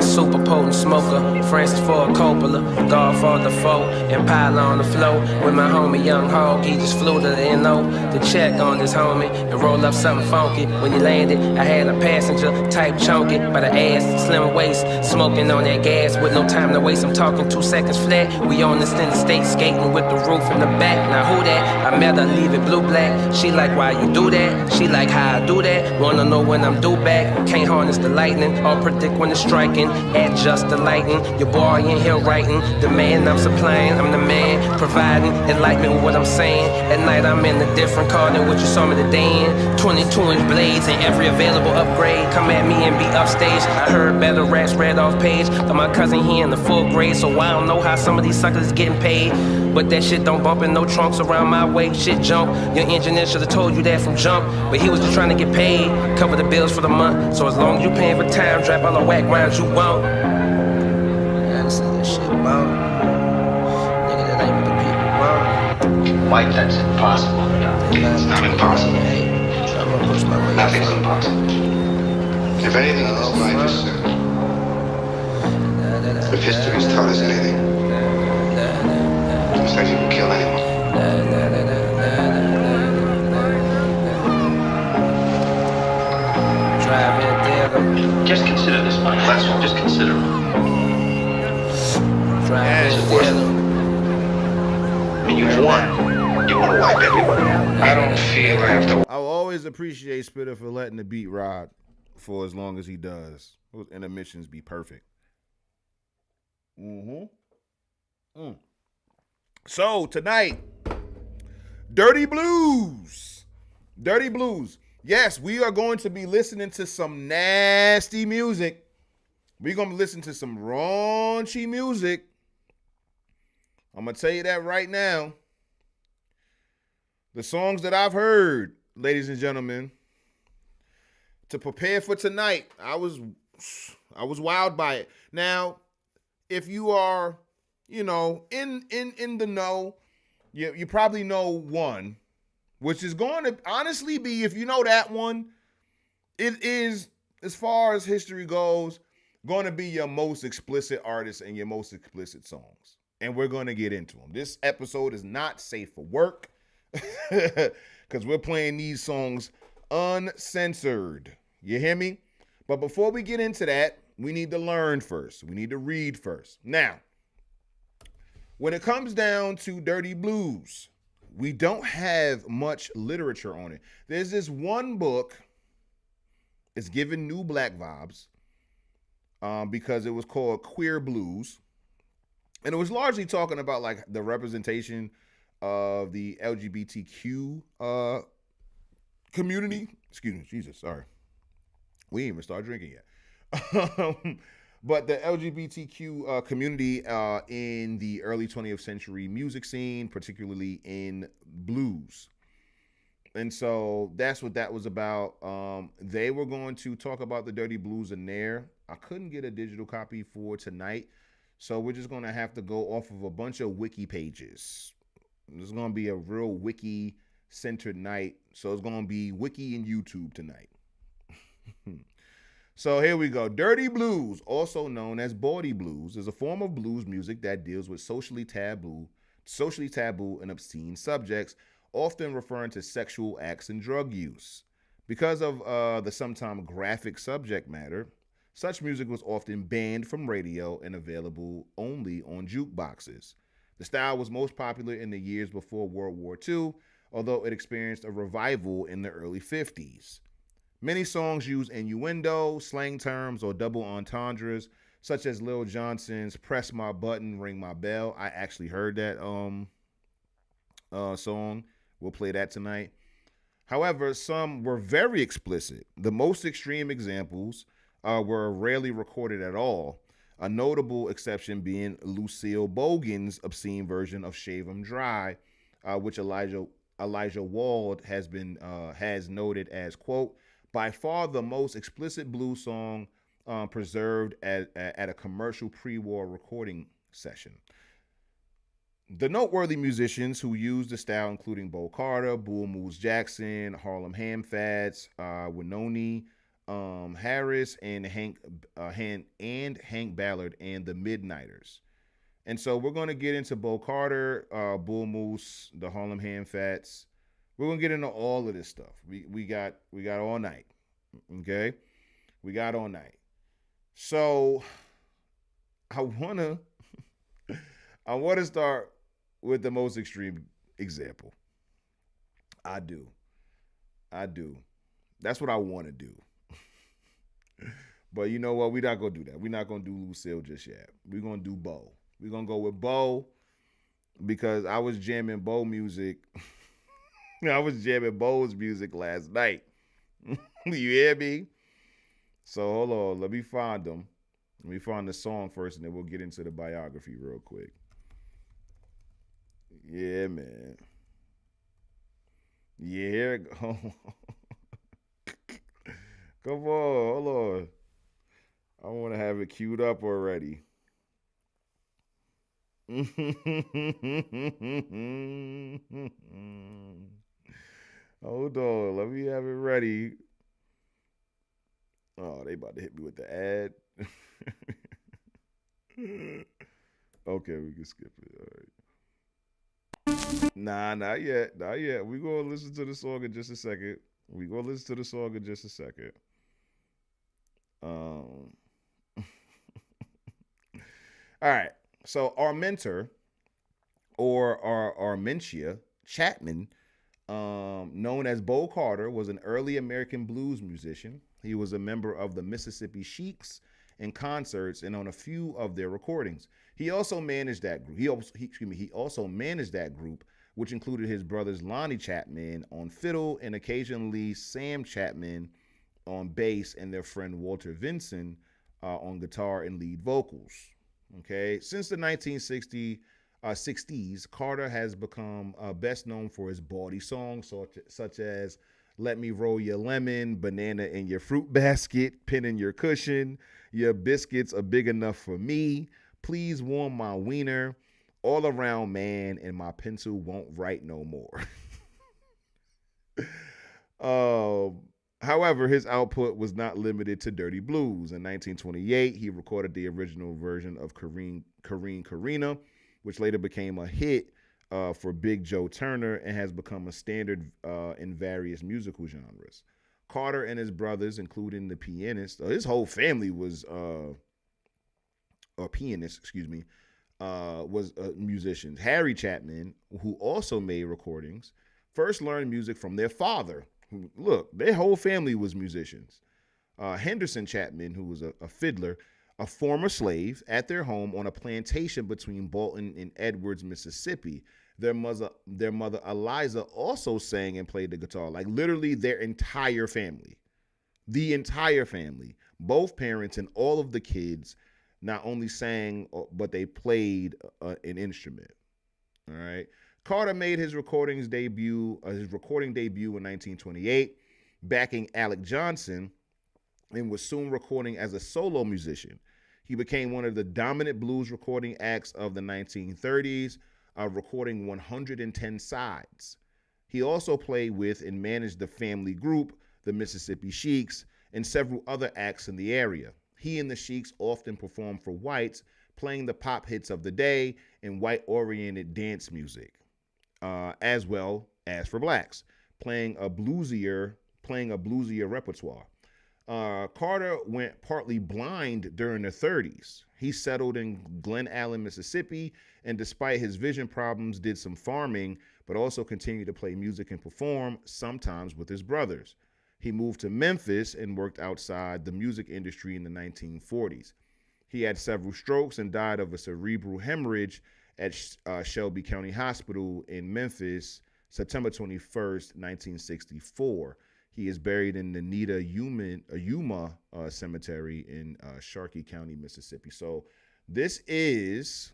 Super potent smoker, Francis Ford Coppola, Godfather 4, Impala on the flow. With my homie Young Hog, he just flew to the NO to check on this homie and roll up something funky. When he landed, I had a passenger type chunky by the ass, slim waist, smoking on that gas with no time to waste. I'm talking 2 seconds flat. We on this interstate skating with the roof in the back. Now who that? I met her, leave it blue black. She like, why you do that? She like, how I do that? Wanna know when I'm due back? Can't harness the lightning or predict when it's striking. Adjust the lighting, your boy in here writing. The man I'm supplying, I'm the man providing enlightenment with what I'm saying. At night I'm in a different car than what you saw me today in. 22-inch blades and every available upgrade. Come at me and be upstage. I heard better raps read off page. But my cousin he in the full grade, so I don't know how some of these suckers is getting paid. But that shit don't bump in no trunks around my way. Shit jump. Your engineer should have told you that from jump. But he was just trying to get paid, cover the bills for the month. So as long as you paying for time, drop all the whack rounds you want. That shit bump. Nigga, that ain't what the people want. Mike, that's impossible. It's not impossible. Nothing's impossible. If anything in this life is certain, if history's taught us anything, it's that you can kill anyone. Just consider this, Mike. That's all. Just consider it. And you want to wipe everybody out. I don't feel I have to. I will always appreciate Spitter for letting the beat ride for as long as he does. Those intermissions be perfect. So tonight, Dirty Blues. Dirty Blues. Yes, we are going to be listening to some nasty music. We're going to listen to some raunchy music. I'm going to tell you that right now. The songs that I've heard, ladies and gentlemen, to prepare for tonight, I was wowed by it. Now, if you are, in the know, you probably know one, which is going to honestly be, if you know that one, it is, as far as history goes, going to be your most explicit artist and your most explicit songs. And we're going to get into them. This episode is not safe for work because we're playing these songs uncensored. You hear me? But before we get into that, We need to learn first. We need to read first. Now, when it comes down to dirty blues, we don't have much literature on it. There's this one book. It's given new black vibes because it was called Queer Blues. And it was largely talking about like the representation of the LGBTQ community. Excuse me, Jesus, sorry. We didn't even start drinking yet. But the LGBTQ community in the early 20th century music scene, particularly in blues. And so that's what that was about. They were going to talk about the dirty blues in there. I couldn't get a digital copy for tonight, so we're just going to have to go off of a bunch of wiki pages. This is going to be a real wiki-centered night, so it's going to be wiki and YouTube tonight. So here we go. Dirty blues, also known as bawdy blues, is a form of blues music that deals with socially taboo and obscene subjects, often referring to sexual acts and drug use. Because of the sometimes graphic subject matter, such music was often banned from radio and available only on jukeboxes. The style was most popular in the years before World War II, although it experienced a revival in the early 50s. Many songs use innuendo, slang terms, or double entendres, such as Lil Johnson's Press My Button, Ring My Bell. I actually heard that song. We'll play that tonight. However, some were very explicit. The most extreme examples were rarely recorded at all, a notable exception being Lucille Bogan's obscene version of Shave 'Em Dry, which Elijah Wald has noted as, quote, by far the most explicit blues song preserved at a commercial pre-war recording session. The noteworthy musicians who used the style, including Bo Carter, Bull Moose Jackson, Harlem Hamfats, Winoni Harris, and Hank Ballard, and the Midnighters. And so we're going to get into Bo Carter, Bull Moose, the Harlem Hamfats. We're going to get into all of this stuff. We got all night. Okay? We got all night. So I want to start with the most extreme example. I do. That's what I want to do. But you know what? We're not going to do that. We're not going to do Lucille just yet. We're going to do Bo. We're going to go with Bo because I was jamming Bo music. I was jamming Bo's music last night. You hear me? So hold on. Let me find them. Let me find the song first, and then we'll get into the biography real quick. Yeah, man. Yeah. Come on. Hold on. I want to have it queued up already. Hold on, let me have it ready. Oh, they about to hit me with the ad. Okay, we can skip it. All right. Nah, not yet. Not yet. We're going to listen to the song in just a second. All right. So our mentor, or our Armentia Chapman, known as Bo Carter, was an early American blues musician. He was a member of the Mississippi Sheiks in concerts and on a few of their recordings. He also managed that group. He also managed that group, which included his brothers Lonnie Chapman on fiddle and occasionally Sam Chapman on bass and their friend Walter Vinson on guitar and lead vocals. Okay, since the 1960s, Carter has become best known for his bawdy songs such as Let Me Roll Your Lemon, Banana in Your Fruit Basket, Pin in Your Cushion, Your Biscuits Are Big Enough for Me, Please Warm My Wiener, All Around Man, and My Pencil Won't Write No More. However, his output was not limited to dirty blues. In 1928, he recorded the original version of Carina, which later became a hit for Big Joe Turner and has become a standard in various musical genres. Carter and his brothers, including the pianist, his whole family was pianists, excuse me, was musicians. Harry Chapman, who also made recordings, first learned music from their father. Look, their whole family was musicians. Henderson Chapman, who was a fiddler, a former slave, at their home on a plantation between Bolton and Edwards, Mississippi. Their mother Eliza, also sang and played the guitar. Like literally their entire family. The entire family. Both parents and all of the kids not only sang, but they played an instrument. All right. Carter made his recording debut in 1928, backing Alec Johnson, and was soon recording as a solo musician. He became one of the dominant blues recording acts of the 1930s, recording 110 sides. He also played with and managed the family group, the Mississippi Sheiks, and several other acts in the area. He and the Sheiks often performed for whites, playing the pop hits of the day and white-oriented dance music, as well as for blacks, playing a bluesier repertoire. Carter went partly blind during the 30s. He settled in Glen Allen, Mississippi, and despite his vision problems, did some farming, but also continued to play music and perform, sometimes with his brothers. He moved to Memphis and worked outside the music industry in the 1940s. He had several strokes and died of a cerebral hemorrhage at Shelby County Hospital in Memphis, September 21st, 1964. He is buried in the Yuma Cemetery in Sharkey County, Mississippi. So this is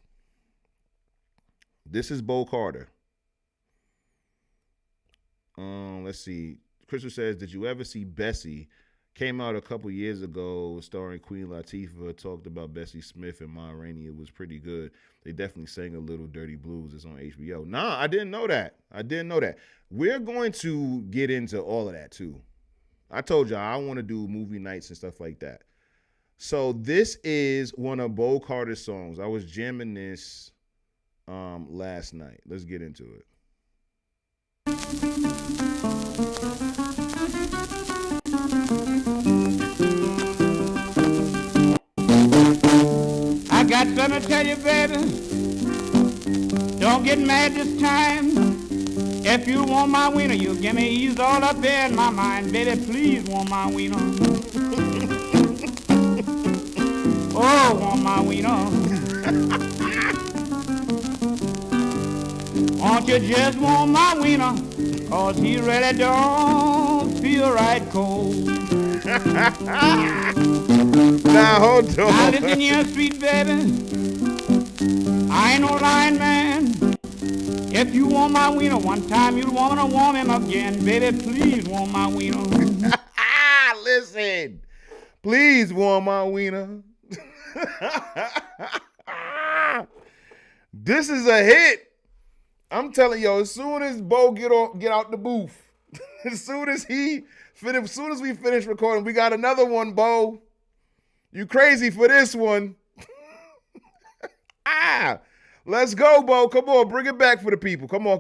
Bo Carter. Let's see. Crystal says, did you ever see Bessie? Came out a couple years ago, starring Queen Latifah. Talked about Bessie Smith and Ma Rainey. It was pretty good. They definitely sang a little dirty blues. It's on HBO. Nah, I didn't know that. We're going to get into all of that too. I told y'all I want to do movie nights and stuff like that. So this is one of Bo Carter's songs. I was jamming this last night. Let's get into it. I got something to tell you, baby. Don't get mad this time. If you want my wiener, you give me ease all up in my mind. Baby, please want my wiener. Oh, want my wiener. Won't you just want my wiener? Cause he really don't feel right cold. Now hold on. Now listen here, sweet baby. I ain't no lying man. If you want my wiener one time, you'll want to want him again. Baby, please want my wiener. Listen. Please want my wiener. This is a hit. I'm telling you, as soon as Bo get out the booth, as soon as we finish recording, we got another one, Bo. You crazy for this one. Let's go, Bo. Come on, bring it back for the people. Come on.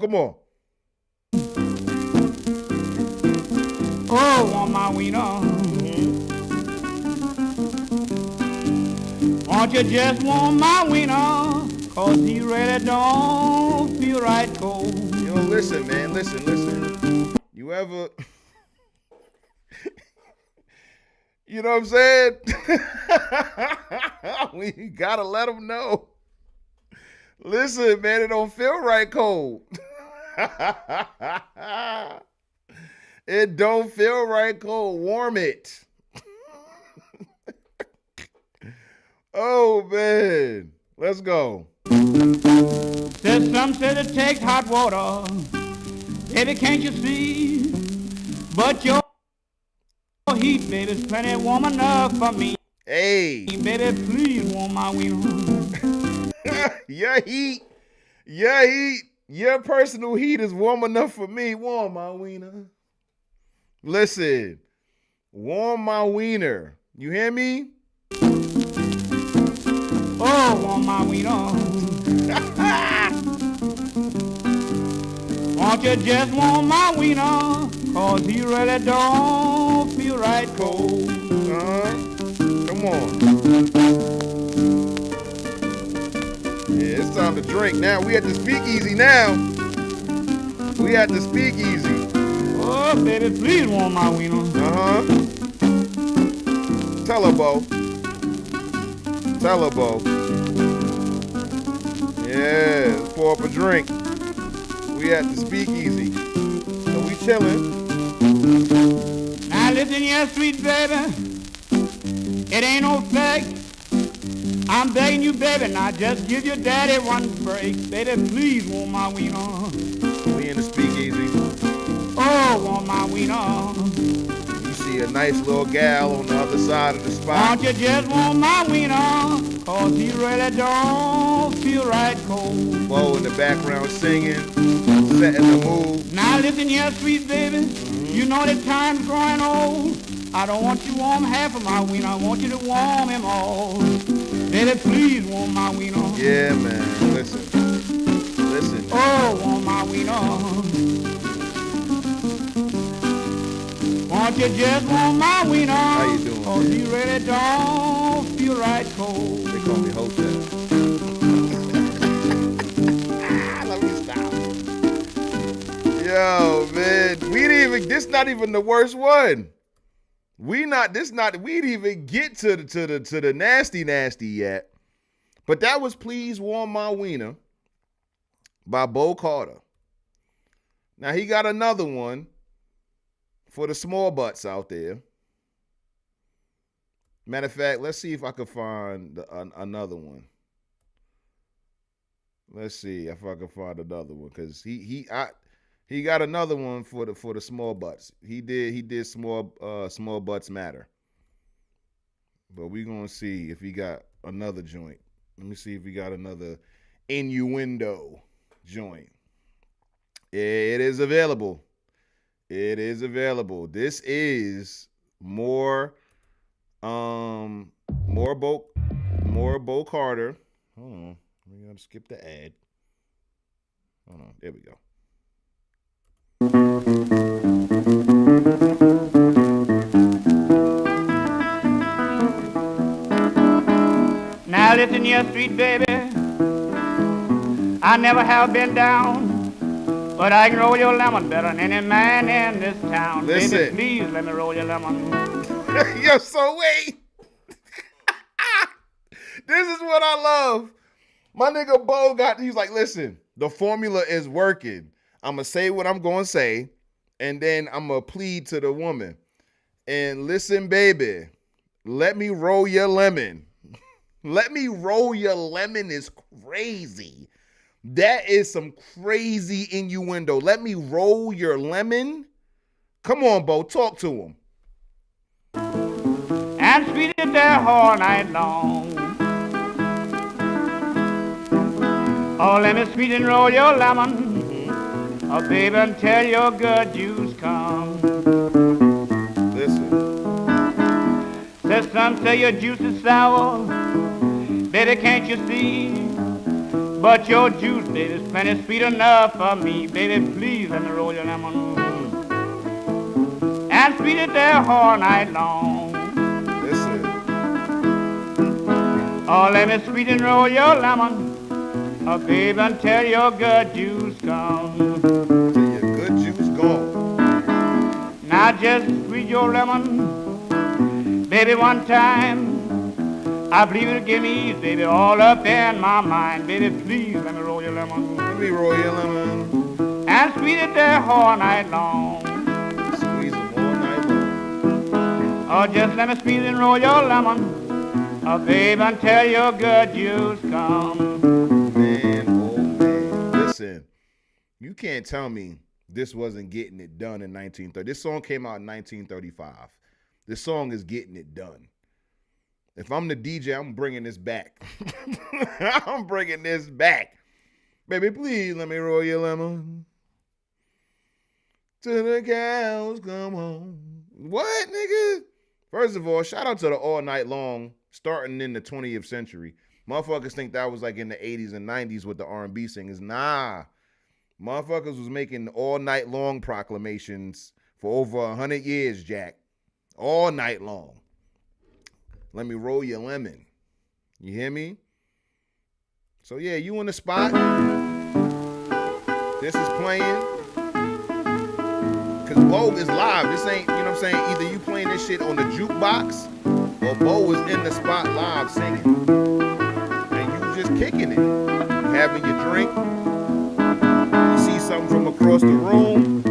Oh, want my wiener. Won't you just want my wiener? Cause he really don't feel right cold. Yo, listen, man. Listen. You ever... You know what I'm saying? We gotta let them know. Listen, man, it don't feel right cold. It don't feel right cold. Warm it. Oh, man. Let's go. There's some say it takes hot water. Baby, can't you see? But your heat, baby's plenty warm enough for me. Hey. Baby, please warm my wiener. Your heat, your personal heat is warm enough for me. Warm my wiener. Listen, warm my wiener. You hear me? Oh, warm my wiener. Won't you just warm my wiener? cause he really don't feel right cold. Come on. Yeah, it's time to drink now. We at the speakeasy now. We at the speakeasy. Oh, baby, please warm my wiener. Tell her, Bo. Tell her, Bo. Yeah, let's pour up a drink. We at the speakeasy. So we chilling. Now listen here, sweet baby. It ain't no fake. I'm begging you, baby, now just give your daddy one break. Baby, please warm my wiener. We in the speakeasy. Oh, warm my wiener. You see a nice little gal on the other side of the spot. Won't you just warm my wiener? Cause he really don't feel right cold. Bo in the background singing, setting the mood. Now listen here, sweet baby. You know that time's growing old. I don't want you warm half of my wiener. I want you to warm him all. Baby, please warm my wiener. Yeah, man. Listen. Oh, warm my wiener. Won't you just warm my wiener? How you doing? Cause he really don't feel right cold. They call me Hotep. Let me stop. Yo, man. This not even the worst one. We didn't even get to the nasty yet. But that was Please Warm My Wiener by Bo Carter. Now he got another one for the small butts out there. Matter of fact, let's see if I can find another one. Let's see if I can find another one, because he got another one for the small butts. He did small butts matter. But we gonna see if he got another joint. Let me see if we got another innuendo joint. It is available. It is available. This is more Bo Carter. Hold on. We're gonna skip the ad. Hold on. There we go. Now listen here, sweet baby. I never have been down, but I can roll your lemon better than any man in this town. Listen. Baby, please let me roll your lemon. Yo, so wait. This is what I love. My nigga Bo he's like, listen, the formula is working. I'm going to say what I'm going to say, and then I'm going to plead to the woman. And listen, baby, let me roll your lemon. Let me roll your lemon is crazy. That is some crazy innuendo. Let me roll your lemon. Come on, Bo, talk to him. And sweet it there all night long. Oh, let me sweet and roll your lemon. Oh, baby, until your good juice come. Listen. Says some say your juice is sour. Baby, can't you see? But your juice, baby, is plenty sweet enough for me. Baby, please let me roll your lemon. And sweet it there all night long. Listen. Oh, let me sweet and roll your lemon. Oh, baby, until your good juice comes. Till your good juice gone. Now just squeeze your lemon, baby, one time. I believe it'll give me ease, baby, all up in my mind. Baby, please let me roll your lemon. Let me roll your lemon. And squeeze it there all night long. Squeeze them all night long. Oh, just let me squeeze and roll your lemon. Oh, baby, until your good juice comes. Man, oh man. Listen, you can't tell me this wasn't getting it done in 1930. This song came out in 1935. This song is getting it done. If I'm the DJ, I'm bringing this back. I'm bringing this back. Baby, please let me roll your lemon. Till the cows come home. What, nigga? First of all, shout out to the All Night Long starting in the 20th century. Motherfuckers think that was like in the 80s and 90s with the R&B singers. Nah. Motherfuckers was making all night long proclamations for over 100 years, Jack. All night long. Let me roll your lemon. You hear me? So yeah, you in the spot. This is playing. Cause Bo is live. This ain't, you know what I'm saying? Either you playing this shit on the jukebox or Bo is in the spot live singing. And you just kicking it. You having your drink. You see something from across the room.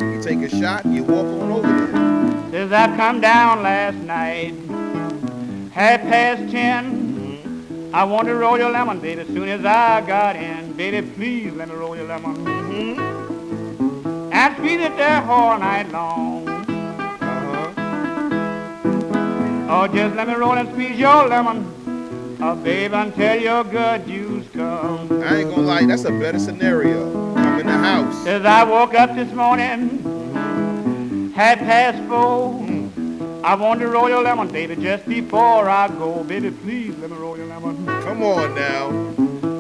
You take a shot, you walk on over there. Since I come down last night, 10:30, I want to roll your lemon, baby, as soon as I got in. Baby, please let me roll your lemon. And feed it there all night long. Oh, just let me roll and squeeze your lemon. Oh, baby, until your good juice comes. I ain't gonna lie, that's a better scenario. Come in the house. As I woke up this morning, 4:30, I want to roll your lemon, baby, just before I go. Baby, please let me roll your lemon. Come on now.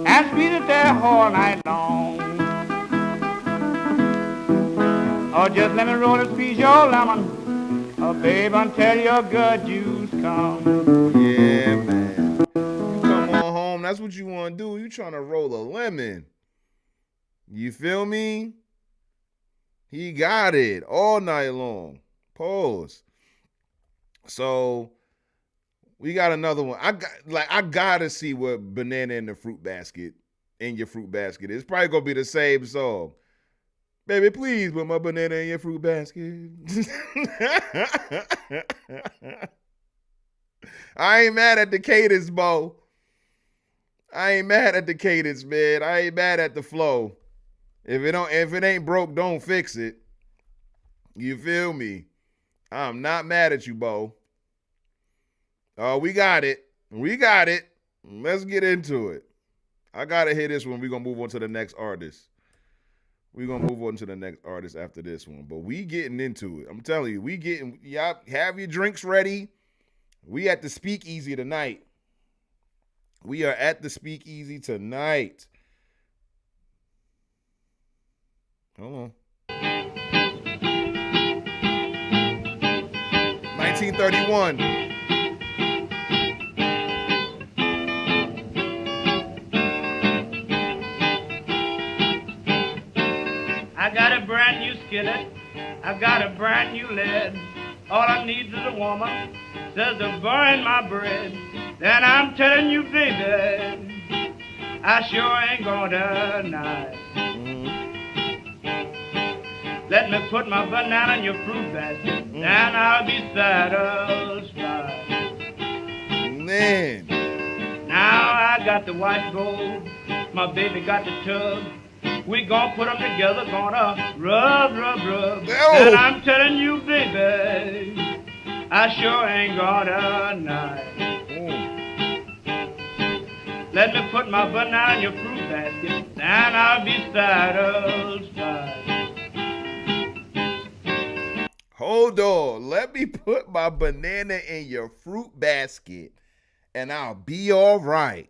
And squeeze it there all night long. Oh, just let me roll and squeeze your lemon. Oh, babe, until your good juice comes. Yeah, man. You come on home, that's what you want to do. You trying to roll a lemon. You feel me? He got it all night long. Pause. So we got another one. I gotta see what banana in the fruit basket in your fruit basket is. It's probably gonna be the same song. Baby, please put my banana in your fruit basket. I ain't mad at the cadence, Bo. I ain't mad at the cadence, man. I ain't mad at the flow. If it ain't broke, don't fix it. You feel me? I'm not mad at you, Bo. Oh, we got it. We got it. Let's get into it. I gotta hear this one. We're gonna move on to the next artist. We're gonna move on to the next artist after this one. But we getting into it. I'm telling you, y'all have your drinks ready. We at the speakeasy tonight. We are at the speakeasy tonight. Hold on. 1931. I got a brand new skillet. I got a brand new lid. All I need is a woman says to burn my bread. Then I'm telling you, baby, I sure ain't gonna deny. Let me put my banana in your fruit basket, and I'll be satisfied. Man. Now I got the white gold, my baby got the tub. We gonna put them together, gonna rub. And I'm telling you, baby, I sure ain't gonna deny. Let me put my banana in your fruit basket, and I'll be satisfied. Hold on. Let me put my banana in your fruit basket, and I'll be all right.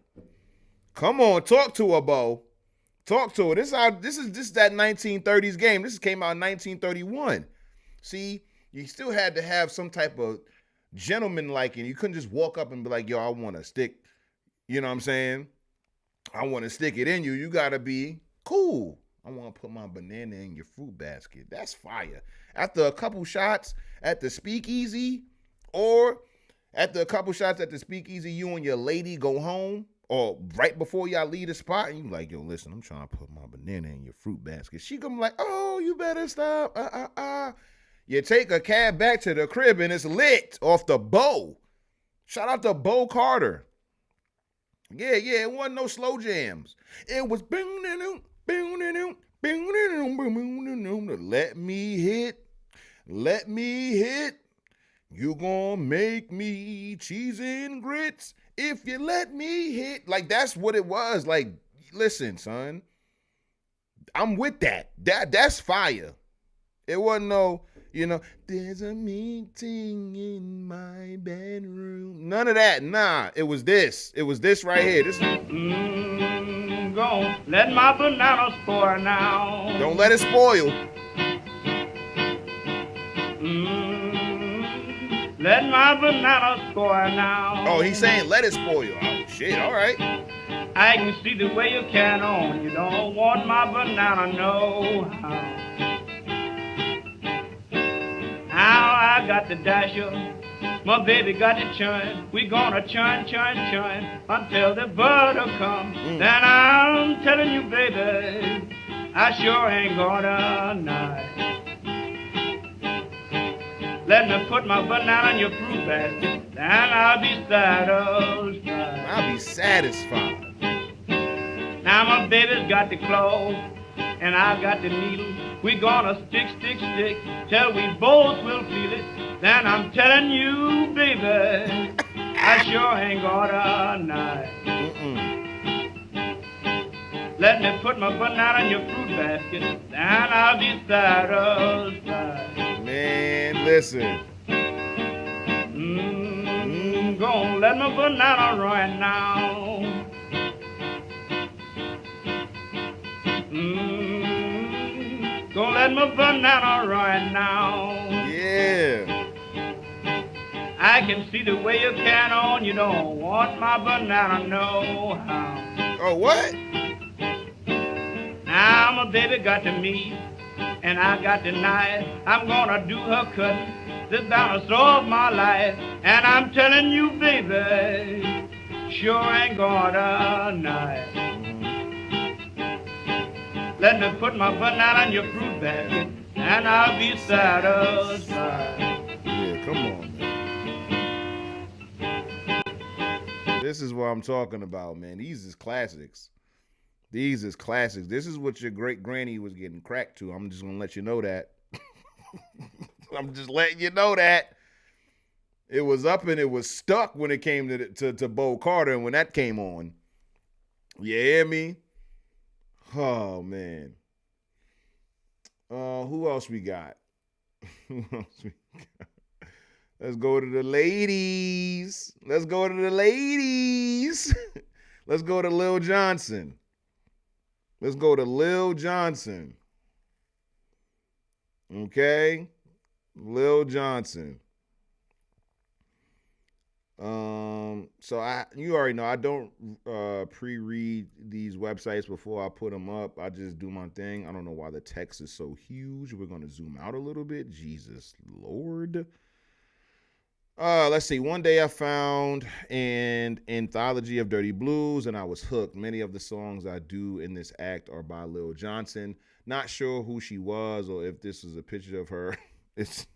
Come on, talk to her, Bo. Talk to her. This is that 1930s game. This came out in 1931. See, you still had to have some type of gentleman liking. You couldn't just walk up and be like, yo, I want to stick, you know what I'm saying? I want to stick it in you. You got to be cool. I want to put my banana in your fruit basket. That's fire. After a couple shots at the speakeasy, or after a couple shots at the speakeasy, you and your lady go home, or right before y'all leave the spot, and you like, yo, listen, I'm trying to put my banana in your fruit basket. She gonna be like, oh, you better stop. You take a cab back to the crib, and it's lit off the Bo. Shout out to Bo Carter. Yeah, it wasn't no slow jams. It was let me hit. You gonna make me cheese and grits if you let me hit. Like, that's what it was. Like, listen, son, I'm with that. That's fire. It wasn't no, there's a meeting in my bedroom. None of that. Nah, it was this. It was this right here. This. Go let my banana spoil now. Don't let it spoil. Let my banana spoil now. Oh, he's saying let it spoil. Oh, shit, all right. I can see the way you can on. You don't want my banana, no. How I got the dasher. My baby got the churn. We gonna churn until the butter come. Then I'm telling you, baby, I sure ain't gonna night. Let me put my banana in your fruit basket, then I'll be satisfied. I'll be satisfied. Now my baby's got the claws, and I got the needle. We gonna stick, till we both will feel it. Then I'm telling you, baby, I sure ain't gonna night. Let me put my banana in your fruit basket, then I'll be satisfied. Man, listen. Gonna let my banana run now. Gonna let my banana run now. Yeah. I can see the way you can on. You don't want my banana, no how. Oh, what? Now my baby got the meat, and I got the knife. I'm gonna do her cutting, the balance of my life. And I'm telling you, baby, sure ain't gonna night. Let me put my banana in your fruit basket, and I'll be satisfied. Yeah, come on, man. This is what I'm talking about, man. These is classics. These is classics. This is what your great granny was getting cracked to. I'm just gonna let you know that. I'm just letting you know that. It was up and it was stuck when it came to Bo Carter, and when that came on. You hear me? Oh man. Who else we got? Who else we got? Let's go to the ladies. Let's go to the ladies. Let's go to Lil Johnson. Let's go to Lil Johnson. Okay? Lil Johnson. So you already know I don't pre-read these websites before I put them up. I just do my thing. I don't know why the text is so huge. We're going to zoom out a little bit. Jesus Lord. Let's see. One day I found an anthology of Dirty Blues and I was hooked. Many of the songs I do in this act are by Lil Johnson. Not sure who she was or if this is a picture of her. It's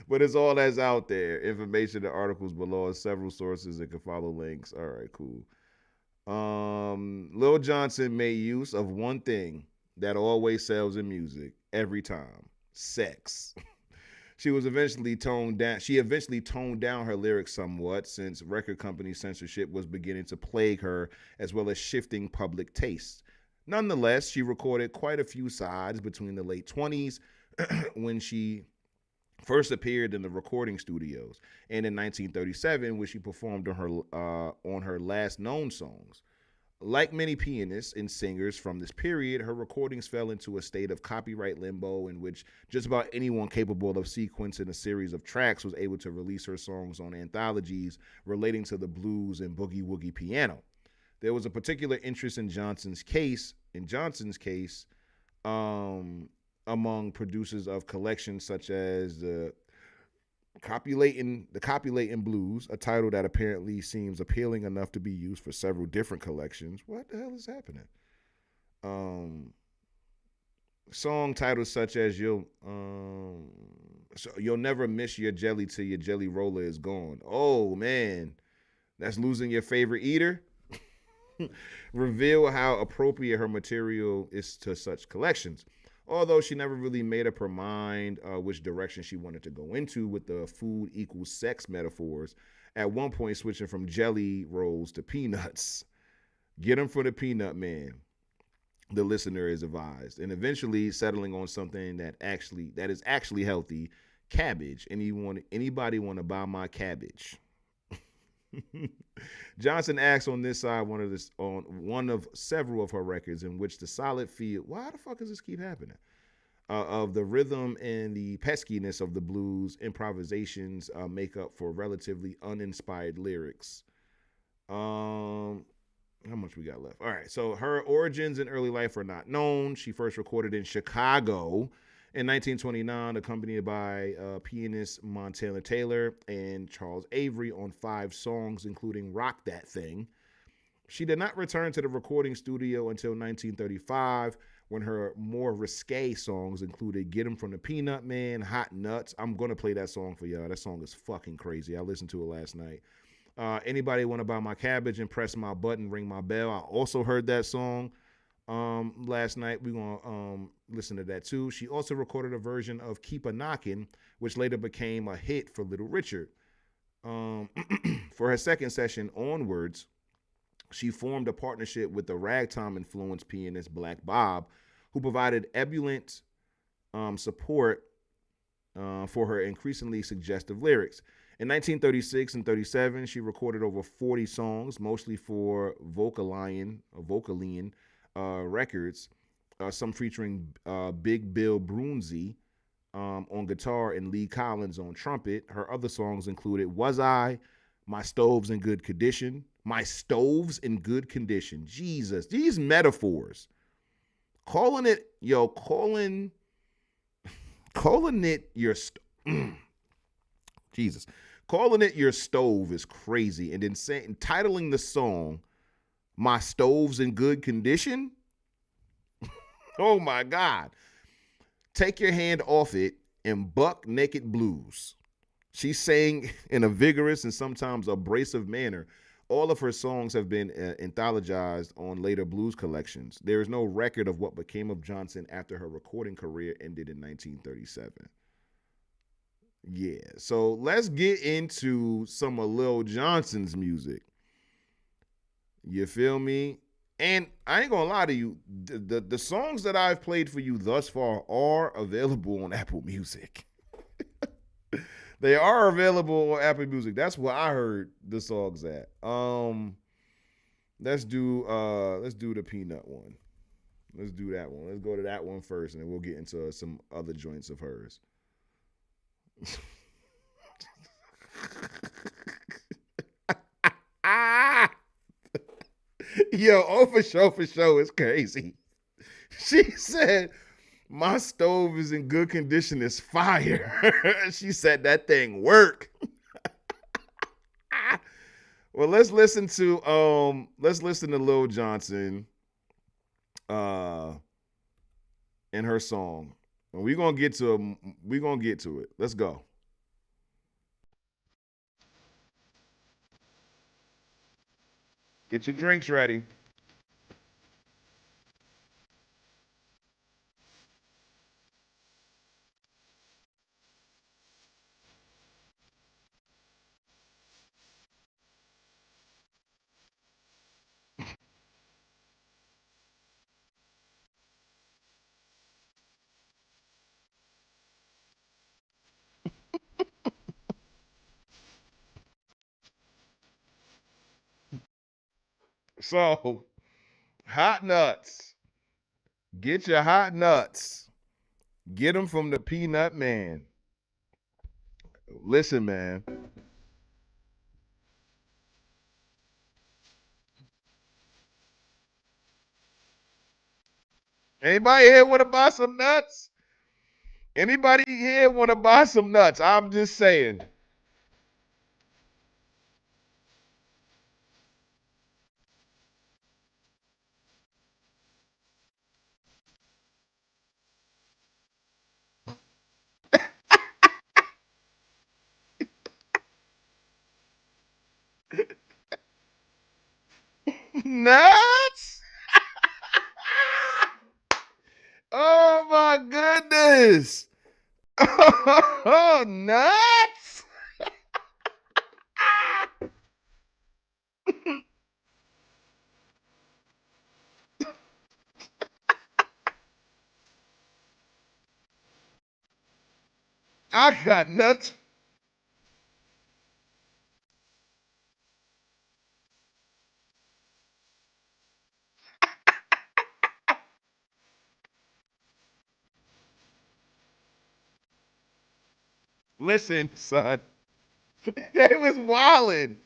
but it's all that's out there. Information and articles below, several sources and can follow links. All right, cool. Lil Johnson made use of one thing that always sells in music every time: sex. She eventually toned down her lyrics somewhat, since record company censorship was beginning to plague her, as well as shifting public tastes. Nonetheless, she recorded quite a few sides between the late 20s when she first appeared in the recording studios, and in 1937 when she performed on her last known songs. Like many pianists and singers from this period, her recordings fell into a state of copyright limbo in which just about anyone capable of sequencing a series of tracks was able to release her songs on anthologies relating to the blues and boogie-woogie piano. There was a particular interest in Johnson's case, among producers of collections such as the Copulatin' Blues, a title that apparently seems appealing enough to be used for several different collections. What the hell is happening? Song titles such as You'll Never Miss Your Jelly Till Your Jelly Roller Is Gone. Oh man, that's losing your favorite eater. Reveal how appropriate her material is to such collections. Although she never really made up her mind which direction she wanted to go into with the food equals sex metaphors, at one point switching from jelly rolls to peanuts. Get them for the peanut man, the listener is advised, and eventually settling on something that is actually healthy: cabbage. Anybody want to buy my cabbage? Johnson acts on this side on one of several of her records in which the solid feel. Why the fuck does this keep happening? Of the rhythm and the peskiness of the blues improvisations make up for relatively uninspired lyrics. How much we got left? All right, so her origins and early life are not known. She first recorded in Chicago in 1929, accompanied by pianist Montana Taylor and Charles Avery on 5 songs, including Rock That Thing. She did not return to the recording studio until 1935, when her more risqué songs included Get 'Em from the Peanut Man, Hot Nuts. I'm going to play that song for y'all. That song is fucking crazy. I listened to it last night. Anybody Want to Buy My Cabbage and Press My Button, Ring My Bell. I also heard that song last night. We're going to listen to that too. She also recorded a version of Keep a Knockin', which later became a hit for Little Richard. For her second session onwards, she formed a partnership with the ragtime-influenced pianist Black Bob, who provided ebullient support for her increasingly suggestive lyrics. In 1936 and 37, she recorded over 40 songs, mostly for Vocalion Records, some featuring Big Bill Brunzi on guitar and Lee Collins on trumpet. Her other songs included Was I, My Stove's in Good Condition, My Stove's in Good Condition. Jesus, these metaphors. Calling it your Jesus. Calling it your stove is crazy. And then titling the song My Stove's in Good Condition. Oh my God. Take Your Hand Off It and Buck Naked Blues. She sang in a vigorous and sometimes abrasive manner. All of her songs have been anthologized on later blues collections. There is no record of what became of Johnson after her recording career ended in 1937. Yeah, so let's get into some of Lil Johnson's music. You feel me? And I ain't gonna lie to you, the songs that I've played for you thus far are available on Apple Music. They are available on Apple Music. That's where I heard the songs at. Let's do the Peanut one. Let's do that one. Let's go to that one first, and then we'll get into some other joints of hers. Yo, oh for sure, it's crazy. She said, my stove is in good condition, it's fire. She said that thing work. Well, let's listen to Lil Johnson and her song. And we're gonna get to it. Let's go. Get your drinks ready. So, hot nuts. Get your hot nuts. Get them from the Peanut Man. Listen, man. Anybody here want to buy some nuts? Anybody here want to buy some nuts? I'm just saying. Nuts? Oh my goodness. Oh, nuts? I got nuts. Listen, son. They was wildin'.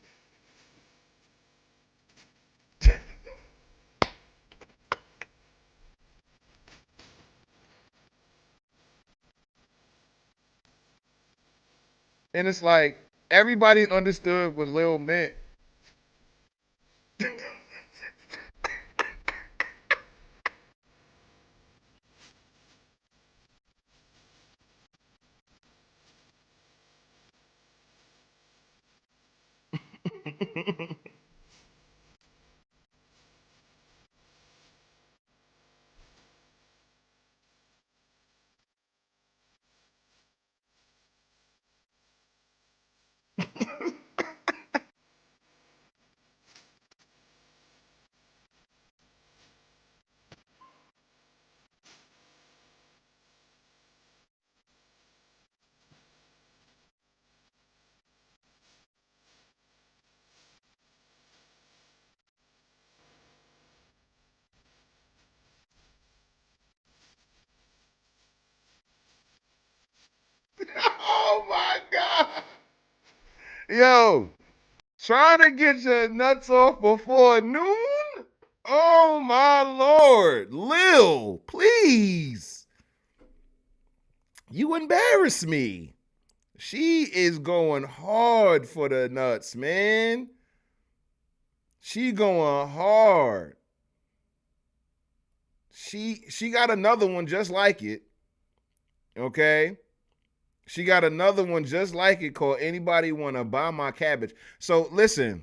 And it's like everybody understood what Lil meant. Oh my God. Yo, trying to get your nuts off before noon? Oh my Lord. Lil, please. You embarrass me. She is going hard for the nuts, man. She going hard. She got another one just like it. Okay? She got another one just like it called Anybody Wanna Buy My Cabbage. So listen.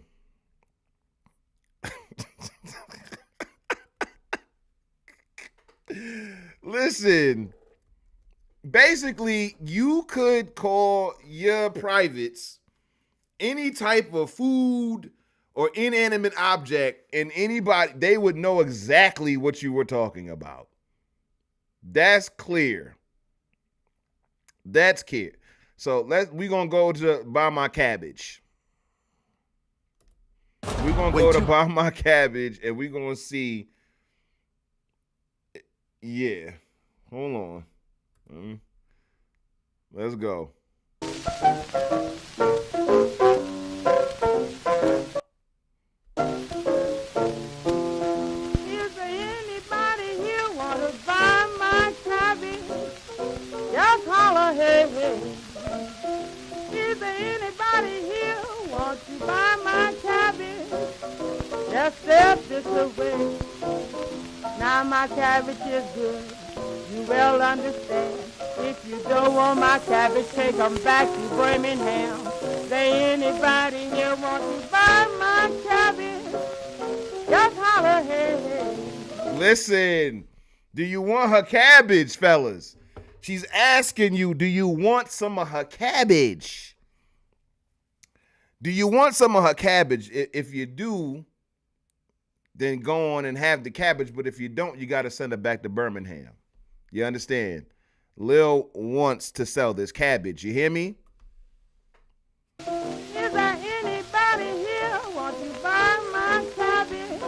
Listen. Basically, you could call your privates any type of food or inanimate object, and anybody, they would know exactly what you were talking about. That's clear. That's clear. So we're gonna go to Buy My Cabbage. We're gonna go to Buy My Cabbage, and we're gonna see. Yeah, hold on. Let's go. Is there anybody here want to buy my cabbage? Just holler, hey, hey. Is there anybody here want to buy my cabbage? Just step this away. Now my cabbage is good, you well understand. If you don't want my cabbage, take 'em back to Birmingham. There anybody here want to buy my cabbage? Just holler, hey, hey. Listen, do you want her cabbage, fellas? She's asking you, do you want some of her cabbage? Do you want some of her cabbage? If you do, then go on and have the cabbage. But if you don't, you got to send her back to Birmingham. You understand? Lil wants to sell this cabbage. You hear me? Is there anybody here want to buy my cabbage?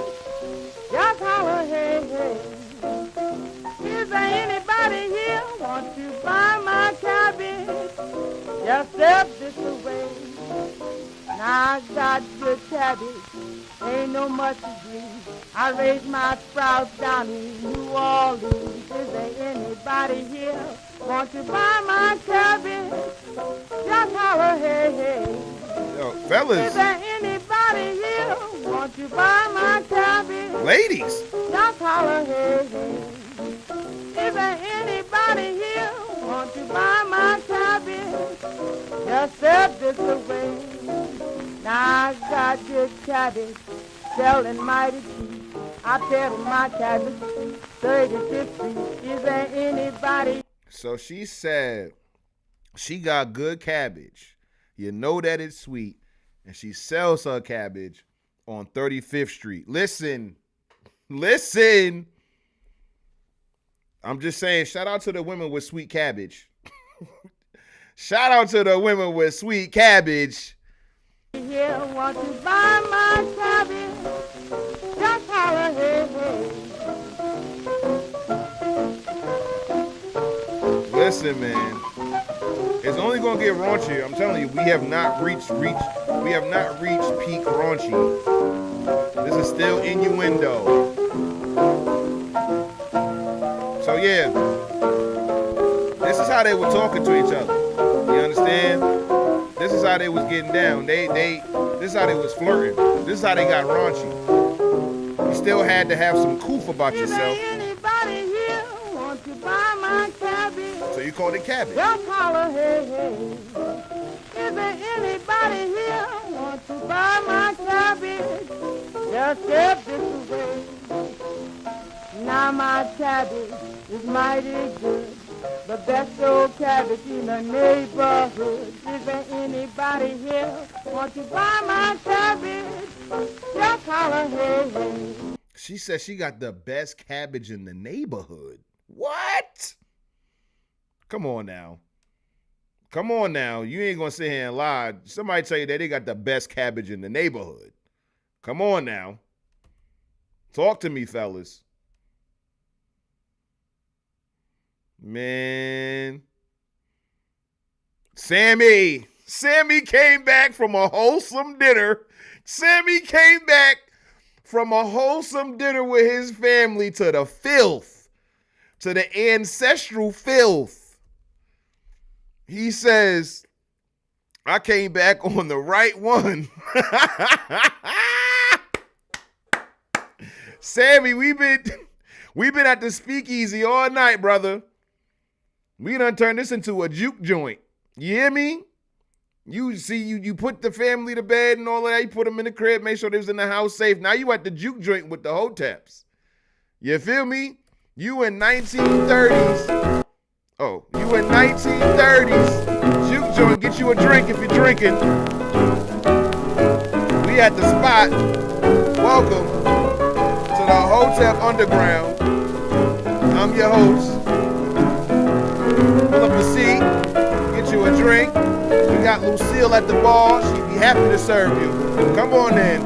Just holler, hey, hey. Is there anybody here want to buy my cabbage? Just step this away. Now I got good cabbage, ain't no much to do. I raised my sprouts down in New Orleans. Is there anybody here want to buy my cabbage? Just holler, hey, hey. Yo, fellas. Is there anybody here want to buy my cabbage? Ladies. Just holler, hey, hey. Is there anybody here want to buy my cabbage? Just step this away. Now I got good cabbage, selling mighty cheap. I peddle my cabbage, 35th Street. Is there anybody? So she said she got good cabbage. You know that it's sweet. And she sells her cabbage on 35th Street. Listen. I'm just saying, shout out to the women with sweet cabbage. Shout out to the women with sweet cabbage. Here want to buy my cabbage? Just holler, hey, hey. Listen, man. It's only gonna get raunchier. I'm telling you, we have not reached peak raunchy. This is still innuendo. So yeah, this is how they were talking to each other. You understand? This is how they was getting down. This is how they was flirting. This is how they got raunchy. You still had to have some coof about yourself. Anybody here want to buy my cabbage? So you called it cabbage. Just holler, hey, hey. Is there anybody here want to buy my cabbage? Just step this way. Now my cabbage is mighty good. The best old cabbage in the neighborhood. Is there anybody here want to buy my cabbage? Just holler, hey, hey. She said she got the best cabbage in the neighborhood. What? Come on now. Come on now. You ain't gonna sit here and lie. Somebody tell you that they got the best cabbage in the neighborhood. Come on now. Talk to me, fellas. Man. Sammy came back from a wholesome dinner. Sammy came back from a wholesome dinner with his family to the filth, to the ancestral filth. He says, I came back on the right one. Sammy, we've been at the speakeasy all night, brother. We done turned this into a juke joint. You hear me? You see, you put the family to bed and all of that. You put them in the crib, make sure they was in the house safe. Now you at the juke joint with the Hoteps. You feel me? You in 1930s. Oh, you in 1930s. Juke joint, get you a drink if you're drinking. We at the spot. Welcome to the Hotep Underground. I'm your host. Pull up a seat, get you a drink. We got Lucille at the bar. She'd be happy to serve you. Come on in.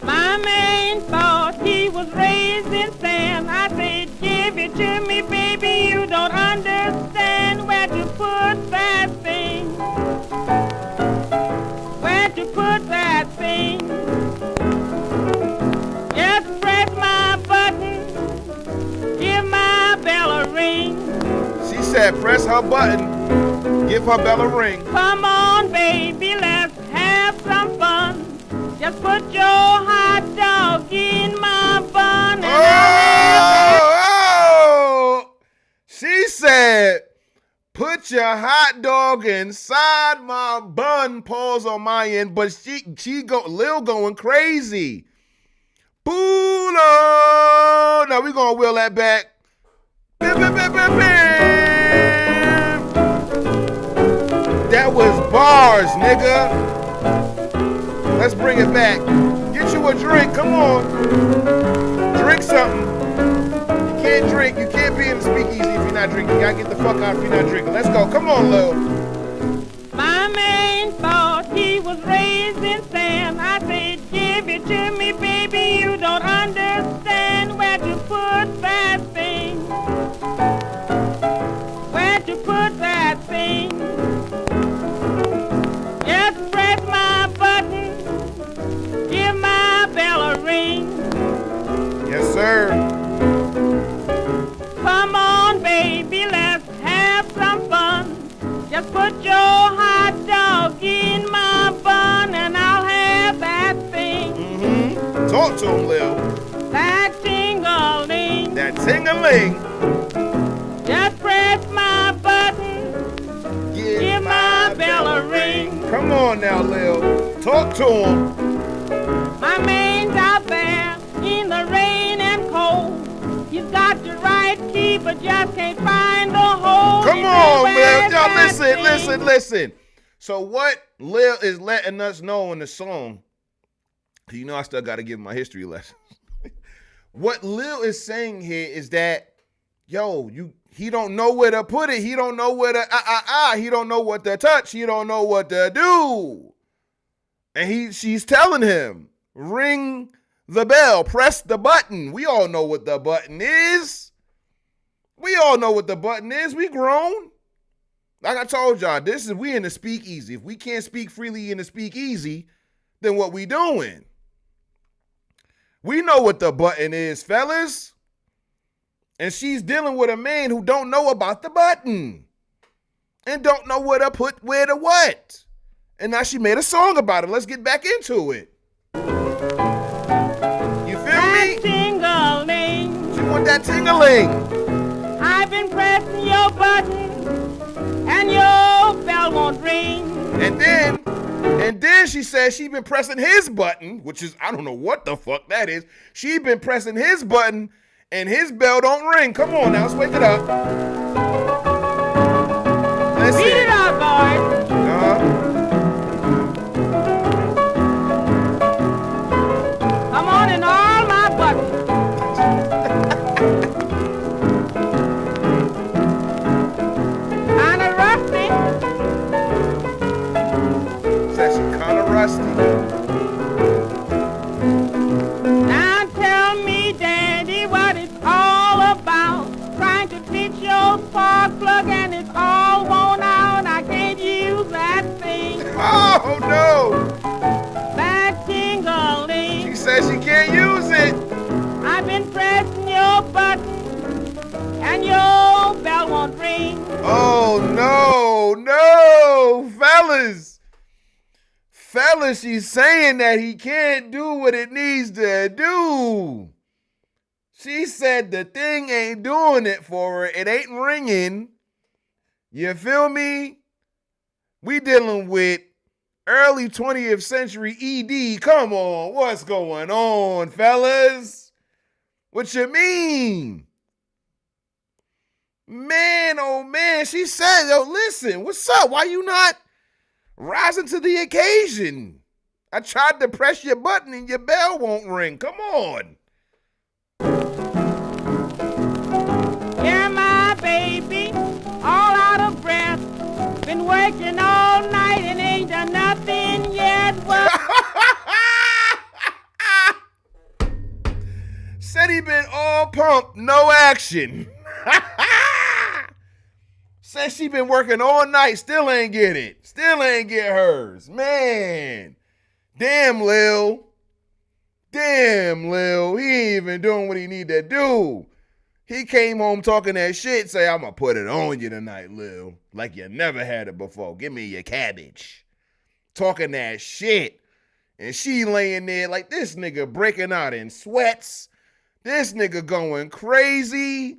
My man thought he was raised in sand. I said, give it to me, baby. You don't understand where to put that thing. Where to put that thing. Just press my button. Give my bell a ring. She said, press her button. Give her bell a ring. Come on, baby, let's have some fun. Just put your hot dog in my bun. And She said, put your hot dog inside my bun. Pause on my end, but Lil going crazy. Boo-lo. Now we gonna wheel that back. That was bars, nigga. Let's bring it back. Get you a drink. Come on. Drink something. You can't drink. You can't be in the speakeasy if you're not drinking. You gotta get the fuck out if you're not drinking. Let's go. Come on, Lil. my man thought he was raised in sand. I said, give it to me, baby. You don't understand where to put that thing. Where to put that thing. Just press my button. Give my bell a ring. Yes, sir. Come on, baby, let's have some fun. Just put your hot dog in my bun and I'll have that thing. Mm-hmm. Talk to him, Lil. That ting-a-ling. That ting-a-ling. Just press my button. Give my bell a ring. Come on now, Lil. Talk to him. My man's out there in the rain and cold. He's got the right key, but just can't find the hole. Come on, Lil. Y'all listen. So what Lil is letting us know in the song, you know I still got to give my history lesson. What Lil is saying here is that, he don't know where to put it. He don't know where to, he don't know what to touch. He don't know what to do. And she's telling him, ring the bell, press the button. We all know what the button is. We grown. Like I told y'all, we in the speakeasy. If we can't speak freely in the speakeasy, then what we doing? We know what the button is, fellas. And she's dealing with a man who don't know about the button. And don't know where to put where to what. And now she made a song about it. Let's get back into it. You feel me? Ting-a-ling. She want that ting-a-ling. I've been pressing your button and your bell won't ring. And then she says she been pressing his button, which is, I don't know what the fuck that is. She been pressing his button and his bell don't ring. Come on now, let's wake it up. Let's Beat it up, boys. Come on in all my buttons. Kinda rusty. Says she kinda rusty. Now tell me, Daddy, what it's all about. Trying to fix your spark plug and it's all worn out. I can't use that thing. Oh no! That ting-a-ling. She says she can't use it. I've been pressing your button and your bell won't ring. Oh no, fellas, she's saying that he can't do what it needs to do. She said the thing ain't doing it for her. It ain't ringing. You feel me? We dealing with early 20th century ED. Come on, what's going on, fellas? What you mean? Man, oh man, she said, yo, listen, what's up? Why you not rising to the occasion? I tried to press your button and your bell won't ring. Come on. Yeah, my baby, all out of breath. Been working all night and ain't done nothing yet. Said he been all pumped, no action. Said she been working all night, still ain't get it. Still ain't get hers. Man. Damn, Lil. He ain't even doing what he need to do. He came home talking that shit, say, I'm gonna put it on you tonight, Lil. Like you never had it before. Give me your cabbage. Talking that shit. And she laying there like this nigga breaking out in sweats. This nigga going crazy.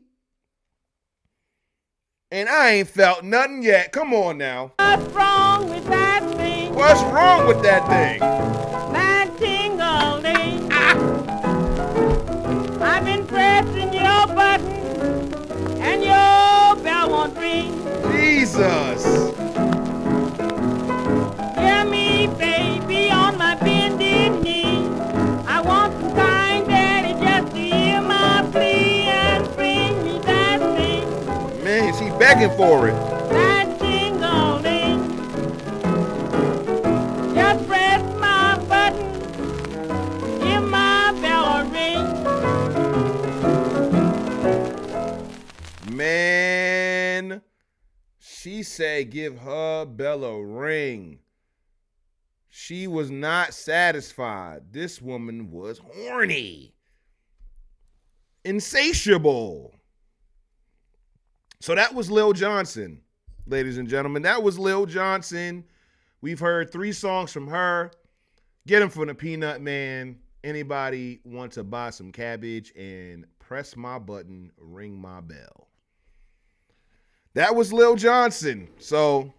And I ain't felt nothing yet. Come on now. What's wrong with that thing? What's wrong with that thing? That ting-a-ling. I've been pressing your button and your bell won't ring. Jesus. Hear me, baby, on my bended knee. I want some kind daddy just to hear my plea and bring me that thing. Man, she begging for it. That ting-a-ling. Just press my button, hear my bell a ring. Man, she said give her bell a ring. She was not satisfied. This woman was horny. Insatiable. So that was Lil Johnson, ladies and gentlemen. That was Lil Johnson. We've heard 3 songs from her. Get them from the Peanut Man. Anybody want to buy some cabbage and press my button, ring my bell. That was Lil Johnson. So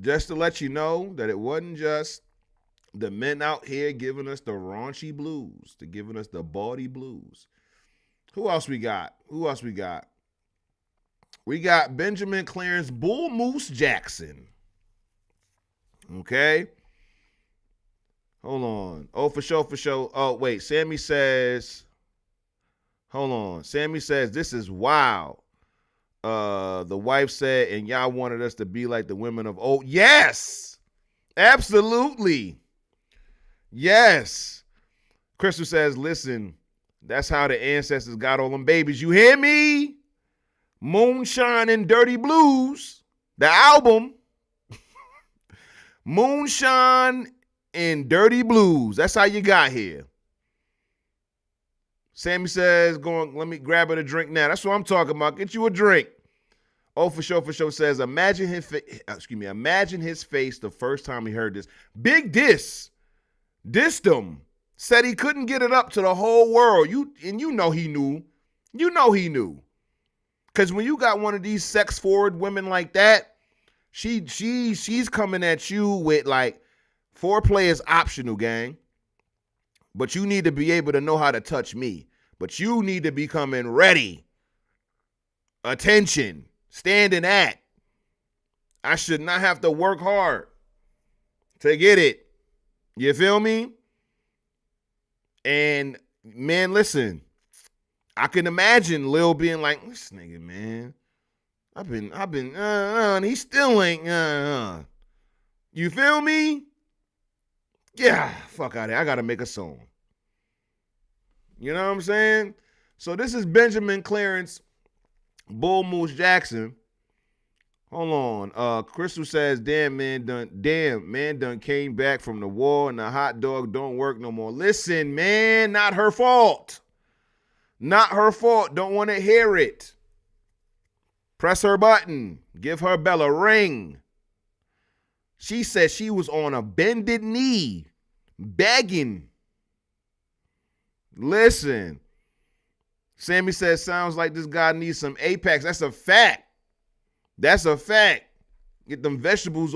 just to let you know that it wasn't just the men out here giving us the raunchy blues, to giving us the bawdy blues. Who else we got? We got Benjamin Clarence Bull Moose Jackson. Okay. Hold on. Oh, for sure. Oh, wait. Sammy says, hold on. Sammy says, this is wild. The wife said, and y'all wanted us to be like the women of old. Yes. Absolutely. Yes. Crystal says, listen, that's how the ancestors got all them babies. You hear me? Moonshine and dirty blues. The album, Moonshine and Dirty Blues. That's how you got here. Sammy says, let me grab her a drink now. That's what I'm talking about. Get you a drink. Oh, for sure says, imagine his face the first time he heard this. Big dissed him. Said he couldn't get it up to the whole world. You know he knew. You know he knew. Because when you got one of these sex-forward women like that, she's coming at you with like, foreplay is optional, gang. But you need to be able to know how to touch me. But you need to be coming ready. Attention. Standing at. I should not have to work hard to get it. You feel me? And man, listen. I can imagine Lil being like, this nigga, man. I've been, and he still ain't, You feel me? Yeah, fuck out of here. I gotta make a song. You know what I'm saying? So this is Benjamin Clarence Bull Moose Jackson. Hold on. Crystal says, damn man done came back from the war and the hot dog don't work no more. Listen, man, not her fault. Not her fault. Don't want to hear it. Press her button. Give her bell a ring. She said she was on a bended knee, begging. Listen. Sammy says, sounds like this guy needs some Apex. That's a fact. That's a fact. Get them vegetable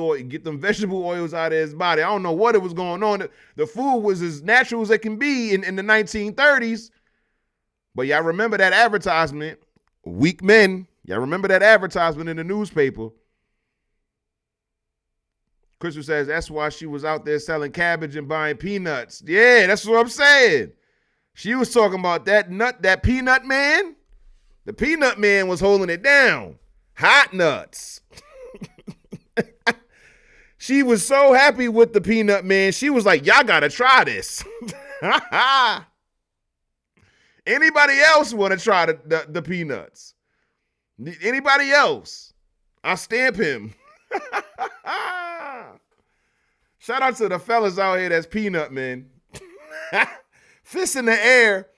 oils out of his body. I don't know what it was going on. The food was as natural as it can be in the 1930s. But y'all remember that advertisement, Weak Men. Y'all remember that advertisement in the newspaper. Crystal says, that's why she was out there selling cabbage and buying peanuts. Yeah, that's what I'm saying. She was talking about that peanut man. The peanut man was holding it down. Hot nuts. She was so happy with the peanut man. She was like, y'all got to try this. Anybody else want to try the peanuts? Anybody else? I'll stamp him. Shout out to the fellas out here that's peanut men. Fists in the air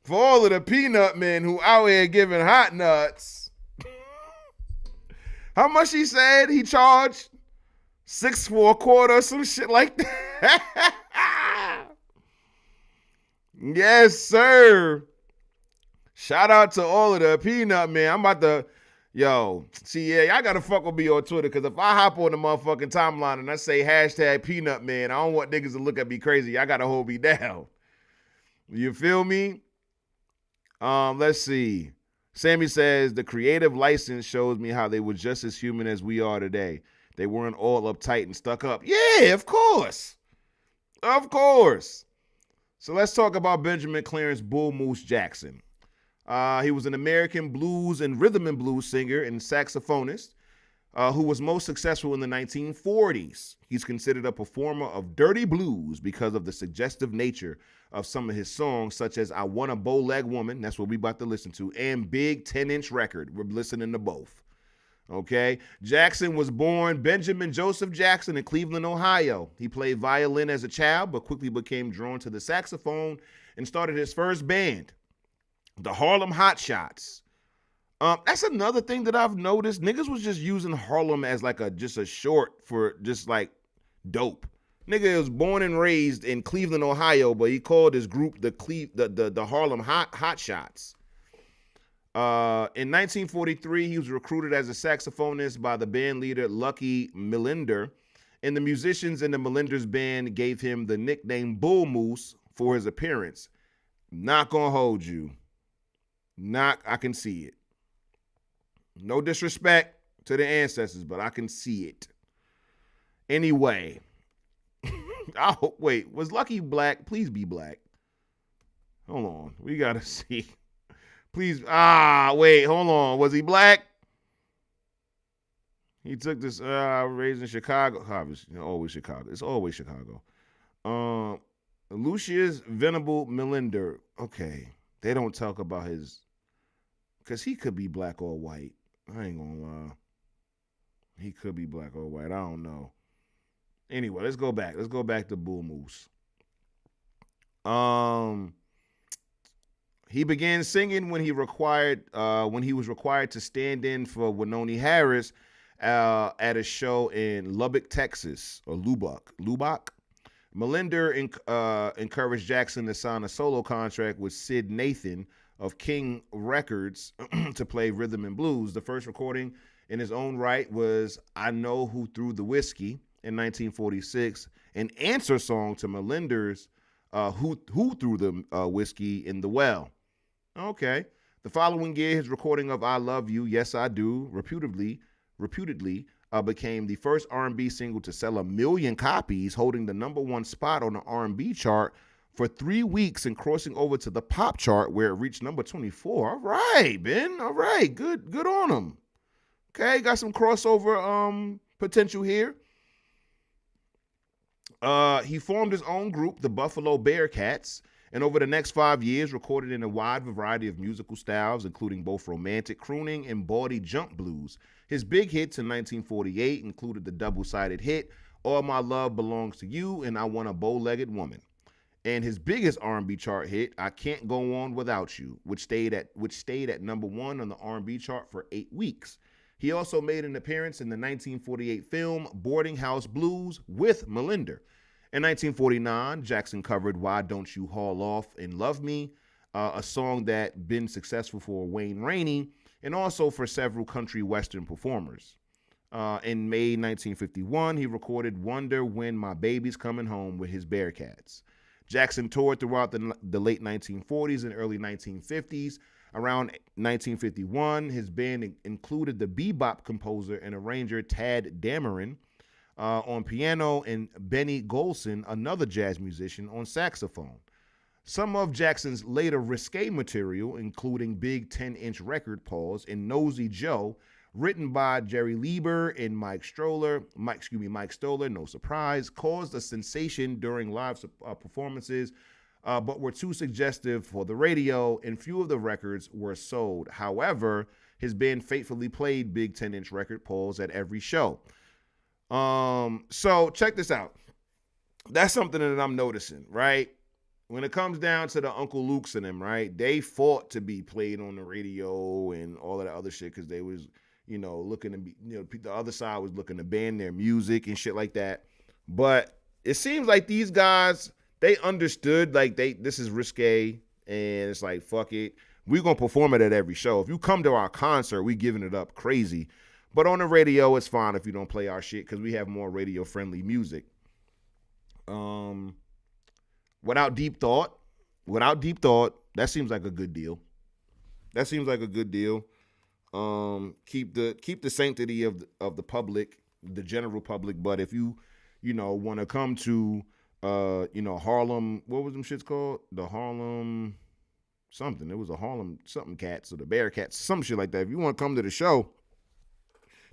for all of the peanut men who out here giving hot nuts. How much he said he charged? $6 for a quarter, some shit like that. Yes, sir. Shout out to all of the peanut men. I'm about to, y'all gotta fuck with me on Twitter, because if I hop on the motherfucking timeline and I say hashtag peanut man, I don't want niggas to look at me crazy. Y'all gotta hold me down. You feel me? Let's see. Sammy says, the creative license shows me how they were just as human as we are today. They weren't all uptight and stuck up. Yeah, of course. Of course. So let's talk about Benjamin Clarence Bull Moose Jackson. He was an American blues and rhythm and blues singer and saxophonist who was most successful in the 1940s. He's considered a performer of dirty blues because of the suggestive nature of some of his songs, such as I Want a Bow-Leg Woman, that's what we about to listen to, and Big 10-Inch Record. We're listening to both. Okay? Jackson was born Benjamin Joseph Jackson in Cleveland, Ohio. He played violin as a child, but quickly became drawn to the saxophone and started his first band, the Harlem Hot Shots. That's another thing that I've noticed. Niggas was just using Harlem as like just a short for just like dope. Nigga was born and raised in Cleveland, Ohio, but he called his group the Harlem Hot Shots. In 1943, he was recruited as a saxophonist by the band leader Lucky Millinder, and the musicians in the Millender's band gave him the nickname Bull Moose for his appearance. Not gonna hold you. I can see it. No disrespect to the ancestors, but I can see it. Anyway. Oh, wait. Was Lucky black? Please be black. Hold on. We gotta see. Please. Wait. Hold on. Was he black? He took this, raised in Chicago. Obviously, always Chicago. It's always Chicago. Lucius Venable Millinder. Okay. They don't talk about his, because he could be black or white. I ain't gonna lie. He could be black or white. I don't know. Anyway, let's go back. Let's go back to Bull Moose. He began singing when he was required to stand in for Wynonie Harris at a show in Lubbock, Texas, or Lubbock. Melinder encouraged Jackson to sign a solo contract with Sid Nathan of King Records to play rhythm and blues. The first recording in his own right was I Know Who Threw the Whiskey in 1946, an answer song to Melinder's Who Threw the Whiskey in the Well. Okay. The following year, his recording of I Love You, Yes I Do, reputedly became the first R&B single to sell 1 million copies, holding the #1 spot on the R&B chart for 3 weeks and crossing over to the pop chart where it reached number 24. All right, Ben. All right. Good on him. Okay, got some crossover potential here. He formed his own group, the Buffalo Bearcats, and over the next 5 years recorded in a wide variety of musical styles, including both romantic crooning and bawdy jump blues. His big hits in 1948 included the double-sided hit All My Love Belongs to You and I Want a Bow-Legged Woman, and his biggest R&B chart hit, I Can't Go On Without You, which stayed at #1 on the R&B chart for 8 weeks. He also made an appearance in the 1948 film Boarding House Blues with Melinder. In 1949, Jackson covered Why Don't You Haul Off and Love Me, a song that been successful for Ma Rainey and also for several country western performers. In May 1951, he recorded Wonder When My Baby's Coming Home with his Bearcats. Jackson toured throughout the late 1940s and early 1950s. Around 1951, his band included the bebop composer and arranger Tad Dameron on piano and Benny Golson, another jazz musician, on saxophone. Some of Jackson's later risqué material, including Big 10-inch record and Nosy Joe, written by Jerry Lieber and Mike Stoller, no surprise, caused a sensation during live performances, but were too suggestive for the radio, and few of the records were sold. However, his band faithfully played Big 10-inch record at every show. So check this out. That's something that I'm noticing, right? When it comes down to the Uncle Luke's and them, right? They fought to be played on the radio and all of that other shit because they was, looking to be, the other side was looking to ban their music and shit like that. But it seems like these guys, they understood like this is risque and it's like, fuck it. We're going to perform it at every show. If you come to our concert, we giving it up crazy. But on the radio, it's fine if you don't play our shit because we have more radio-friendly music. Without deep thought, that seems like a good deal. Keep the sanctity of the public, the general public. But if you want to come to, Harlem, what was them shits called? The Harlem something. It was a Harlem something cats or the Bearcats, some shit like that. If you want to come to the show,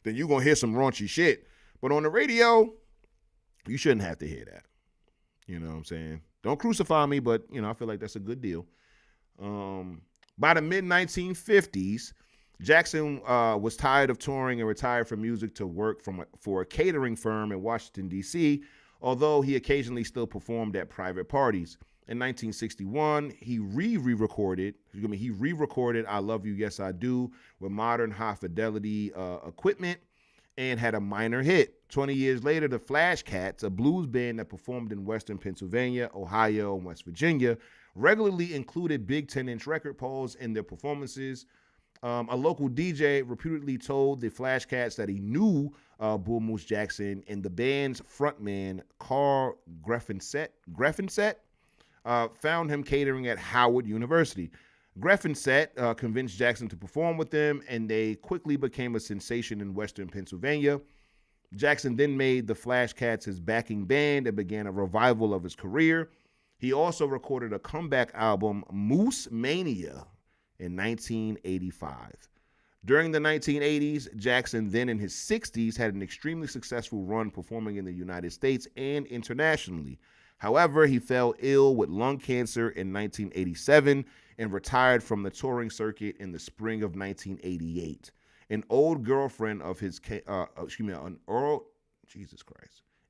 then you're going to hear some raunchy shit. But on the radio, you shouldn't have to hear that. You know what I'm saying? Don't crucify me, but, I feel like that's a good deal. By the mid-1950s, Jackson was tired of touring and retired from music to work for a catering firm in Washington, D.C., although he occasionally still performed at private parties. In 1961, he re-recorded I Love You, Yes I Do with modern high-fidelity equipment and had a minor hit. 20 years later, the Flash Cats, a blues band that performed in Western Pennsylvania, Ohio, and West Virginia, regularly included Big 10-inch record poles in their performances. A local DJ reputedly told the Flash Cats that he knew Bull Moose Jackson and the band's frontman, Carl Greffenset, found him catering at Howard University. Greffenset convinced Jackson to perform with them, and they quickly became a sensation in Western Pennsylvania. Jackson then made the Flash Cats his backing band and began a revival of his career. He also recorded a comeback album, Moose Mania, in 1985. During the 1980s, Jackson, then in his 60s, had an extremely successful run performing in the United States and internationally. However, he fell ill with lung cancer in 1987 and retired from the touring circuit in the spring of 1988. An old girlfriend of his,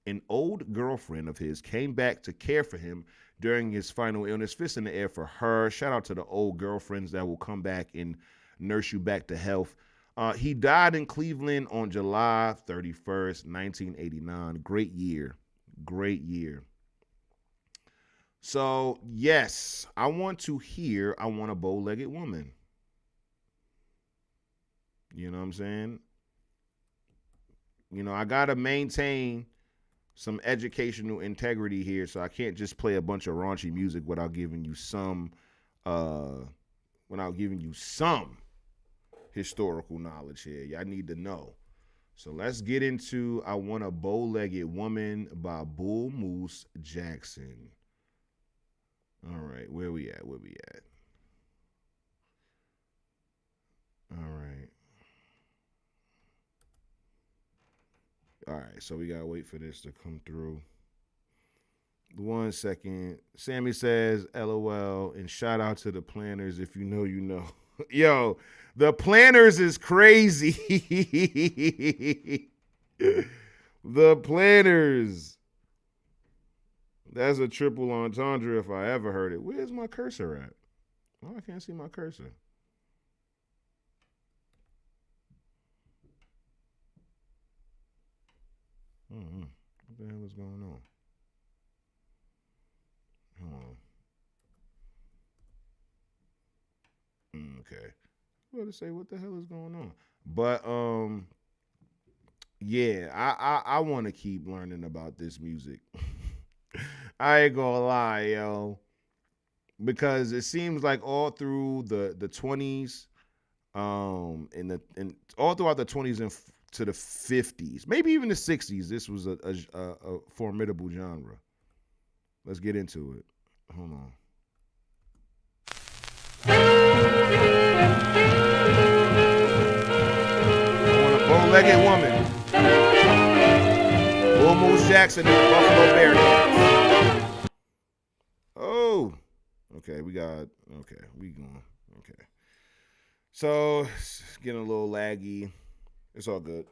An old girlfriend of his came back to care for him during his final illness. Fist in the air for her. Shout out to the old girlfriends that will come back and nurse you back to health. He died in Cleveland on July 31st, 1989. Great year. Great year. So, yes, I want a bow-legged woman. You know what I'm saying? You know, I got to maintain some educational integrity here, so I can't just play a bunch of raunchy music without giving you some historical knowledge here. Y'all need to know. So let's get into I Want a Bow-Legged Woman by Bull Moose Jackson. All right, where we at? All right, so we gotta wait for this to come through. 1 second. Sammy says, LOL, and shout out to the planners. If you know, you know. Yo, the planners is crazy. The planners. That's a triple entendre if I ever heard it. Where's my cursor at? Oh, I can't see my cursor. What the hell is going on? Hold on. Okay. I was about to say, what the hell is going on? But yeah, I want to keep learning about this music. I ain't gonna lie, yo, because it seems like all through the 20s, and all throughout the 20s and to the 50s, maybe even the 60s, this was a formidable genre. Let's get into it. Hold on. I Want a Bow-Legged Woman. Bull Moose Jackson and the Buffalo Bearcats. Oh, okay, we going. Okay. So, it's getting a little laggy. It's all good.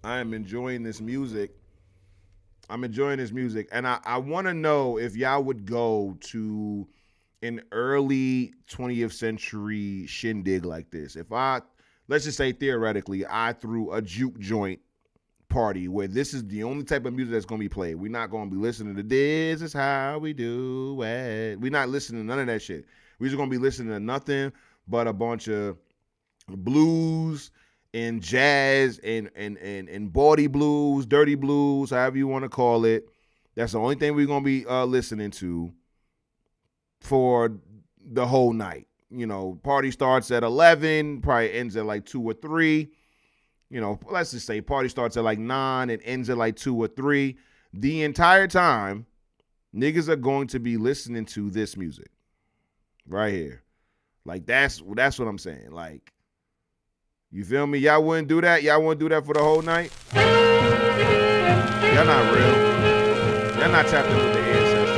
I am enjoying this music. And I want to know if y'all would go to an early 20th century shindig like this. If let's just say theoretically, I threw a juke joint party where this is the only type of music that's going to be played. We're not going to be listening to This Is How We Do It. We're not listening to none of that shit. We're just going to be listening to nothing but a bunch of blues and jazz and bawdy blues, dirty blues, however you want to call it. That's the only thing we're going to be listening to for the whole night. You know, party starts at 11, probably ends at like 2 or 3. You know, let's just say party starts at like 9 and ends at like 2 or 3. The entire time, niggas are going to be listening to this music right here. Like, that's what I'm saying. Like, you feel me? Y'all wouldn't do that? Y'all wouldn't do that for the whole night? Y'all not real. Y'all not tapped in with the ancestors.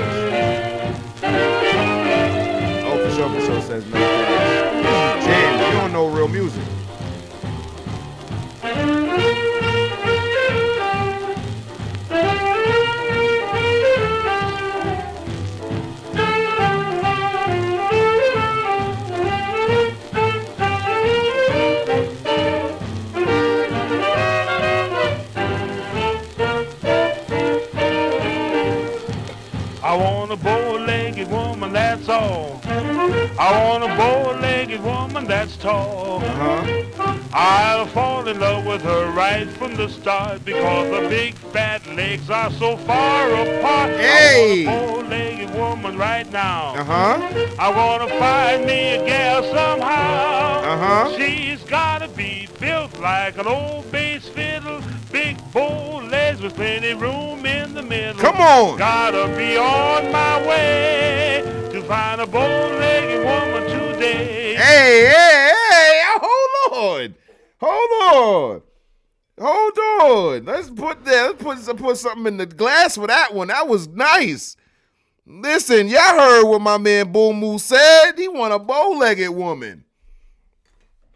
Oh, for sure says no. This is jam. You don't know real music. I want a bow-legged woman, that's all. I want a bow-legged woman that's tall. I'll fall in love with her right from the start because her big fat legs are so far apart. Hey! I want a bow-legged woman right now. I want to find me a gal somehow. She's got to be built like an old bass fiddle, big bow legs with plenty room in the middle. Come on! Gotta be on my way to find a bow-legged woman today. Hey, hold on. Let's put something in the glass for that one. That was nice. Listen, y'all heard what my man Bull Moose said. He want a bow-legged woman.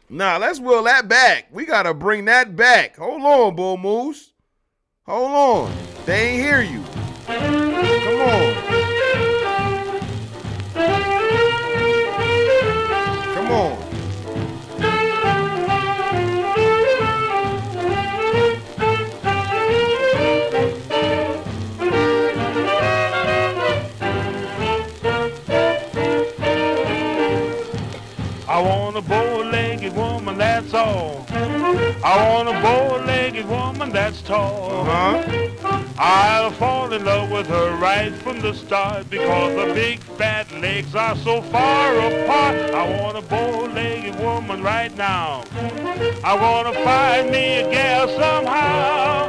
Nah, let's wheel that back. We got to bring that back. Hold on, Bull Moose. Hold on. They ain't hear you. Come on. Come on. I want a bow-legged woman, that's all. I want a bow-legged woman that's tall. I'll fall in love with her right from the start because the big fat legs are so far apart. I want a bow-legged woman right now. I want to find me a gal somehow.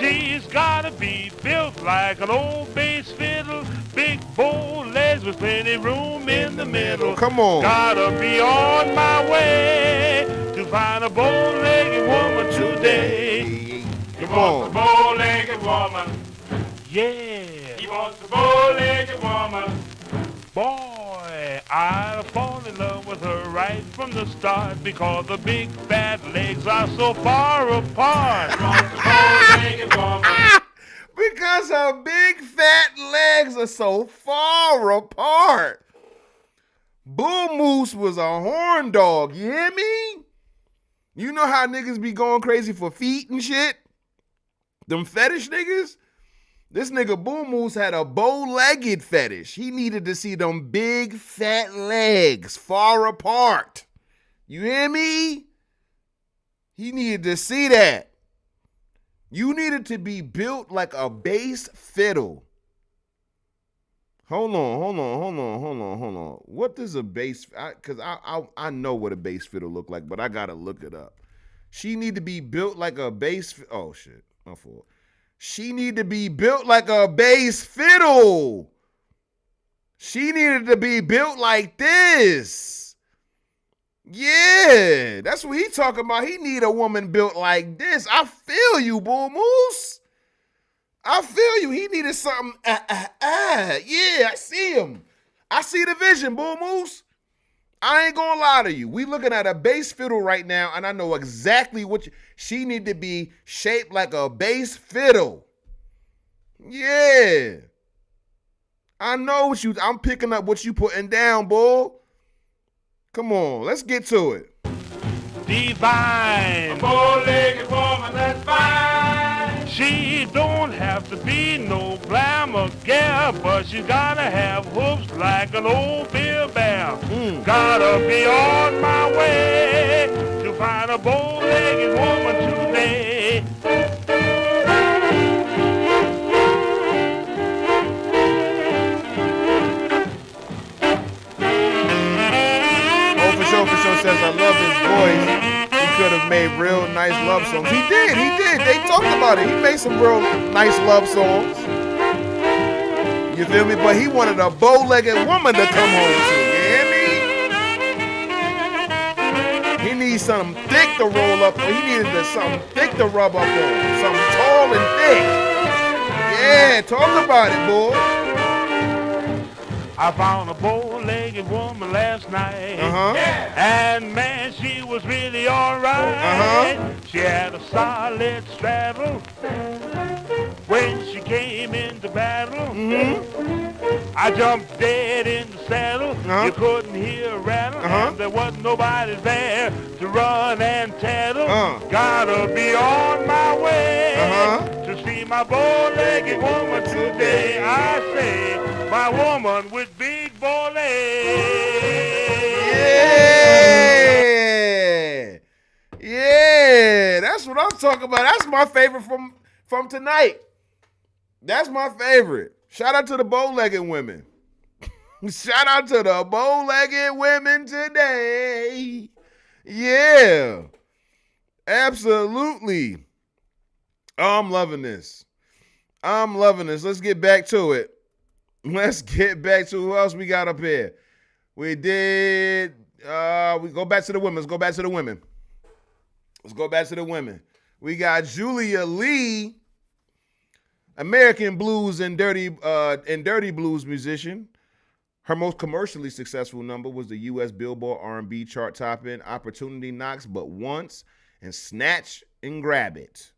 She's got to be built like an old bass fiddle, big bow legs with plenty room in the middle. Come on. Gotta be on my way to find a bow-legged woman today. Come on. A bow-legged woman. Yeah. He wants a bow-legged woman. Boy, I'll fall in love with her right from the start because the big fat legs are so far apart. He wants a bow-legged woman. Because her big fat legs are so far apart. Bull Moose was a horn dog, you hear me? You know how niggas be going crazy for feet and shit? Them fetish niggas? This nigga Bull Moose had a bow-legged fetish. He needed to see them big fat legs far apart. You hear me? He needed to see that. You needed to be built like a bass fiddle. Hold on. What does a bass? Because I know what a bass fiddle look like, but I gotta look it up. She need to be built like a bass. Oh shit, my fault. She need to be built like a bass fiddle. She needed to be built like this. Yeah, that's what he talking about. He need a woman built like this. I feel you, Bull Moose. I feel you. He needed something. Yeah, I see him. I see the vision, Bull Moose. I ain't gonna lie to you. We looking at a bass fiddle right now, and I know exactly what she need to be shaped like a bass fiddle. Yeah. I know I'm picking up what you putting down, Bull. Come on, let's get to it. Divine. A bow-legged woman that's fine. She don't have to be no glamour gal, but she gotta have hooves like an old Bill Bear. Gotta be on my way to find a bow-legged woman today. For sure says I love his voice. He could have made real nice love songs. He did. They talked about it. He made some real nice love songs. You feel me? But he wanted a bow-legged woman to come home to. You hear me? He needs something thick to roll up. He needed something thick to rub up on. Something tall and thick. Yeah, talk about it, boy. I found a bow-legged woman last night, and man, she was really alright. She had a solid straddle when she came into battle. I jumped dead in the saddle. You couldn't hear a rattle, and there wasn't nobody there to run and tattle. Gotta be on my way to see my bow-legged woman today. I say, my woman with big bow legs. Yeah, that's what I'm talking about. That's my favorite from tonight. That's my favorite. Shout out to the bow-legged women. Shout out to the bow-legged women today. Yeah, absolutely. Oh, I'm loving this. Let's get back to it. Let's get back to who else we got up here. We go back to the women. Let's go back to the women. We got Julia Lee. American blues and dirty blues musician. Her most commercially successful number was the U.S. Billboard R&B chart-topping "Opportunity Knocks But Once" and "Snatch and Grab It."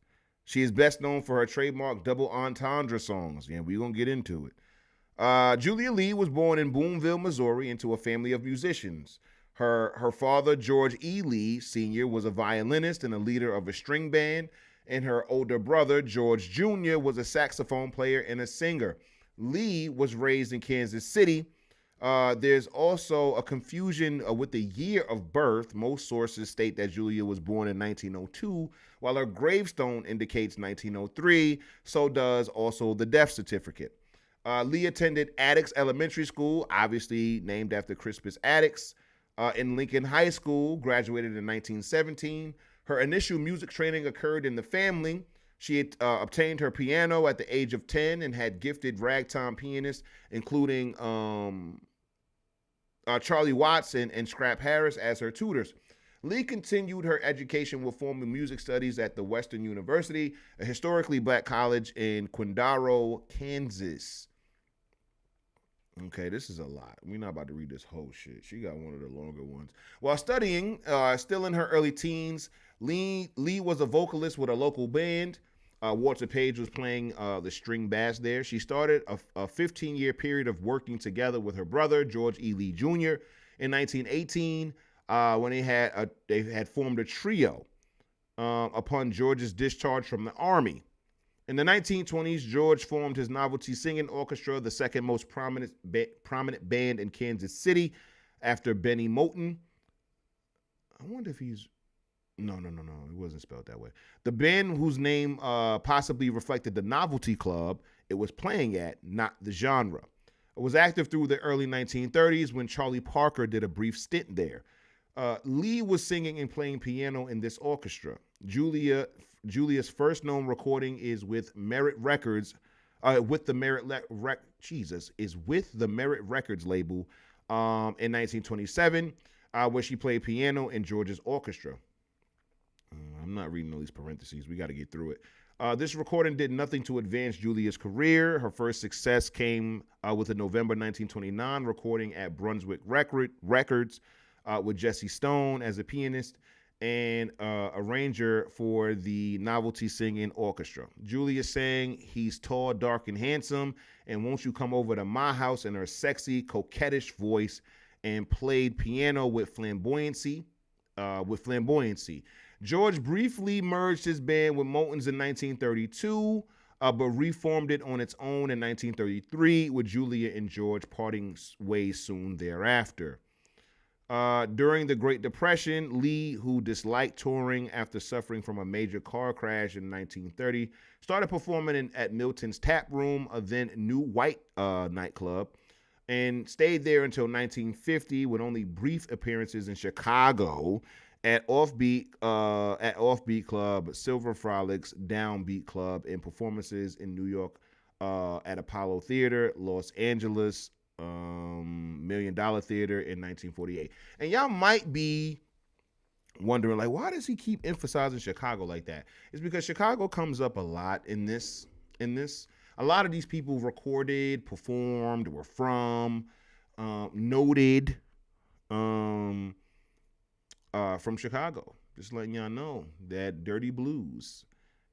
She is best known for her trademark double entendre songs. Yeah, we're going to get into it. Julia Lee was born in Boonville, Missouri, into a family of musicians. Her father, George E. Lee Sr., was a violinist and a leader of a string band, and her older brother, George Jr., was a saxophone player and a singer. Lee was raised in Kansas City. There's also a confusion with the year of birth. Most sources state that Julia was born in 1902, while her gravestone indicates 1903. So does also the death certificate. Lee attended Attucks Elementary School, obviously named after Crispus Attucks, in Lincoln High School, graduated in 1917. Her initial music training occurred in the family. She had obtained her piano at the age of 10 and had gifted ragtime pianists, including Charlie Watts and Scrap Harris as her tutors. Lee continued her education with formal music studies at the Western University, a historically black college in Quindaro, Kansas. Okay, this is a lot. We're not about to read this whole shit. She got one of the longer ones. While studying, still in her early teens, Lee was a vocalist with a local band. Walter Page was playing the string bass there. She started a 15-year period of working together with her brother, George E. Lee Jr. In 1918, when they had formed a trio upon George's discharge from the Army. In the 1920s, George formed his novelty singing orchestra, the second most prominent band in Kansas City after Benny Moten. I wonder if he's... No, it wasn't spelled that way. The band whose name possibly reflected the novelty club it was playing at, not the genre. It was active through the early 1930s when Charlie Parker did a brief stint there. Lee was singing and playing piano in this orchestra. Julia's first known recording is with Merit Records, with the Merit Records label in 1927, where she played piano in George's orchestra. I'm not reading all these parentheses. We got to get through it. This recording did nothing to advance Julia's career. Her first success came with a November 1929 recording at Brunswick Records with Jesse Stone as a pianist and arranger for the novelty singing orchestra. Julia sang "He's Tall, Dark, and Handsome" and "Won't You Come Over to My House" in her sexy, coquettish voice, and played piano with flamboyancy. George briefly merged his band with Moten's in 1932, but reformed it on its own in 1933, with Julia and George parting ways soon thereafter. During the Great Depression, Lee, who disliked touring after suffering from a major car crash in 1930, started performing at Milton's Tap Room, a then New White nightclub, and stayed there until 1950 with only brief appearances in Chicago at Offbeat Club, Silver Frolics, Downbeat Club, and performances in New York at Apollo Theater, Los Angeles, $1 Million Theater in 1948. And y'all might be wondering, like, why does he keep emphasizing Chicago like that? It's because Chicago comes up a lot in this. A lot of these people recorded, performed, were from, noted from Chicago. Just letting y'all know that Dirty Blues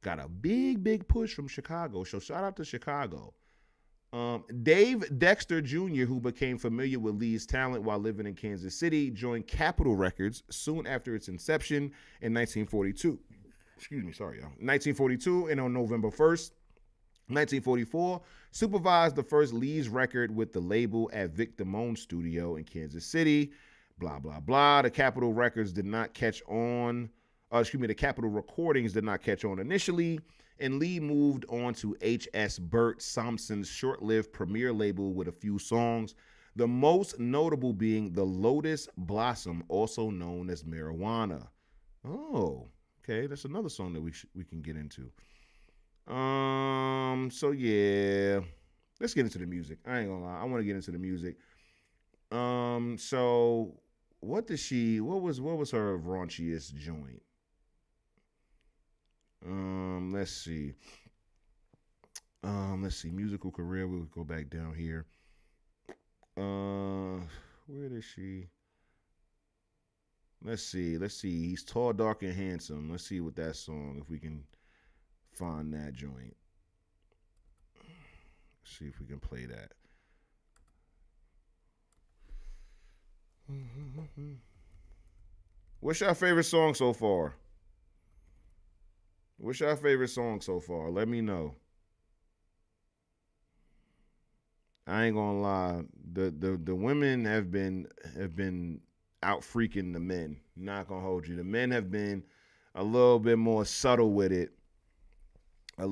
got a big push from Chicago. So shout out to Chicago. Dave Dexter Jr., who became familiar with Lee's talent while living in Kansas City, joined Capitol Records soon after its inception in 1942. 1942, and on November 1st, 1944, supervised the first Lee's record with the label at Vic Damone's studio in Kansas City. Blah, blah, blah. The Capitol Recordings did not catch on initially, and Lee moved on to H.S. Burt Thompson's short-lived Premier label with a few songs, the most notable being The Lotus Blossom, also known as Marijuana. Oh, okay, that's another song that we can get into. So yeah, let's get into the music. I ain't gonna lie, I want to get into the music. So what was her raunchiest joint? Let's see. Let's see, musical career. We'll go back down here. Where is she? Let's see. He's tall, dark, and handsome. Let's see what that song, if we can find that joint. Let's see if we can play that. What's your favorite song so far? Let me know. I ain't gonna lie. The women have been out freaking the men. Not gonna hold you. The men have been a little bit more subtle with it. Not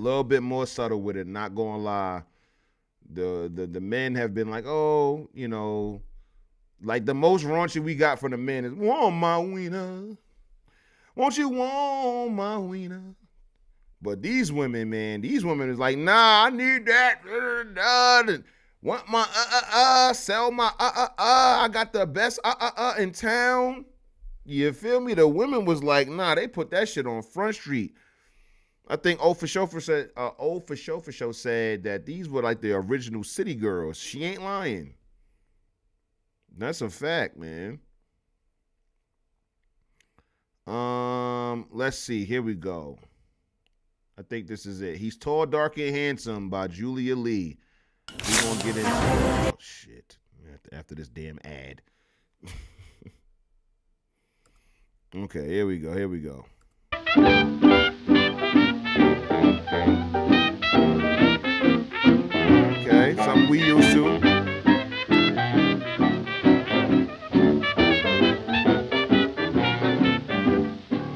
gonna lie. The men have been like, oh, you know, like the most raunchy we got from the men is "Want my wiener? Won't you want my wiener?" But these women is like, nah, I need that. Want my sell my I got the best in town. You feel me? The women was like, nah, they put that shit on Front Street. I think Old for Show said that these were like the original city girls. She ain't lying. That's a fact, man. Let's see. Here we go. I think this is it. He's Tall, Dark, and Handsome by Julia Lee. We're gonna get into oh shit. After this damn ad. Okay, here we go. Okay, something we used to.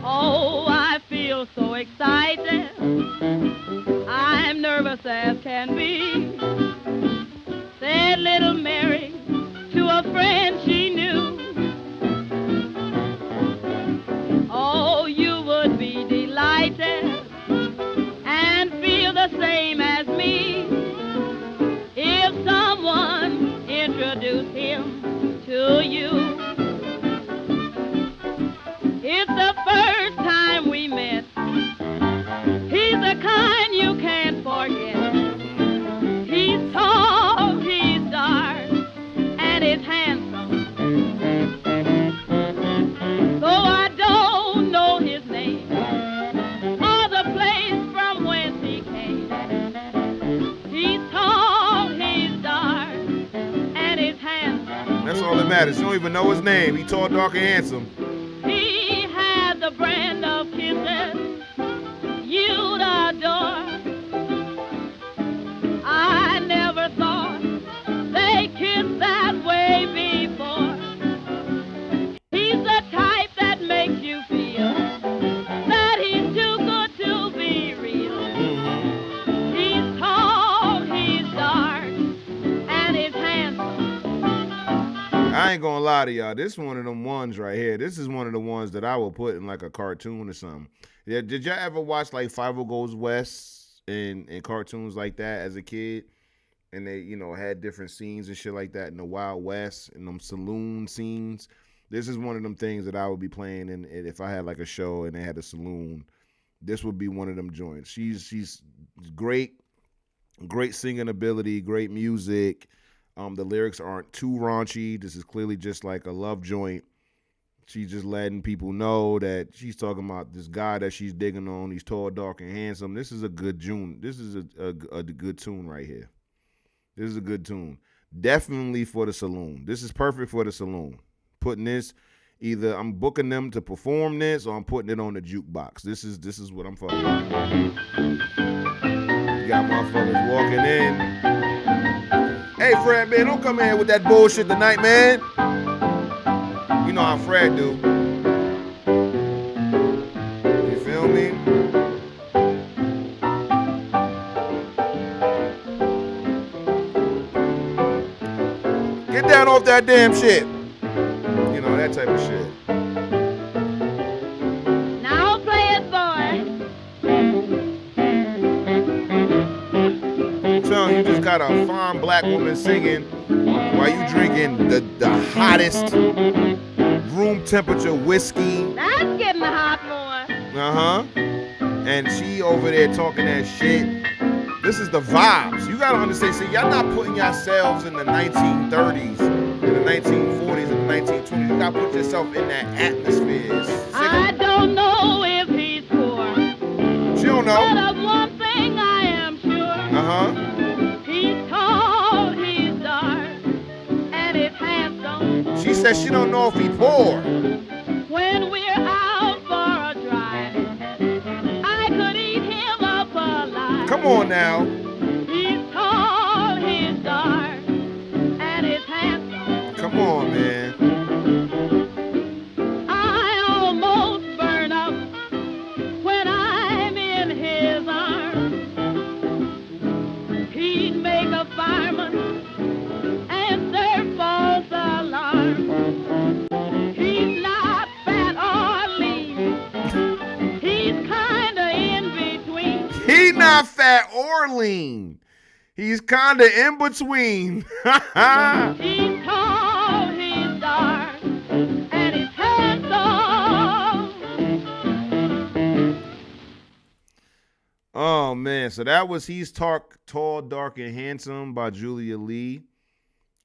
Oh, I feel so excited. I'm nervous as can be. Said little Mary to a friend she knew. Oh, you would be delighted and feel the same as me if someone introduced him to you. It's the first time we met. He's the kind you can't forget. He's tall, he's dark, and he's handsome. Though I don't know his name or the place from whence he came. He's tall, he's dark, and he's handsome. That's all that matters. You don't even know his name. He's tall, dark, and handsome. He had the brand of kisses you'd adore. I never thought they kissed that way before. He's the type that makes you feel that he's too good to be real. He's tall, he's dark, and he's handsome. I ain't gonna lie to y'all. This is one of them ones right here. This is one of the ones that I would put in like a cartoon or something. Yeah, did y'all ever watch like Five Goes West and cartoons like that as a kid? And they, you know, had different scenes and shit like that in the Wild West and them saloon scenes. This is one of them things that I would be playing, and if I had like a show and they had a saloon, this would be one of them joints. She's great singing ability, great music. The lyrics aren't too raunchy. This is clearly just like a love joint. She's just letting people know that she's talking about this guy that she's digging on. He's tall, dark, and handsome. This is a good tune. This is a good tune right here. This is a good tune. Definitely for the saloon. This is perfect for the saloon. Putting this, either I'm booking them to perform this or I'm putting it on the jukebox. This is what I'm fucking with. You got motherfuckers walking in. Hey, Fred, man, don't come in here with that bullshit tonight, man. You know how Fred do. You feel me? Get down off that damn shit. You know, that type of shit. Now play it, boy. I'm telling you, you just got a fine black woman singing while you drinking the hottest room temperature whiskey. That's getting hot, boy. And she over there talking that shit. This is the vibes. You gotta understand. See, y'all not putting yourselves in the 1930s, in the 1940s, and the 1920s. You gotta put yourself in that atmosphere. I don't know if he's poor. She don't know. But of one thing I am sure. He's tall, he's dark, and he's handsome. She says she don't know if he's poor. When we're out for a drive, I could eat him up alive. Come on now. He's tall, he's dark, and he's handsome. Come on, man. I almost burn up when I'm in his arms. He'd make a fireman and serve false alarm. He's not fat or lean. He's kinda in between. He not fat or lean. He's kinda in between. He's tall, he's dark, and he's handsome. Oh man, so that was He's Tall, Dark, and Handsome by Julia Lee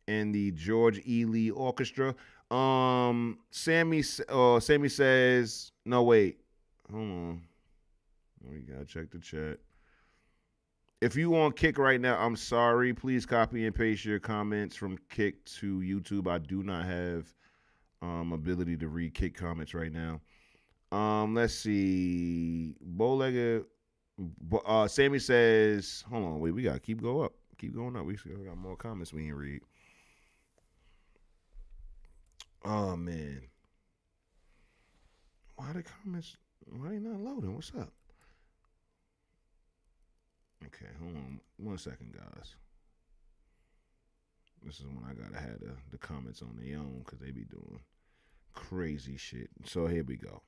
and the George E. Lee Orchestra. Sammy says, no wait, hold on. We gotta check the chat. If you on Kick right now, I'm sorry. Please copy and paste your comments from Kick to YouTube. I do not have ability to read Kick comments right now. Let's see. Bowlegged. Sammy says, hold on, wait, we gotta keep going up. Keep going up. We still got more comments we can read. Oh man. Why the comments? Why they not loading? What's up? Okay, hold on 1 second, guys. This is when I gotta have the comments on their own because they be doing crazy shit. So here we go.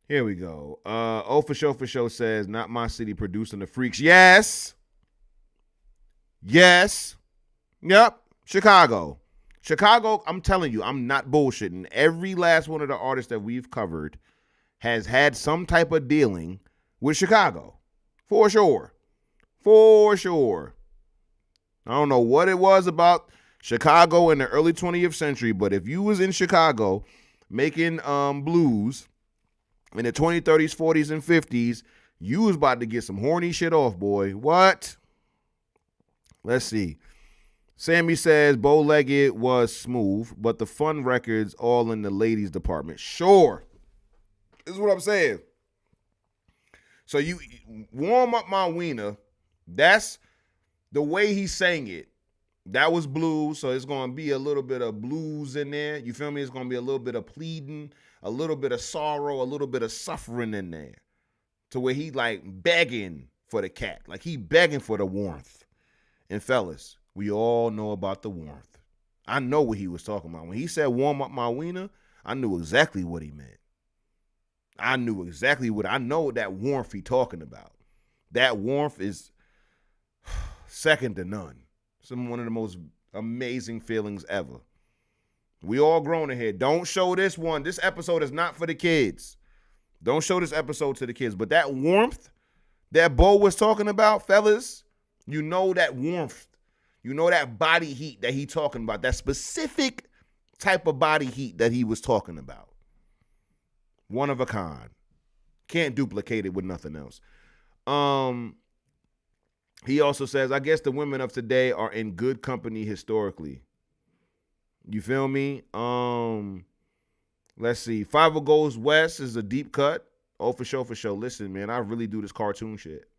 Here we go. For sure says, not my city producing the freaks. Yes. Yes. Yep. Chicago. Chicago, I'm telling you, I'm not bullshitting. Every last one of the artists that we've covered has had some type of dealing with Chicago. For sure. For sure. I don't know what it was about Chicago in the early 20th century, but if you was in Chicago making blues in the 20s, 30s, 40s, and 50s, you was about to get some horny shit off, boy. What? Let's see. Sammy says Bowlegged was smooth, but the fun records all in the ladies department. Sure. This is what I'm saying. So you warm up my wiener. That's the way he sang it. That was blues, so it's going to be a little bit of blues in there. You feel me? It's going to be a little bit of pleading, a little bit of sorrow, a little bit of suffering in there. To where he like begging for the cat. Like he begging for the warmth. And fellas, we all know about the warmth. I know what he was talking about. When he said warm up my wiener, I knew exactly what he meant. I know that warmth he talking about. That warmth is second to none. It's one of the most amazing feelings ever. We all grown in here. Don't show this one. This episode is not for the kids. Don't show this episode to the kids. But that warmth that Bo was talking about, fellas, you know that warmth. You know that body heat that he talking about. That specific type of body heat that he was talking about. One of a kind. Can't duplicate it with nothing else. He also says, I guess the women of today are in good company historically. You feel me? Let's see. Five Goes West is a deep cut. Oh, for sure, for sure. Listen, man, I really do this cartoon shit.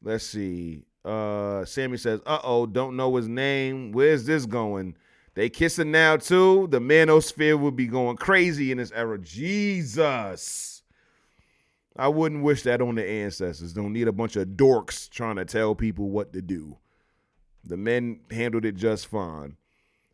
Let's see. Sammy says, don't know his name. Where's this going? They kissing now too. The manosphere would be going crazy in this era. Jesus. I wouldn't wish that on the ancestors. Don't need a bunch of dorks trying to tell people what to do. The men handled it just fine.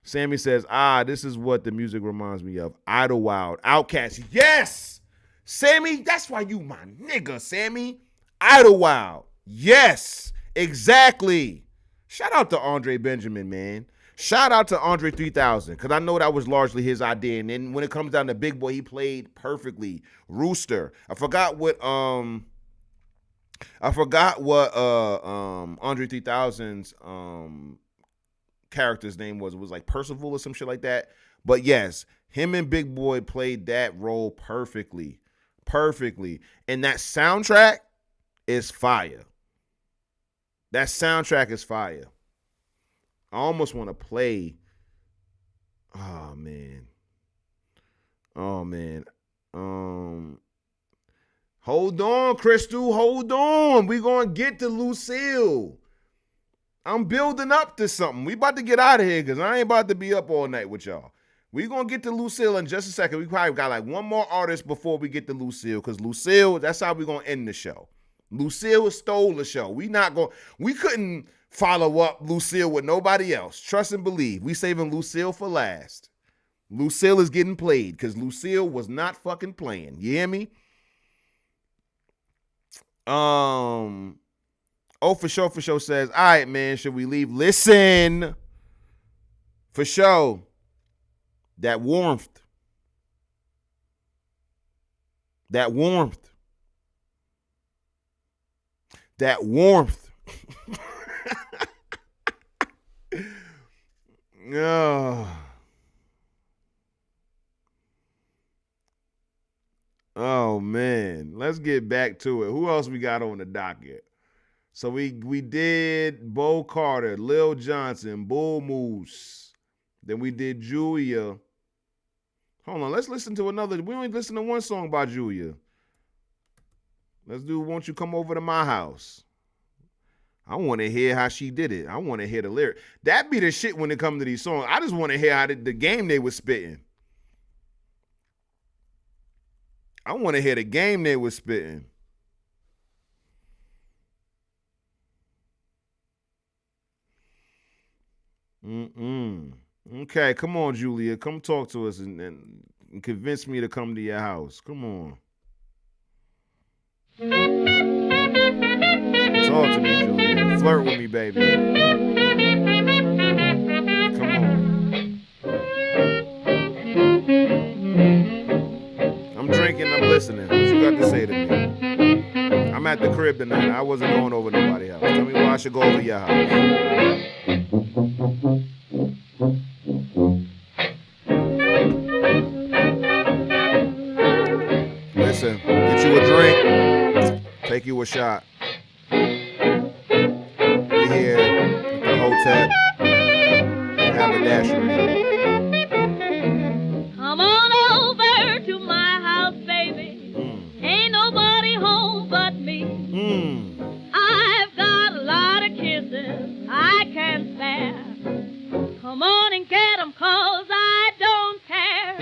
Sammy says, this is what the music reminds me of. Idlewild, Outkast. Yes! Sammy, that's why you my nigga, Sammy. Idlewild. Yes, exactly. Shout out to Andre Benjamin, man. Shout out to Andre 3000, because I know that was largely his idea. And then when it comes down to Big Boy, he played perfectly. Rooster. I forgot what Andre 3000's character's name was. It was like Percival or some shit like that. But yes, him and Big Boy played that role perfectly. Perfectly. And that soundtrack is fire. That soundtrack is fire. I almost want to play. Oh man. Hold on, Crystal. Hold on. We gonna get to Lucille. I'm building up to something. We about to get out of here because I ain't about to be up all night with y'all. We gonna get to Lucille in just a second. We probably got like one more artist before we get to Lucille, because Lucille, that's how we gonna end the show. Lucille stole the show. We couldn't follow up Lucille with nobody else. Trust and believe. We saving Lucille for last. Lucille is getting played because Lucille was not fucking playing. You hear me? Oh, for sure says, all right, man, should we leave? Listen, for sure, that warmth. Oh man, let's get back to it. Who else we got on the docket? So we did Bo Carter, Lil Johnson, Bull Moose. Then we did Julia. Hold on, let's listen to another. We only listened to one song by Julia. Let's do Won't You Come Over to My House. I want to hear how she did it. I want to hear the lyric. That be the shit when it comes to these songs. I just want to hear how the game they was spitting. I want to hear the game they was spitting. Okay, come on, Julia. Come talk to us and convince me to come to your house. Come on. Talk to me, Julia. Flirt with me, baby. Come on. I'm drinking, I'm listening. What you got to say to me? I'm at the crib tonight. I wasn't going over nobody's house. Tell me why I should go over your house. Listen, get you a drink, take you a shot. We here at the Hotep Haberdashery. Come on over to my house, baby. Ain't nobody home but me. I've got a lot of kisses I can spare. Come on and get 'em 'cause I don't care.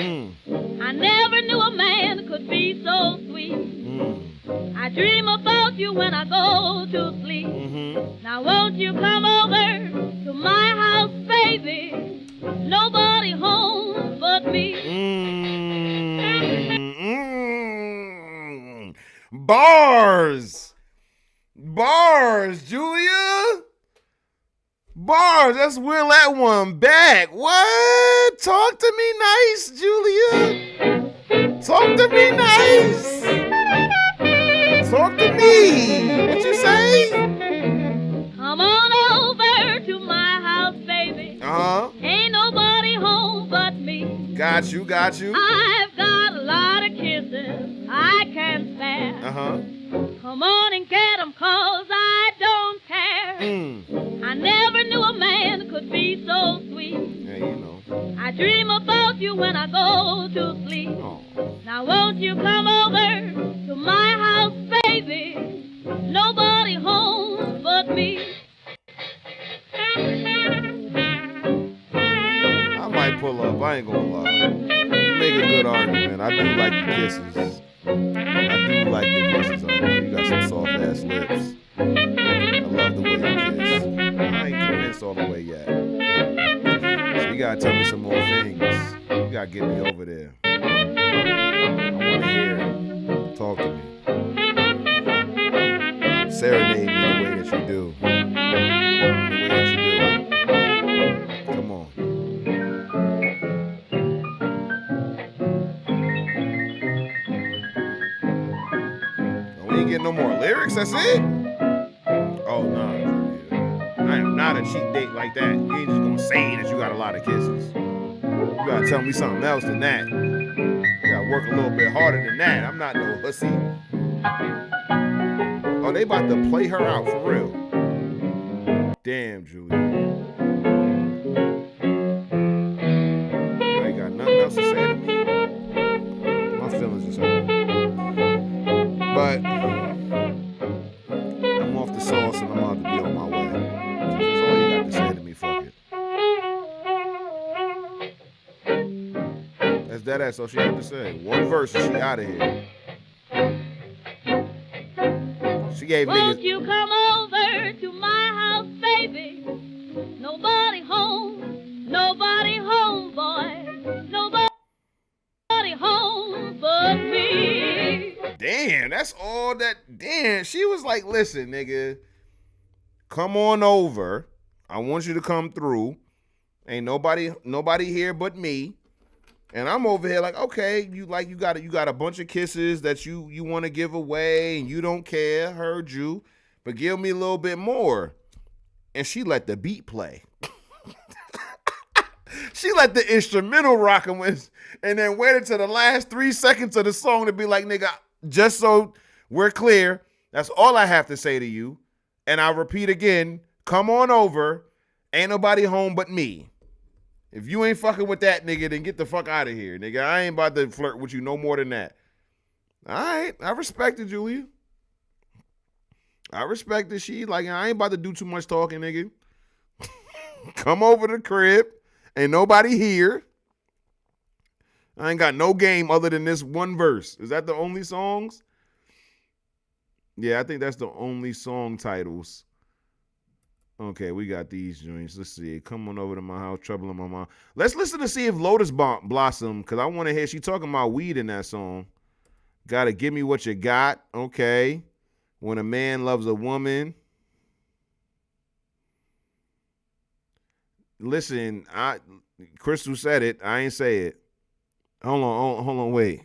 I never knew a man could be so sweet. I dream about you when I go to sleep. Now won't you come over to my house, baby? Nobody home but me. Bars, Julia. Bars, let's wheel that one back. What? Talk to me nice, Julia. Talk to me nice. Talk to me. What you say? Come on over to my house, baby. Ain't nobody home but me. Got you. I've got a lot of kisses I can spare. Come on and get 'em 'cause I don't care. I never knew a man could be so sweet. Yeah, you know. I dream about you when I go to sleep. Now won't you come over to my house, baby? Nobody home but me. I might pull up. I ain't gonna lie. Make a good argument. I do like the kisses. You got some soft ass lips. I love the way you kiss. I ain't convinced all the way yet. So you gotta tell me some more things. You gotta get me over there. I wanna hear it. Talk to me. Serenade me the way that you do. The way that you do. Come on. no more lyrics. That's it. Oh no, I am not a cheap date like that. You ain't just gonna say that you got a lot of kisses. You gotta tell me something else than that. You gotta work a little bit harder than that. I'm not no hussy. Oh, they about to play her out for real. Damn, Julia. You ain't got nothing else to say to me. My feelings is hurt. But I'm off the sauce and I'm about to be on my way. That's all you got to say to me, fuck it. That's all she had to say. One verse and she out of here. She gave Won't niggas. you come over to my house, baby? Nobody home, boy. Nobody home but me. Damn, that's all that. Damn, she was like, listen, nigga, come on over. I want you to come through. Ain't nobody here but me. And I'm over here like, okay, you got a bunch of kisses that you want to give away and you don't care. Heard you, but give me a little bit more. And she let the beat play. She let the instrumental rock and then waited to the last 3 seconds of the song to be like, nigga, just so we're clear, that's all I have to say to you. And I'll repeat again, come on over. Ain't nobody home but me. If you ain't fucking with that nigga, then get the fuck out of here, nigga. I ain't about to flirt with you no more than that. All right, I respect it, Julia. I respect it. She like, I ain't about to do too much talking, nigga. Come over to the crib. Ain't nobody here. I ain't got no game other than this one verse. Is that the only songs? Yeah, I think that's the only song titles. Okay, we got these joints. Let's see. Come on over to my house, trouble in my mind. Let's listen to see if Lotus Blossom, because I want to hear she talking about weed in that song. Gotta give me what you got. Okay. When a man loves a woman. Listen, Crystal said it. I ain't say it. Hold on, wait.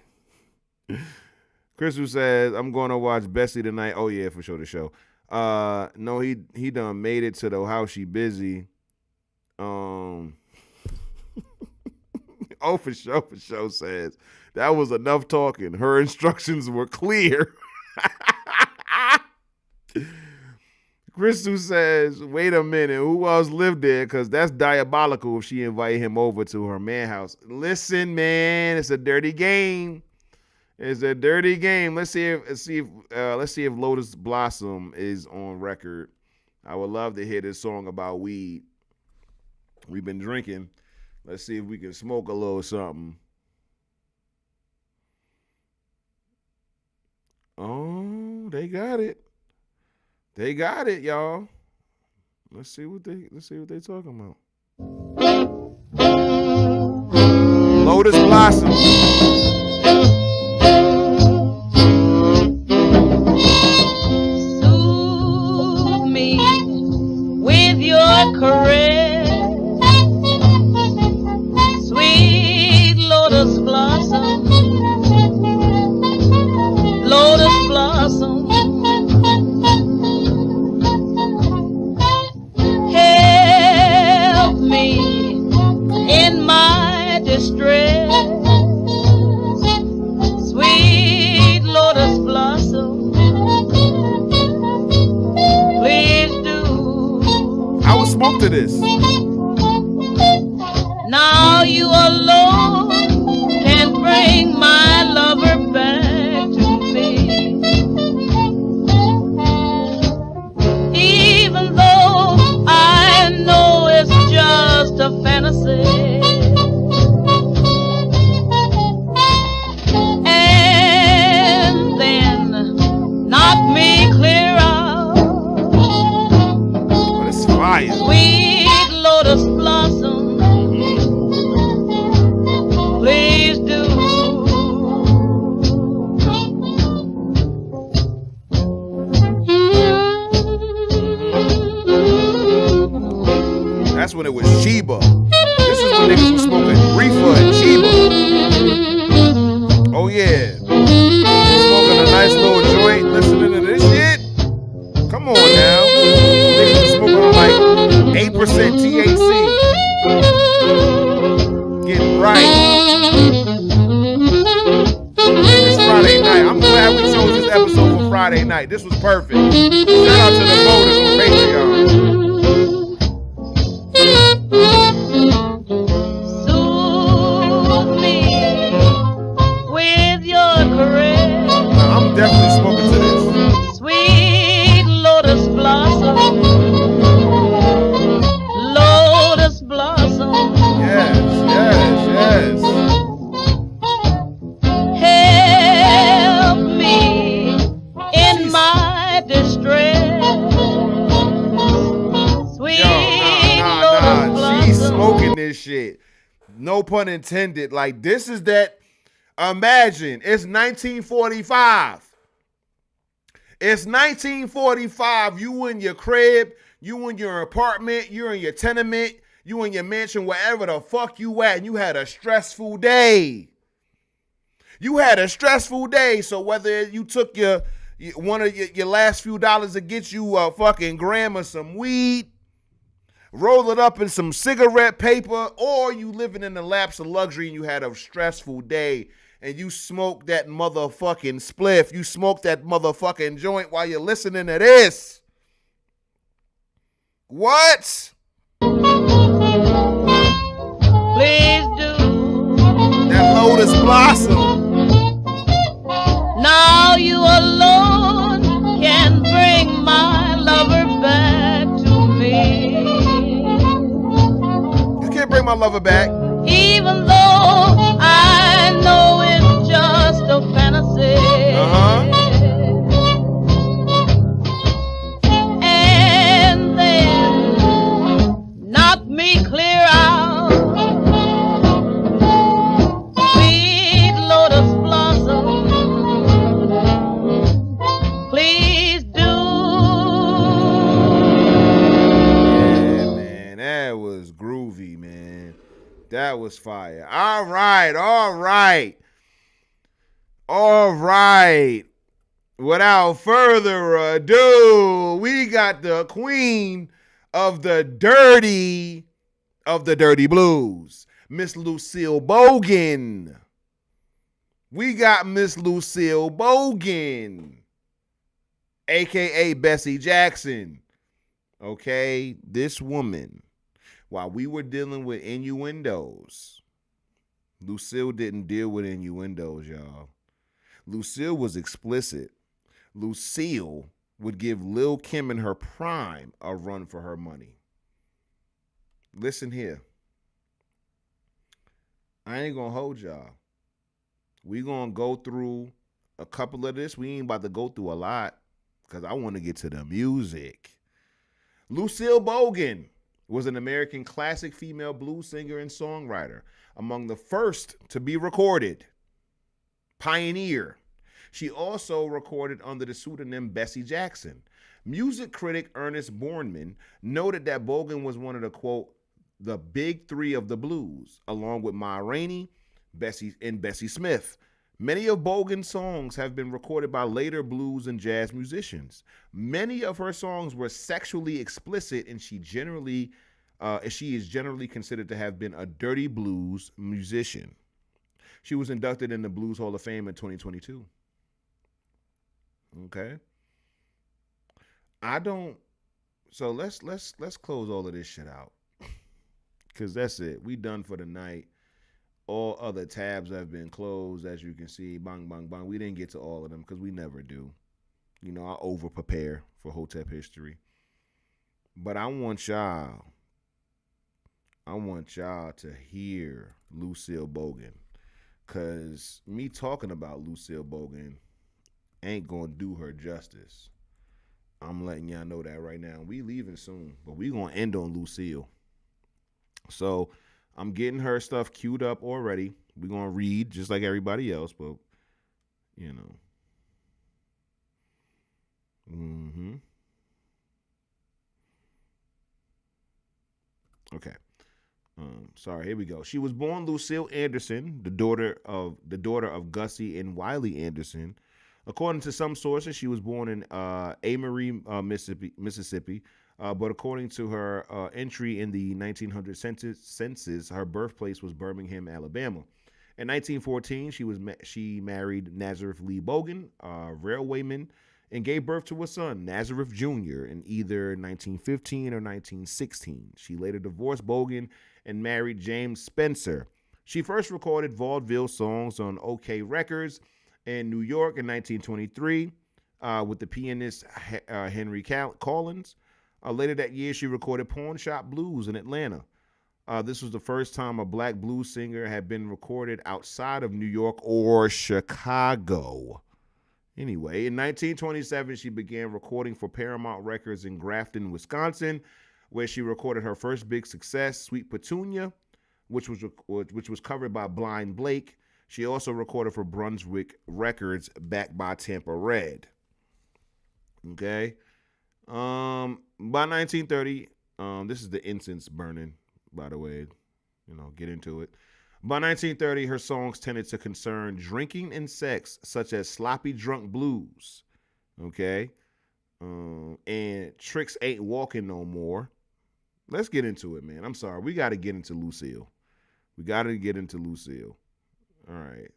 Crystal says, I'm going to watch Bessie tonight. Oh, yeah, for sure, the show. No, he done made it to the house. She busy. Oh, for sure says that was enough talking. Her instructions were clear. Crystal says, wait a minute, who else lived there? Because that's diabolical if she invited him over to her man house. Listen, man, it's a dirty game. It's a dirty game. Let's see if Lotus Blossom is on record. I would love to hear this song about weed. We've been drinking. Let's see if we can smoke a little something. Oh, they got it. They got it, y'all. Let's see what they talking about. Lotus Blossom. Soothe me with your caress, sweet lotus blossom, lotus blossom. Help me in my distress, sweet lotus blossom. Please do. I would smoke to this. Now you alone can bring my lover back to me. Even though I know it's just a fantasy. And then knock me clear out. Oh, it's fire. Sweet lotus blossom. Please do. Friday night. This was perfect. Shout out to the voters on Patreon. Soothe me with your caress. I'm definitely smoking to this. Sweet lotus blossom. Lotus blossom. Yes. Help me in my distress. Sweet lotus blossom. She's smoking this shit. No pun intended. Like, this is that. Imagine it's 1945. It's 1945. You in your crib, you in your apartment, you're in your tenement, you in your mansion, wherever the fuck you at, and you had a stressful day. You had a stressful day. So whether you took your last few dollars to get you a fucking gram of some weed, roll it up in some cigarette paper, or you living in the laps of luxury and you had a stressful day and you smoke that motherfucking spliff, you smoke that motherfucking joint while you're listening to this. What? Please do. That lotus blossom. Now you alone can bring my lover back to me. You can't bring my lover back. Even though I know it's just a fantasy. And then knock me clear out. Sweet lotus blossom. Please do. Yeah, man, that was groovy, man. That was fire. All right. Without further ado, we got the queen of the dirty blues, Miss Lucille Bogan. We got Miss Lucille Bogan, aka Bessie Jackson. Okay, this woman, while we were dealing with innuendos, Lucille didn't deal with innuendos, y'all. Lucille was explicit. Lucille would give Lil' Kim in her prime a run for her money. Listen here. I ain't gonna hold y'all. We gonna go through a couple of this. We ain't about to go through a lot because I want to get to the music. Lucille Bogan was an American classic female blues singer and songwriter, among the first to be recorded. Pioneer. She also recorded under the pseudonym Bessie Jackson. Music critic Ernest Borneman noted that Bogan was one of the, quote, the big three of the blues, along with Ma Rainey, Bessie Smith. Many of Bogan's songs have been recorded by later blues and jazz musicians. Many of her songs were sexually explicit, and she is generally considered to have been a dirty blues musician. She was inducted in the Blues Hall of Fame in 2022. Okay. So let's close all of this shit out. Cause that's it. We done for the night. All other tabs have been closed, as you can see. Bang, bang, bang. We didn't get to all of them because we never do. You know, I over prepare for Hotep History. But I want y'all to hear Lucille Bogan. Cause me talking about Lucille Bogan ain't gonna do her justice. I'm letting y'all know that right now. We leaving soon, but we gonna end on Lucille. So I'm getting her stuff queued up already. We're gonna read just like everybody else, but you know. Okay. Sorry, here we go. She was born Lucille Anderson, the daughter of Gussie and Wiley Anderson. According to some sources, she was born in Amory, Mississippi. But according to her entry in the 1900 census, her birthplace was Birmingham, Alabama. In 1914, she married Nazareth Lee Bogan, a railwayman and gave birth to a son, Nazareth Jr., in either 1915 or 1916. She later divorced Bogan and married James Spencer. She first recorded vaudeville songs on OK Records in New York in 1923 with the pianist Henry Collins. Later that year, she recorded Pawn Shop Blues in Atlanta. This was the first time a black blues singer had been recorded outside of New York or Chicago. Anyway, in 1927, she began recording for Paramount Records in Grafton, Wisconsin, where she recorded her first big success, Sweet Petunia, which was covered by Blind Blake. She also recorded for Brunswick Records, backed by Tampa Red. Okay. By 1930, this is the incense burning, by the way. Get into it. By 1930, her songs tended to concern drinking and sex, such as Sloppy Drunk Blues. Okay. And Tricks Ain't Walking No More. Let's get into it, man. I'm sorry. We got to get into Lucille. All right.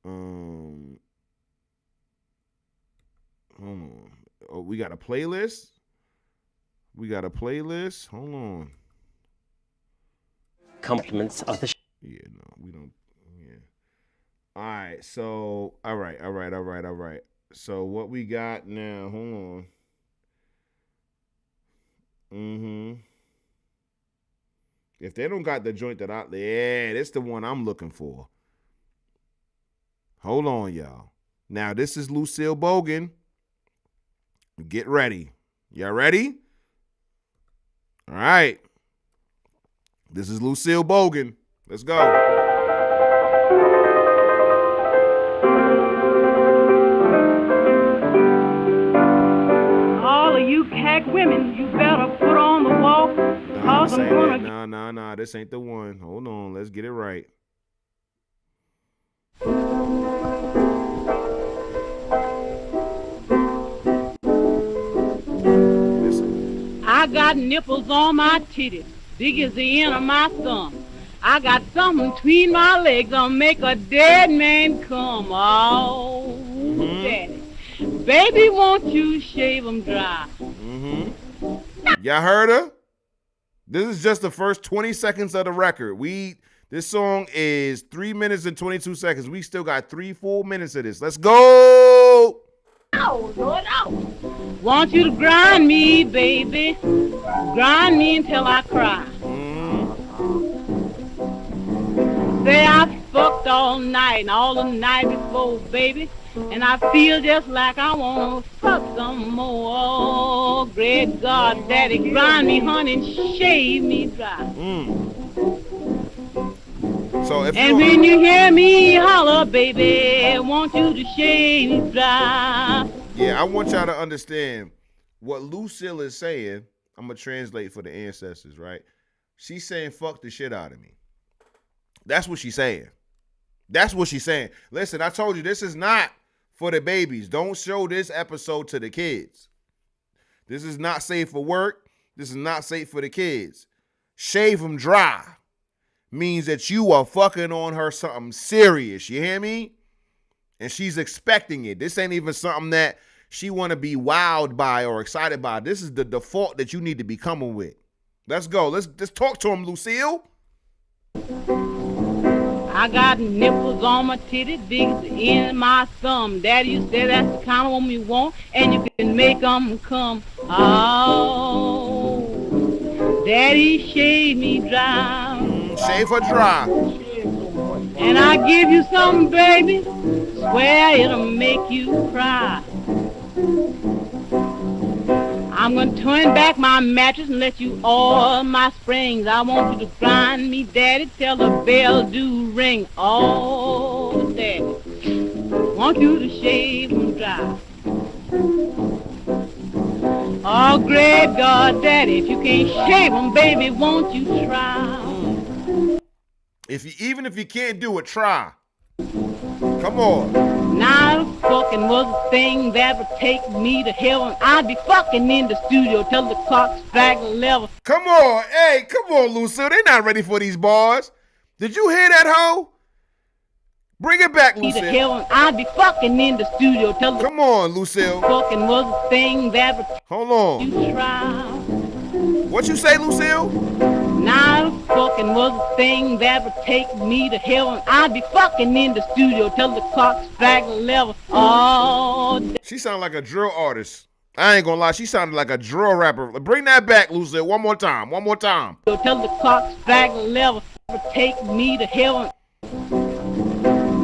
Hold on. Oh, we got a playlist. Hold on. Compliments of the Yeah, no, we don't. Yeah. All right. So, all right. So what we got now? Hold on. If they don't got the joint that that's the one I'm looking for. Hold on, y'all. Now this is Lucille Bogan. Get ready. Y'all ready? All right. This is Lucille Bogan. Let's go. All of you cack women, you better put on the walk. Nah, this ain't the one. Hold on, let's get it right. I got nipples on my titties, big as the end of my thumb. I got something between my legs that'll make a dead man come. Oh, daddy. Baby, won't you shave them dry? Y'all heard her? This is just the first 20 seconds of the record. This song is 3 minutes and 22 seconds. We still got 3 full minutes of this. Let's go! Oh, Lord, oh. Want you to grind me, baby. Grind me until I cry. Say I fucked all night and all the night before, baby. And I feel just like I want to fuck some more. Oh, great God, daddy, grind me, honey, and shave me dry. So if and when you hear me holler, baby, want you to shave me dry. Yeah, I want y'all to understand what Lucille is saying. I'm going to translate for the ancestors, right? She's saying, fuck the shit out of me. That's what she's saying. Listen, I told you, this is not for the babies. Don't show this episode to the kids. This is not safe for work. This is not safe for the kids. Shave them dry means that you are fucking on her something serious. You hear me? And she's expecting it. This ain't even something that she want to be wowed by or excited by. This is the default that you need to be coming with. Let's go. Let's talk to him, Lucille. I got nipples on my titties, big as the end of my thumb. Daddy, you say that's the kind of woman you want, and you can make them come. Oh, Daddy, shave me dry. Shave her dry. And I give you something, baby, swear it'll make you cry. I'm gonna turn back my mattress and let you oil my springs. I want you to grind me, daddy, till the bell do ring. Oh, daddy, want you to shave them dry. Oh, great God, daddy, if you can't shave them, baby, won't you try? Even if you can't do it, try. Come on. Now fucking was a thing that would take me to heaven. I'd be fucking in the studio till the clock strike 11. Come on, come on, Lucille. They're not ready for these bars. Did you hear that hoe? Bring it back, me to Lucille. heaven. I'd be fucking in the studio till the Come on, Lucille. fucking was a thing that would Hold on. you try. What you say, Lucille? Now fucking was a thing that would take me to heaven. I'd be fucking in the studio till the clock strike 11 all day. She sounded like a drill artist. I ain't gonna lie, she sounded like a drill rapper. Bring that back, Lucille. One more time. One more time. Till the clock strike 11 would take me to heaven.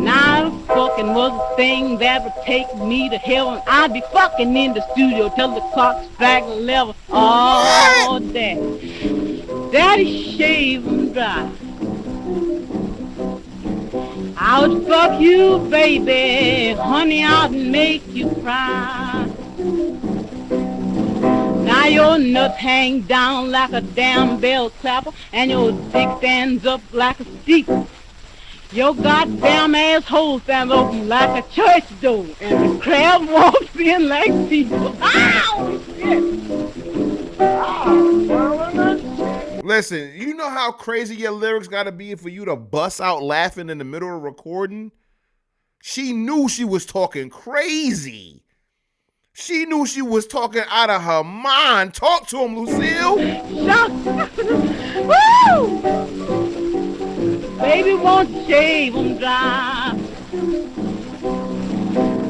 Now fucking was a thing that would take me to heaven. I'd be fucking in the studio till the clock strike 11 all day. Daddy shave 'em dry. I would fuck you, baby, honey, I'd make you cry. Now your nuts hang down like a damn bell clapper, and your dick stands up like a steeple. Your goddamn asshole stands open like a church door, and the crab walks in like people. Ow! Shit! Listen, you know how crazy your lyrics gotta be for you to bust out laughing in the middle of recording? She knew she was talking crazy. She knew she was talking out of her mind. Talk to him, Lucille. Woo! Baby won't shave 'em dry.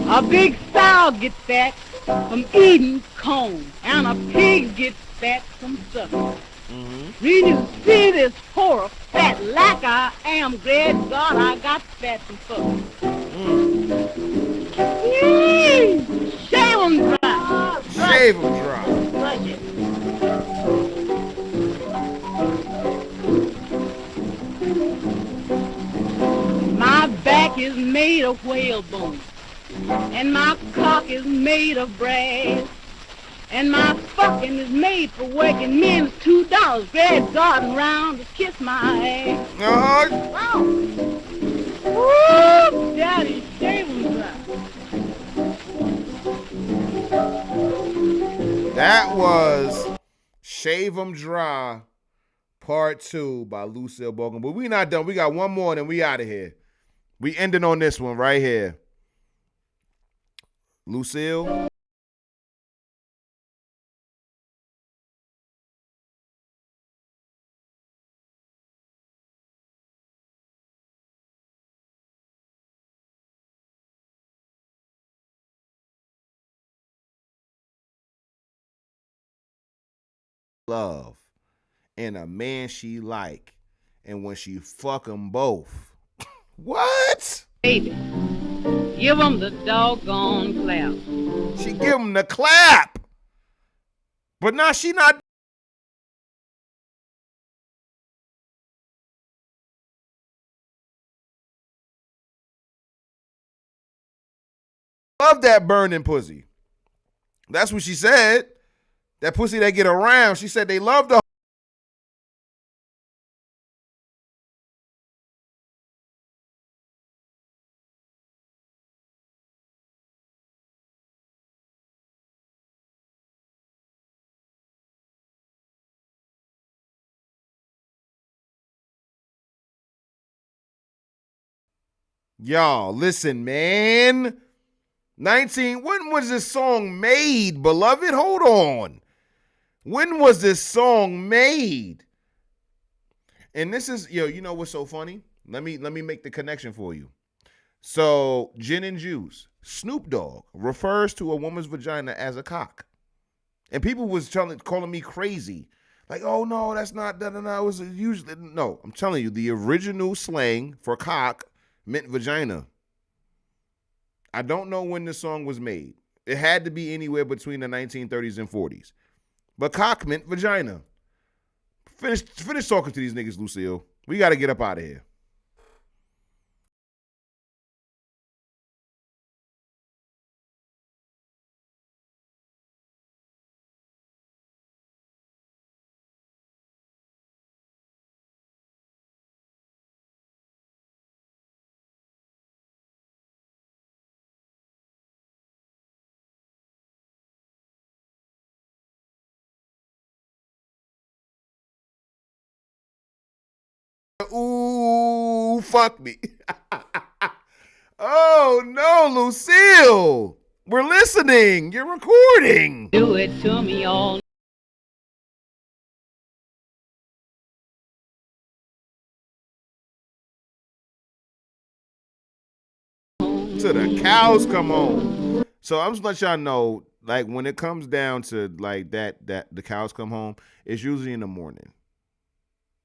A big sow gets fat from eating corn, and a pig gets fat from sucking. Read you see this horror fat like I am, great God, I got fat from fucking. Shave 'em dry. Shave 'em dry. Brush it. My back is made of whalebone, and my cock is made of brass, and my fucking is made for working men's $2. Great garden round to kiss my ass. Uh-huh. Woo! Daddy, shave 'em dry. That was Shave 'Em Dry, Part 2 by Lucille Bogan. But we not done. We got one more, and then we out of here. We ending on this one right here. Lucille. Love and a man she like, and when she fuck them both. What? Baby, give 'em the doggone clap. She give him the clap, but now she not. Love that burning pussy. That's what she said. That pussy that get around. She said they love the. Y'all, listen, man. When was this song made, beloved? Hold on. When was this song made? And this is, you know what's so funny? Let me make the connection for you. So, gin and juice. Snoop Dogg refers to a woman's vagina as a cock. And people was calling me crazy. Like, oh no, that's not that. No, it was usually no. I'm telling you, the original slang for cock meant vagina. I don't know when the song was made. It had to be anywhere between the 1930s and 40s. But cock meant vagina. Finish talking to these niggas, Lucille. We got to get up out of here. Ooh, fuck me. Oh no, Lucille. We're listening. You're recording. Do it to me all. Till the cows come home. So I'm just let y'all know, like when it comes down to like that the cows come home, it's usually in the morning.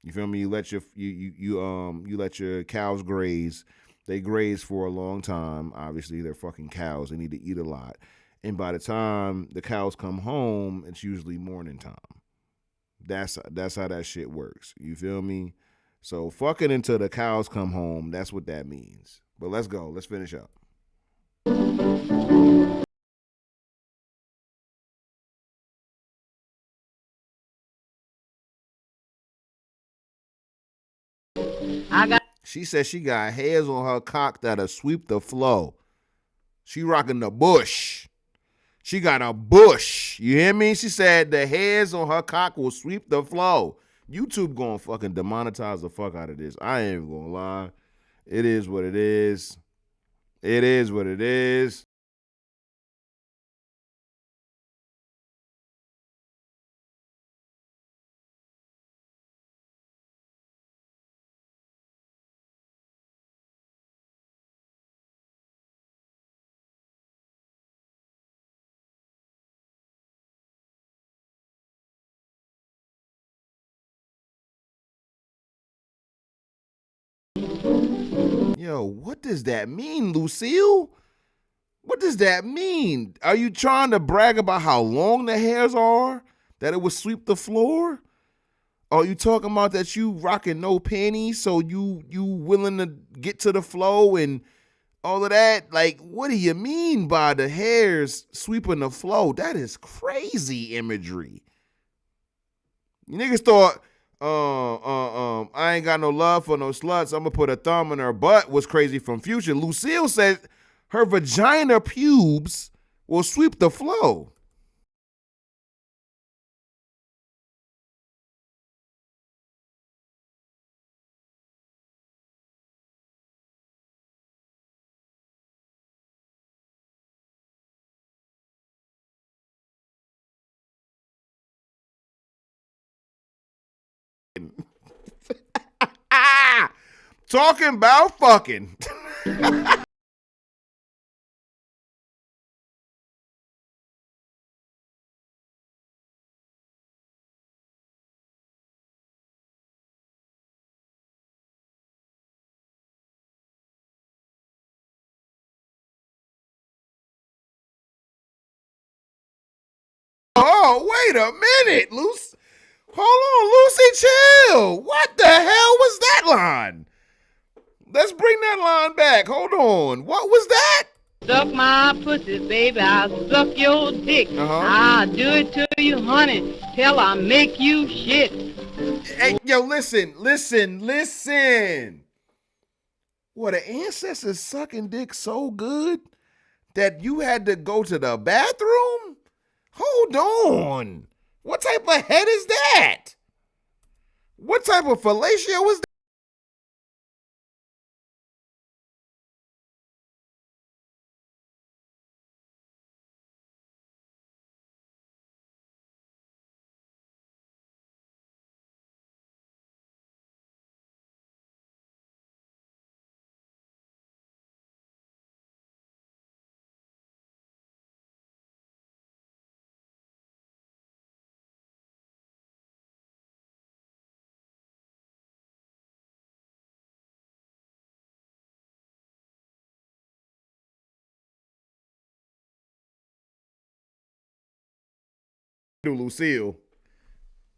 You feel me? You let your you let your cows graze. They graze for a long time. Obviously, they're fucking cows. They need to eat a lot. And by the time the cows come home, it's usually morning time. That's how that shit works. You feel me? So fucking until the cows come home, that's what that means. But let's go. Let's finish up. She said she got hairs on her cock that'll sweep the flow. She rocking the bush. She got a bush. You hear me? She said the hairs on her cock will sweep the flow. YouTube gonna fucking demonetize the fuck out of this. I ain't even gonna lie. It is what it is. It is what it is. Yo, what does that mean, Lucille? What does that mean? Are you trying to brag about how long the hairs are? That it would sweep the floor? Or are you talking about that you rocking no panties, so you willing to get to the flow and all of that? Like, what do you mean by the hairs sweeping the flow? That is crazy imagery. You niggas thought, I ain't got no love for no sluts. I'm gonna put a thumb in her butt was crazy from Future. Lucille said her vagina pubes will sweep the flow. Talking about fucking. Oh, wait a minute, Lucy. Hold on, Lucy, chill. What the hell was that line? Let's bring that line back. Hold on. What was that? Suck my pussy, baby. I'll suck your dick. I'll do it to you, honey, till I make you shit. Hey, yo, listen. What, the ancestors sucking dick so good that you had to go to the bathroom? Hold on. What type of head is that? What type of fellatio was that? Lucille.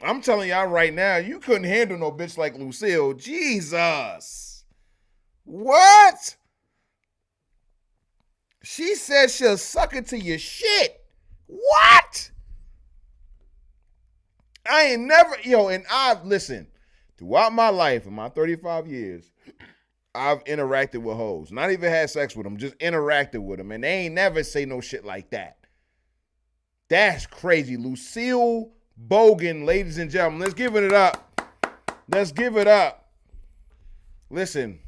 I'm telling y'all right now, you couldn't handle no bitch like Lucille. Jesus. What? She said she'll suck it to your shit. What? I ain't never, and I've listened throughout my life, in my 35 years, I've interacted with hoes. Not even had sex with them, just interacted with them. And they ain't never say no shit like that. That's crazy. Lucille Bogan, ladies and gentlemen. Let's give it up. Let's give it up. Listen.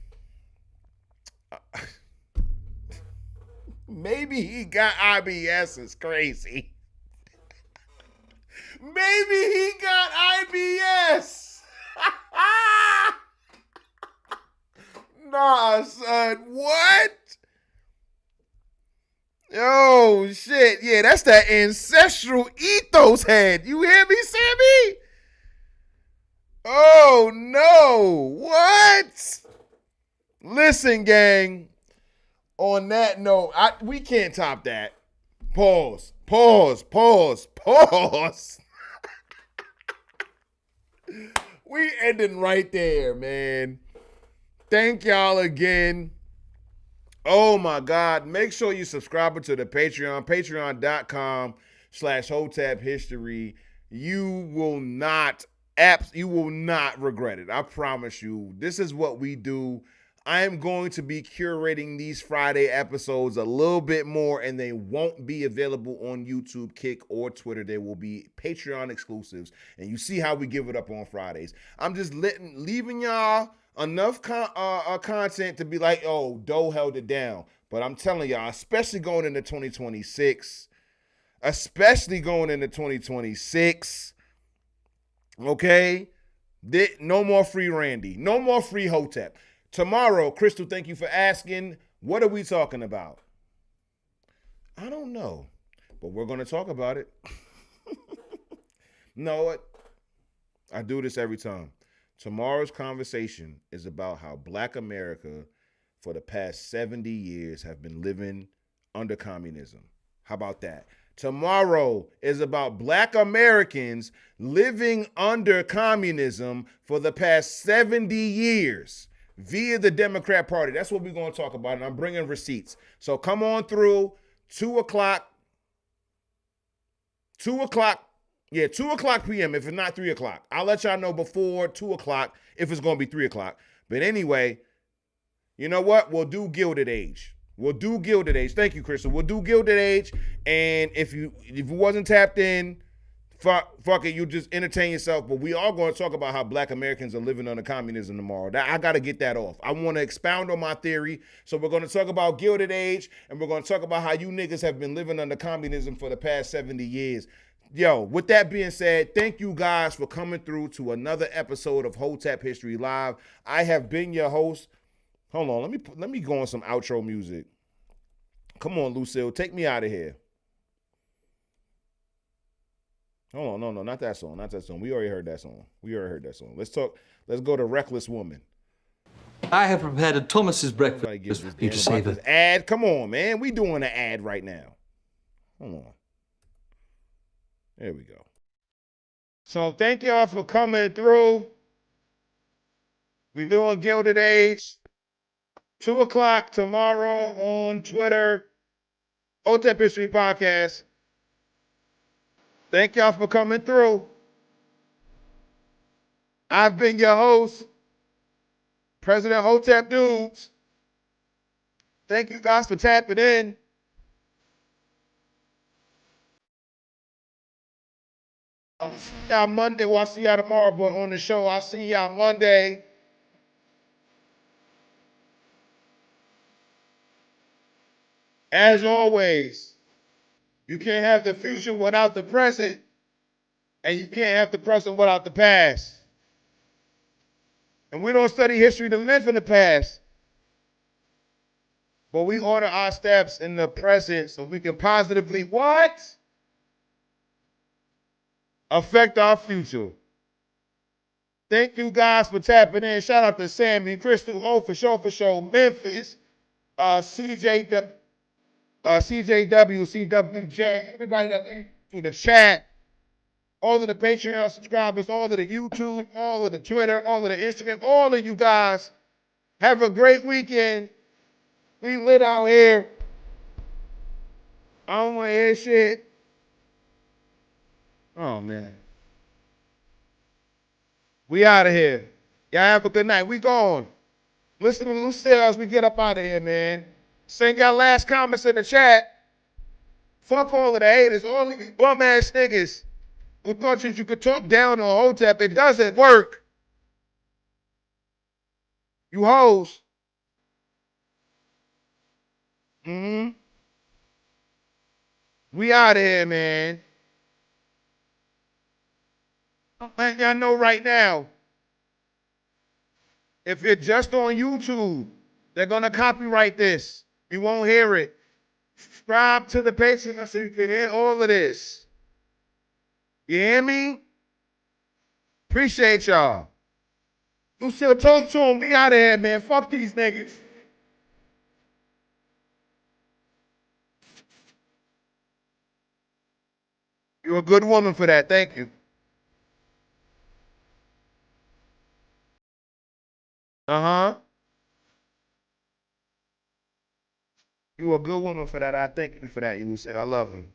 Maybe he got IBS is crazy. Maybe he got IBS. Nah, son. What? Oh, shit. Yeah, that's that ancestral ethos head. You hear me, Sammy? Oh, no. What? Listen, gang. On that note, we can't top that. Pause. We ending right there, man. Thank y'all again. Oh my God. Make sure you subscribe to the Patreon, patreon.com/Hotep History. You will not regret it. I promise you. This is what we do. I am going to be curating these Friday episodes a little bit more, and they won't be available on YouTube, Kick, or Twitter. They will be Patreon exclusives, and you see how we give it up on Fridays. I'm just leaving y'all enough content to be like, oh, Doe held it down. But I'm telling y'all, especially going into 2026, okay? No more free Randy. No more free Hotep. Tomorrow, Crystal, thank you for asking. What are we talking about? I don't know, but we're going to talk about it. Know what? I do this every time. Tomorrow's conversation is about how Black America for the past 70 years have been living under communism. How about that? Tomorrow is about Black Americans living under communism for the past 70 years. Via the Democrat Party. That's what we're going to talk about, and I'm bringing receipts. So come on through, 2 o'clock. 2 o'clock. Yeah, 2 o'clock p.m. if it's not 3 o'clock. I'll let y'all know before 2 o'clock if it's going to be 3 o'clock. But anyway, you know what? We'll do Gilded Age. Thank you, Crystal. We'll do Gilded Age, and if you wasn't tapped in, fuck it, you just entertain yourself. But we are going to talk about how Black Americans are living under communism tomorrow. I got to get that off. I want to expound on my theory. So we're going to talk about Gilded Age, and we're going to talk about how you niggas have been living under communism for the past 70 years. Yo, with that being said, thank you guys for coming through to another episode of Hotep History Live. I have been your host. Hold on, let me go on some outro music. Come on, Lucille, take me out of here. Hold on, no, not that song. We already heard that song. Let's go to Reckless Woman. I have prepared Thomas's breakfast. You to save it. Ad. Come on, man. We doing an ad right now. Hold on. There we go. So thank y'all for coming through. We doing Gilded Age. 2 o'clock tomorrow on Twitter. Hotep History Podcast. Thank y'all for coming through. I've been your host, President Hotep Dudes. Thank you guys for tapping in. I'll see y'all Monday. Well, I'll see y'all tomorrow, but on the show, I'll see y'all Monday. As always, you can't have the future without the present, and you can't have the present without the past. And we don't study history to live in the past, but we order our steps in the present so we can positively what? Affect our future. Thank you guys for tapping in. Shout out to Sammy, Crystal, for sure, Memphis, CJW, CWJ, everybody that's in the chat, all of the Patreon subscribers, all of the YouTube, all of the Twitter, all of the Instagram, all of you guys. Have a great weekend. We lit out here. I don't want to hear shit. Oh, man. We out of here. Y'all have a good night. We gone. Listen to Lucille as we get up out of here, man. Send your last comments in the chat. Fuck all of the haters, all of you bum ass niggas who thought you could talk down on Hotep. It doesn't work. You hoes. We out of here, man. I'm letting y'all know right now. If you're just on YouTube, they're gonna copyright this. You won't hear it. Subscribe to the Patreon so you can hear all of this. You hear me? Appreciate y'all. Lucille, talk to him. We out of here, man. Fuck these niggas. You're a good woman for that. Thank you. Uh-huh. You're a good woman for that. I thank you for that, Lucille. I love you.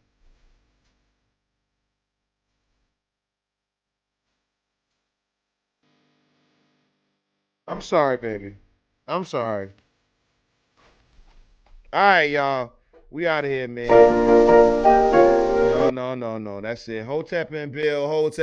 I'm sorry, baby. I'm sorry. All right, y'all. We out of here, man. No. That's it. Hotep and Bill. Hotep.